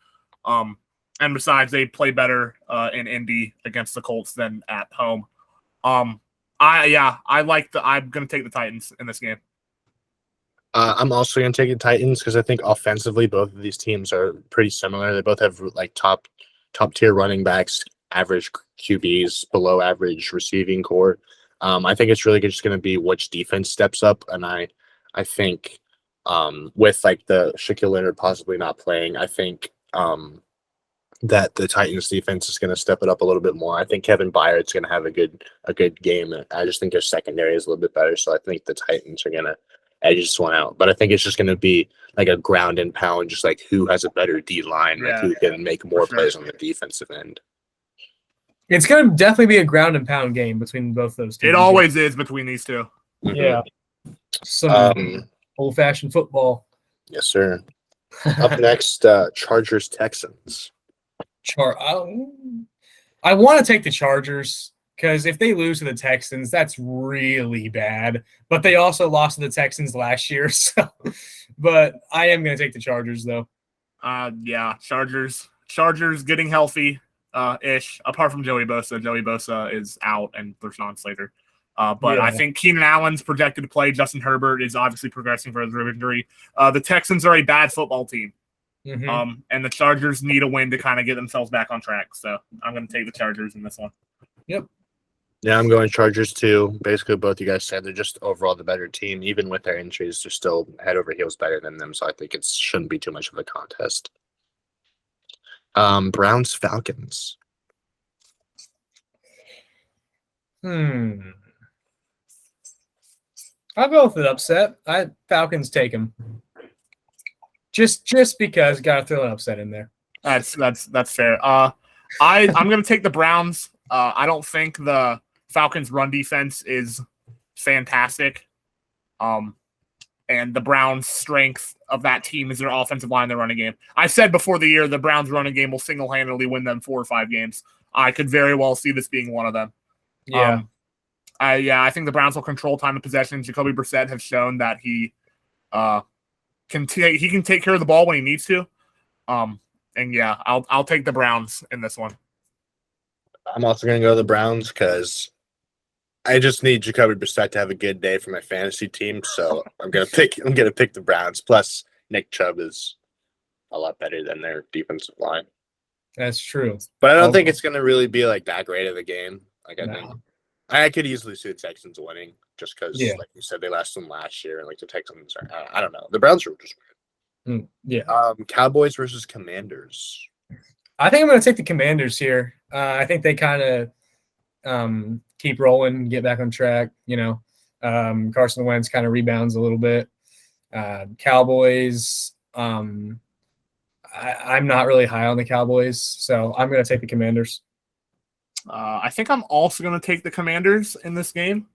And besides, they play better in Indy against the Colts than at home. I'm going to take the Titans in this game. I'm also going to take the Titans because I think offensively both of these teams are pretty similar. They both have like top tier running backs, average QBs, below average receiving core. I think it's really just going to be which defense steps up, and I think with like the Shaquille Leonard possibly not playing, I think that the Titans defense is going to step it up a little bit more. I think Kevin Byard's going to have a good game. I just think their secondary is a little bit better, so I think the Titans are going to edge this one out. But I think it's just going to be like a ground and pound, just like who has a better D line, like who can make more plays on the defensive end. It's going to definitely be a ground and pound game between both those teams. It always is between these two. Mm-hmm. Yeah. Some old-fashioned football. Yes, sir. Up next, Chargers Texans. I want to take the Chargers because if they lose to the Texans, that's really bad. But they also lost to the Texans last year. So, but I am going to take the Chargers, though. Chargers getting healthy ish. Apart from Joey Bosa. Joey Bosa is out, and Rashawn Slater. But I think Keenan Allen's projected to play. Justin Herbert is obviously progressing for his rib injury. The Texans are a bad football team. Mm-hmm. And the Chargers need a win to kind of get themselves back on track. So I'm going to take the Chargers in this one. Yep. Yeah, I'm going Chargers too. Basically, both you guys said they're just overall the better team. Even with their injuries, they're still head over heels better than them. So I think it shouldn't be too much of a contest. Browns Falcons. I'll go with an upset. Falcons take them. Just because got to throw an upset in there. That's fair. I'm going to take the Browns. I don't think the Falcons' run defense is fantastic. And the Browns' strength of that team is their offensive line, their running game. I said before the year the Browns' running game will single-handedly win them 4 or 5 games. I could very well see this being one of them. Yeah. I think the Browns will control time of possession. Jacoby Brissett has shown that he can take care of the ball when he needs to. And yeah, I'll take the Browns in this one. I'm also going to go to the Browns because I just need Jacoby Brissett to have a good day for my fantasy team. So I'm going to pick the Browns. Plus, Nick Chubb is a lot better than their defensive line. That's true. But I don't think it's going to really be like that great of a game. Like I think I could easily see the Texans winning just because, like you said, they lost them last year, and like the Texans are. I don't know. The Browns are just weird. Cowboys versus Commanders. I think I'm going to take the Commanders here. I think they kind of keep rolling, get back on track. Carson Wentz kind of rebounds a little bit. Cowboys. I'm not really high on the Cowboys, so I'm going to take the Commanders. I think I'm also going to take the Commanders in this game.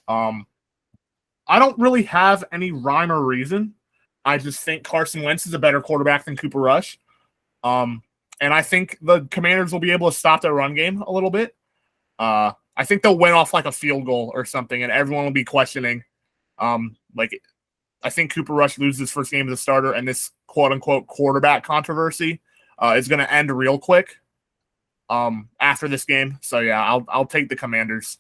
I don't really have any rhyme or reason. I just think Carson Wentz is a better quarterback than Cooper Rush. And I think the Commanders will be able to stop their run game a little bit. I think they'll win off like a field goal or something, and everyone will be questioning. I think Cooper Rush loses his first game as a starter, and this quote-unquote quarterback controversy is going to end real quick after this game. So, yeah, I'll take the Commanders.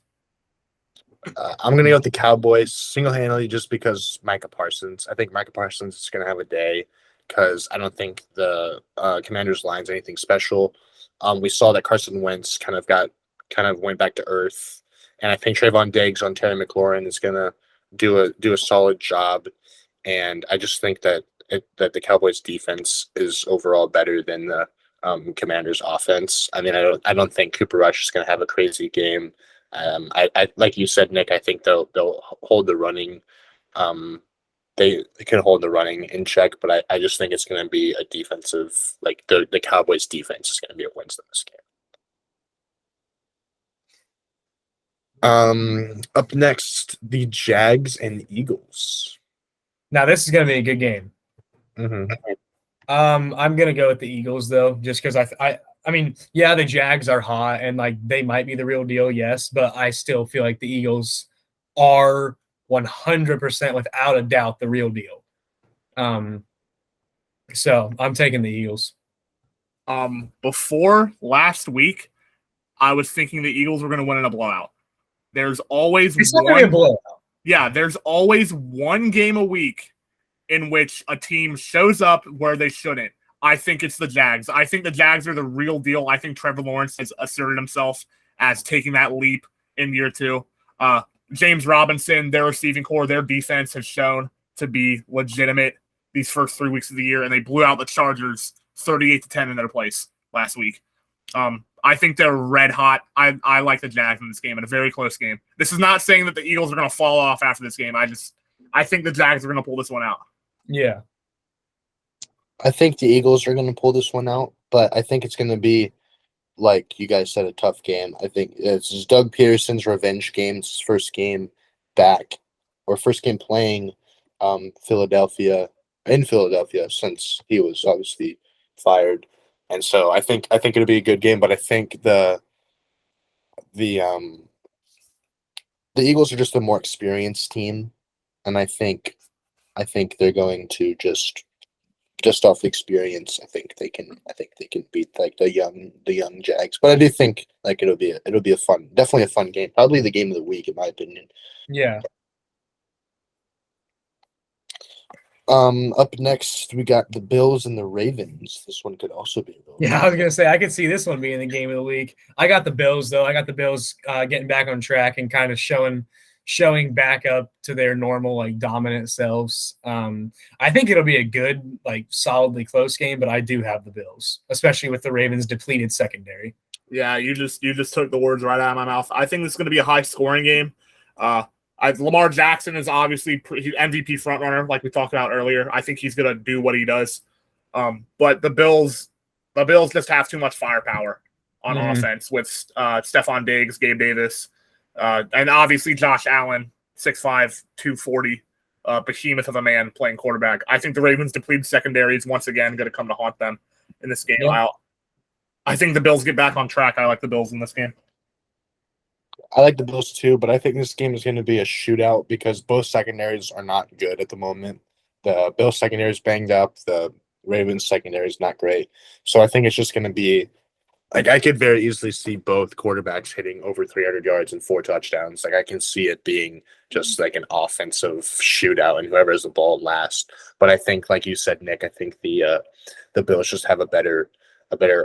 I'm going to go with the Cowboys single-handedly just because Micah Parsons. I think Micah Parsons is going to have a day because I don't think the Commanders' line's anything special. We saw that Carson Wentz kind of went back to earth, and I think Trayvon Diggs on Terry McLaurin is going to do a solid job. And I just think that the Cowboys' defense is overall better than the Commanders' offense. I mean, I don't think Cooper Rush is going to have a crazy game. I like you said, Nick. I think they'll hold the running. They can hold the running in check, but I just think it's going to be a defensive. Like the Cowboys' defense is going to be what wins them this game. Up next, the Jags and Eagles. Now this is going to be a good game. Mm-hmm. I'm going to go with the Eagles though, just because I mean, yeah, the Jags are hot and like they might be the real deal, yes, but I still feel like the Eagles are 100% without a doubt the real deal. So I'm taking the Eagles. Before last week, I was thinking the Eagles were going to win in a blowout. There's always one blowout. Yeah, there's always one game a week in which a team shows up where they shouldn't. I think it's the Jags. I think the Jags are the real deal. I think Trevor Lawrence has asserted himself as taking that leap in year 2. James Robinson, their receiving core, their defense has shown to be legitimate these first 3 weeks of the year, and they blew out the Chargers 38-10 in their place last week. I think they're red hot. I like the Jags in this game, in a very close game. This is not saying that the Eagles are going to fall off after this game. I think the Jags are going to pull this one out. Yeah. I think the Eagles are going to pull this one out, but I think it's going to be, like you guys said, a tough game. I think it's Doug Peterson's revenge game. It's his first game back, or first game playing in Philadelphia since he was obviously fired. And so I think it'll be a good game, but I think the Eagles are just a more experienced team, and I think they're going to just just off experience, I think they can beat like the young Jags. But I do think like it'll be definitely a fun game. Probably the game of the week in my opinion. Yeah. Up next we got the Bills and the Ravens. This one could also be a Yeah, I was gonna say I could see this one being the game of the week. I got the Bills though. I got the Bills getting back on track and kind of showing back up to their normal like dominant selves. I think it'll be a good like solidly close game, but I do have the Bills, especially with the Ravens' depleted secondary. Yeah, you just took the words right out of my mouth. I think this is going to be a high scoring game. Lamar Jackson is obviously MVP frontrunner, like we talked about earlier. I think he's going to do what he does. But the Bills just have too much firepower on offense with Stephon Diggs, Gabe Davis, and obviously Josh Allen, 6'5", 240, behemoth of a man playing quarterback. I think the Ravens' depleted secondary is once again going to come to haunt them in this game. Yeah. I think the Bills get back on track. I like the Bills in this game. I like the Bills too, but I think this game is going to be a shootout because both secondaries are not good at the moment. The Bills secondary is banged up. The Ravens secondary is not great. So I think it's just going to be like I could very easily see both quarterbacks hitting over 300 yards and 4 touchdowns. Like I can see it being just like an offensive shootout and whoever has the ball last. But I think, like you said, Nick, I think the Bills just have a better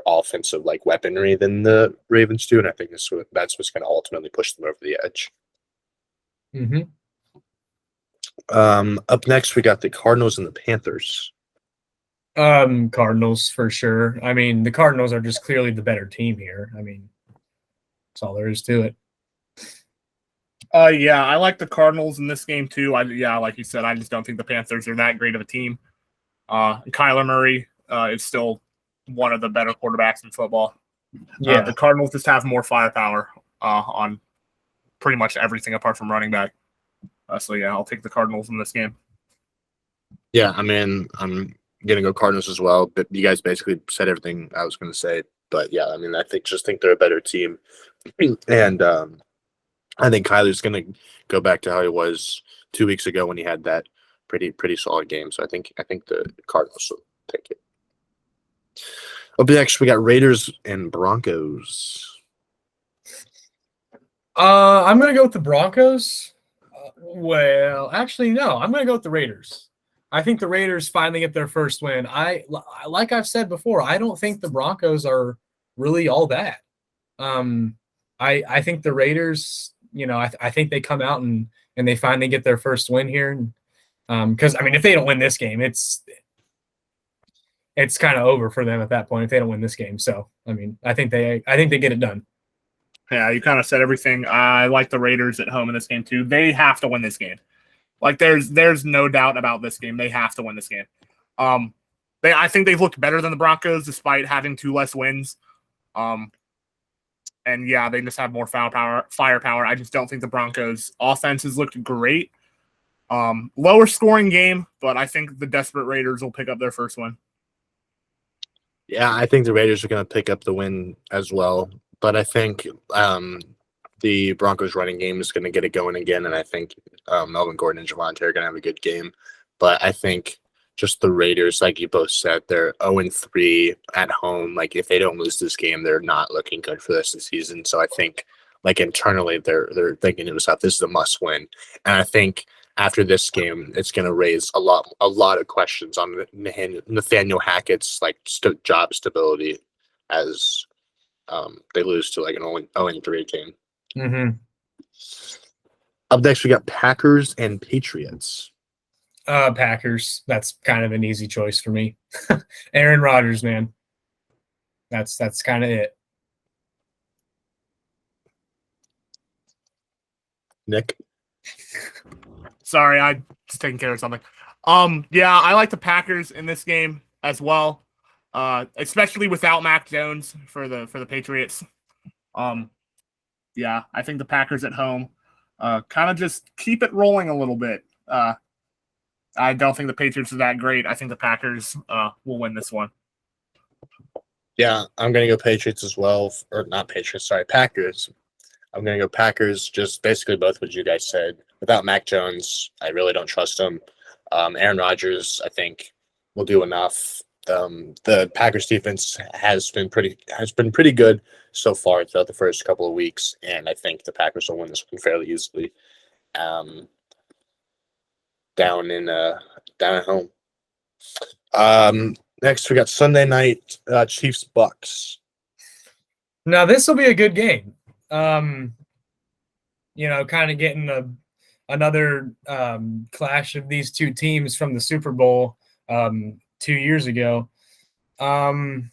offensive like weaponry than the Ravens do, and I think that's what's going to ultimately push them over the edge. Up next, we got the Cardinals and the Panthers. Cardinals for sure. I mean, the Cardinals are just clearly the better team here. I mean, that's all there is to it. Yeah, I like the Cardinals in this game too. Like you said, I just don't think the Panthers are that great of a team. Kyler Murray is still one of the better quarterbacks in football. Yeah, the Cardinals just have more firepower on pretty much everything apart from running back. So yeah, I'll take the Cardinals in this game. Yeah, I mean, I'm gonna go Cardinals as well. But you guys basically said everything I was gonna say. But yeah, I mean, I think they're a better team, and I think Kyler's gonna go back to how he was 2 weeks ago when he had that pretty solid game. So I think the Cardinals will take it. Up next, we got Raiders and Broncos. I'm gonna go with the Broncos. Well, actually, no. I'm gonna go with the Raiders. I think the Raiders finally get their first win. Like I've said before, I don't think the Broncos are really all that. I think the Raiders, I think they come out and they finally get their first win here. Because I mean, if they don't win this game, it's kind of over for them at that point if they don't win this game. So, I mean, I think they get it done. Yeah, you kind of said everything. I like the Raiders at home in this game too. They have to win this game. Like there's no doubt about this game. They have to win this game. I think they've looked better than the Broncos despite having 2 less wins. And yeah, they just have more firepower. I just don't think the Broncos offense has looked great. Lower scoring game, but I think the desperate Raiders will pick up their first win. Yeah, I think the Raiders are going to pick up the win as well. But I think the Broncos running game is going to get it going again. And I think Melvin Gordon and Javonte are going to have a good game. But I think just the Raiders, like you both said, they're 0-3 at home. Like if they don't lose this game, they're not looking good for this season. So I think like internally they're thinking to themselves, this is a must win. And I think after this game, it's going to raise a lot of questions on Nathaniel Hackett's like job stability as they lose to like an 0-3 team. Mm-hmm. Up next, we got Packers and Patriots. Packers. That's kind of an easy choice for me. Aaron Rodgers, man. That's kind of it. Nick? Sorry, I was taking care of something. Yeah, I like the Packers in this game as well. Especially without Mac Jones for the Patriots. Yeah, I think the Packers at home kind of just keep it rolling a little bit. I don't think the Patriots are that great. I think the Packers will win this one. Yeah, I'm going to go Patriots as well. Or not Patriots, sorry, Packers. I'm going to go Packers, just basically both what you guys said. Without Mac Jones, I really don't trust him. Aaron Rodgers, I think, will do enough. The Packers defense has been pretty good so far throughout the first couple of weeks, and I think the Packers will win this one fairly easily. Down at home. Next we got Sunday night Chiefs Bucks. Now this will be a good game. Kind of getting another clash of these two teams from the Super Bowl 2 years ago. Man,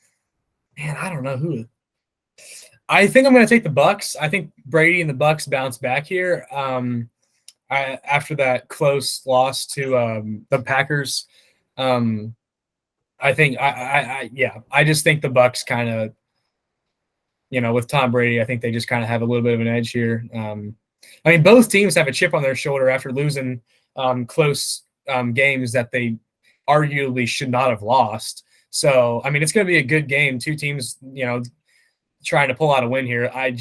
I don't know who. I think I'm going to take the Bucks. I think Brady and the Bucks bounce back here. After that close loss to the Packers, I think I just think the Bucks kind of, with Tom Brady, I think they just kind of have a little bit of an edge here. I mean, both teams have a chip on their shoulder after losing close games that they arguably should not have lost. So, I mean, it's going to be a good game. Two teams, trying to pull out a win here. I'm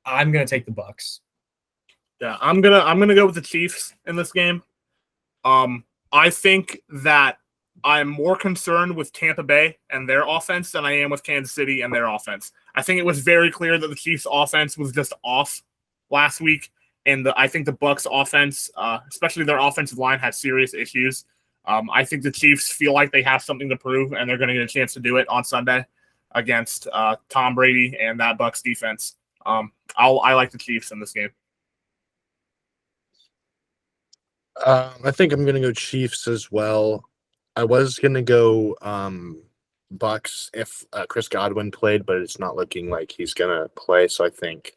going to take the Bucks. Yeah, I'm gonna go with the Chiefs in this game. I think that I'm more concerned with Tampa Bay and their offense than I am with Kansas City and their offense. I think it was very clear that the Chiefs' offense was just off last week, and I think the Bucks' offense, especially their offensive line, had serious issues. I think the Chiefs feel like they have something to prove, and they're going to get a chance to do it on Sunday against Tom Brady and that Bucks defense. I like the Chiefs in this game. I think I'm going to go Chiefs as well. I was going to go Bucks if Chris Godwin played, but it's not looking like he's going to play. So I think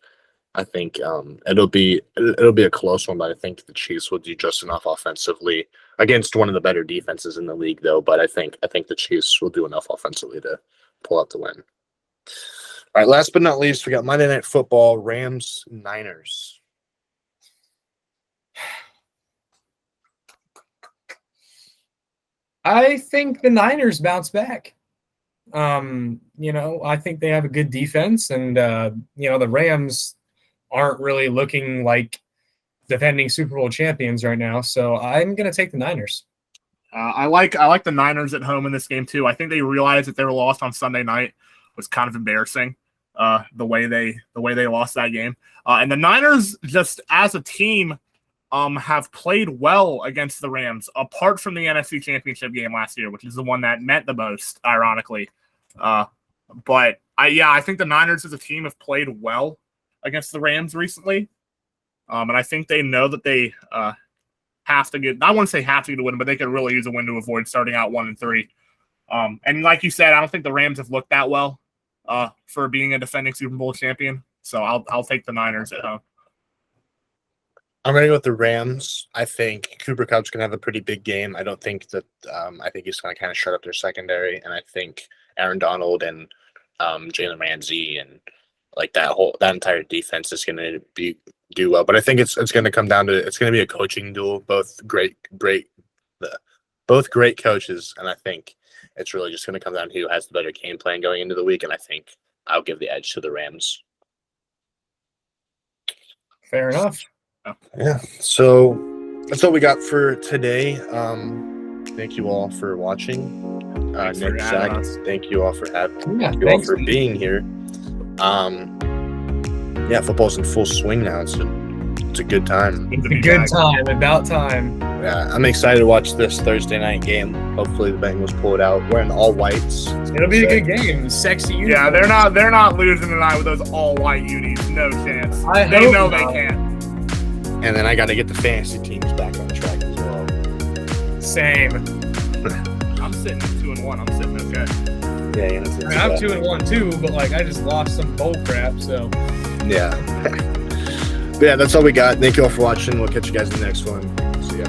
it'll be a close one, but I think the Chiefs will do just enough offensively against one of the better defenses in the league, though. But I think the Chiefs will do enough offensively to pull out the win. All right, last but not least, we got Monday Night Football, Rams-Niners. I think the Niners bounce back. I think they have a good defense, and the Rams aren't really looking like defending Super Bowl champions right now. So I'm going to take the Niners. I like the Niners at home in this game too. I think they realized that they were lost on Sunday night was kind of embarrassing. The way they lost that game, and the Niners just as a team have played well against the Rams, apart from the NFC Championship game last year, which is the one that meant the most, ironically. But I think the Niners as a team have played well against the Rams recently, and I think they know that they have to get. I wouldn't say have to get a win, but they could really use a win to avoid starting out 1-3. And like you said, I don't think the Rams have looked that well for being a defending Super Bowl champion. So I'll take the Niners at home. I'm going to go with the Rams. I think Cooper Kupp's going to have a pretty big game. I don't think that I think he's going to kind of shut up their secondary, and I think Aaron Donald and Jalen Ramsey and like that entire defense is going to do well. But I think it's going to come down to it's going to be a coaching duel. Both great coaches, and I think it's really just going to come down to who has the better game plan going into the week. And I think I'll give the edge to the Rams. Fair enough. Yeah, so that's all we got for today. Thank you all for watching. Nick, Zach, thank you all for being here. Football's in full swing now. It's a good time. It's a good time. About time. Yeah, I'm excited to watch this Thursday night game. Hopefully the Bengals pull it out. Wearing all whites. It'll be a good game. Sexy uniforms. Yeah, they're not losing tonight with those all white unis. No chance. They know they can't. And then I got to get the fantasy teams back on track as well. Same. I'm sitting at 2-1. I'm sitting okay. Yeah, I'm 2-1 too, but I just lost some bull crap. So. Yeah. But yeah, that's all we got. Thank you all for watching. We'll catch you guys in the next one. See ya.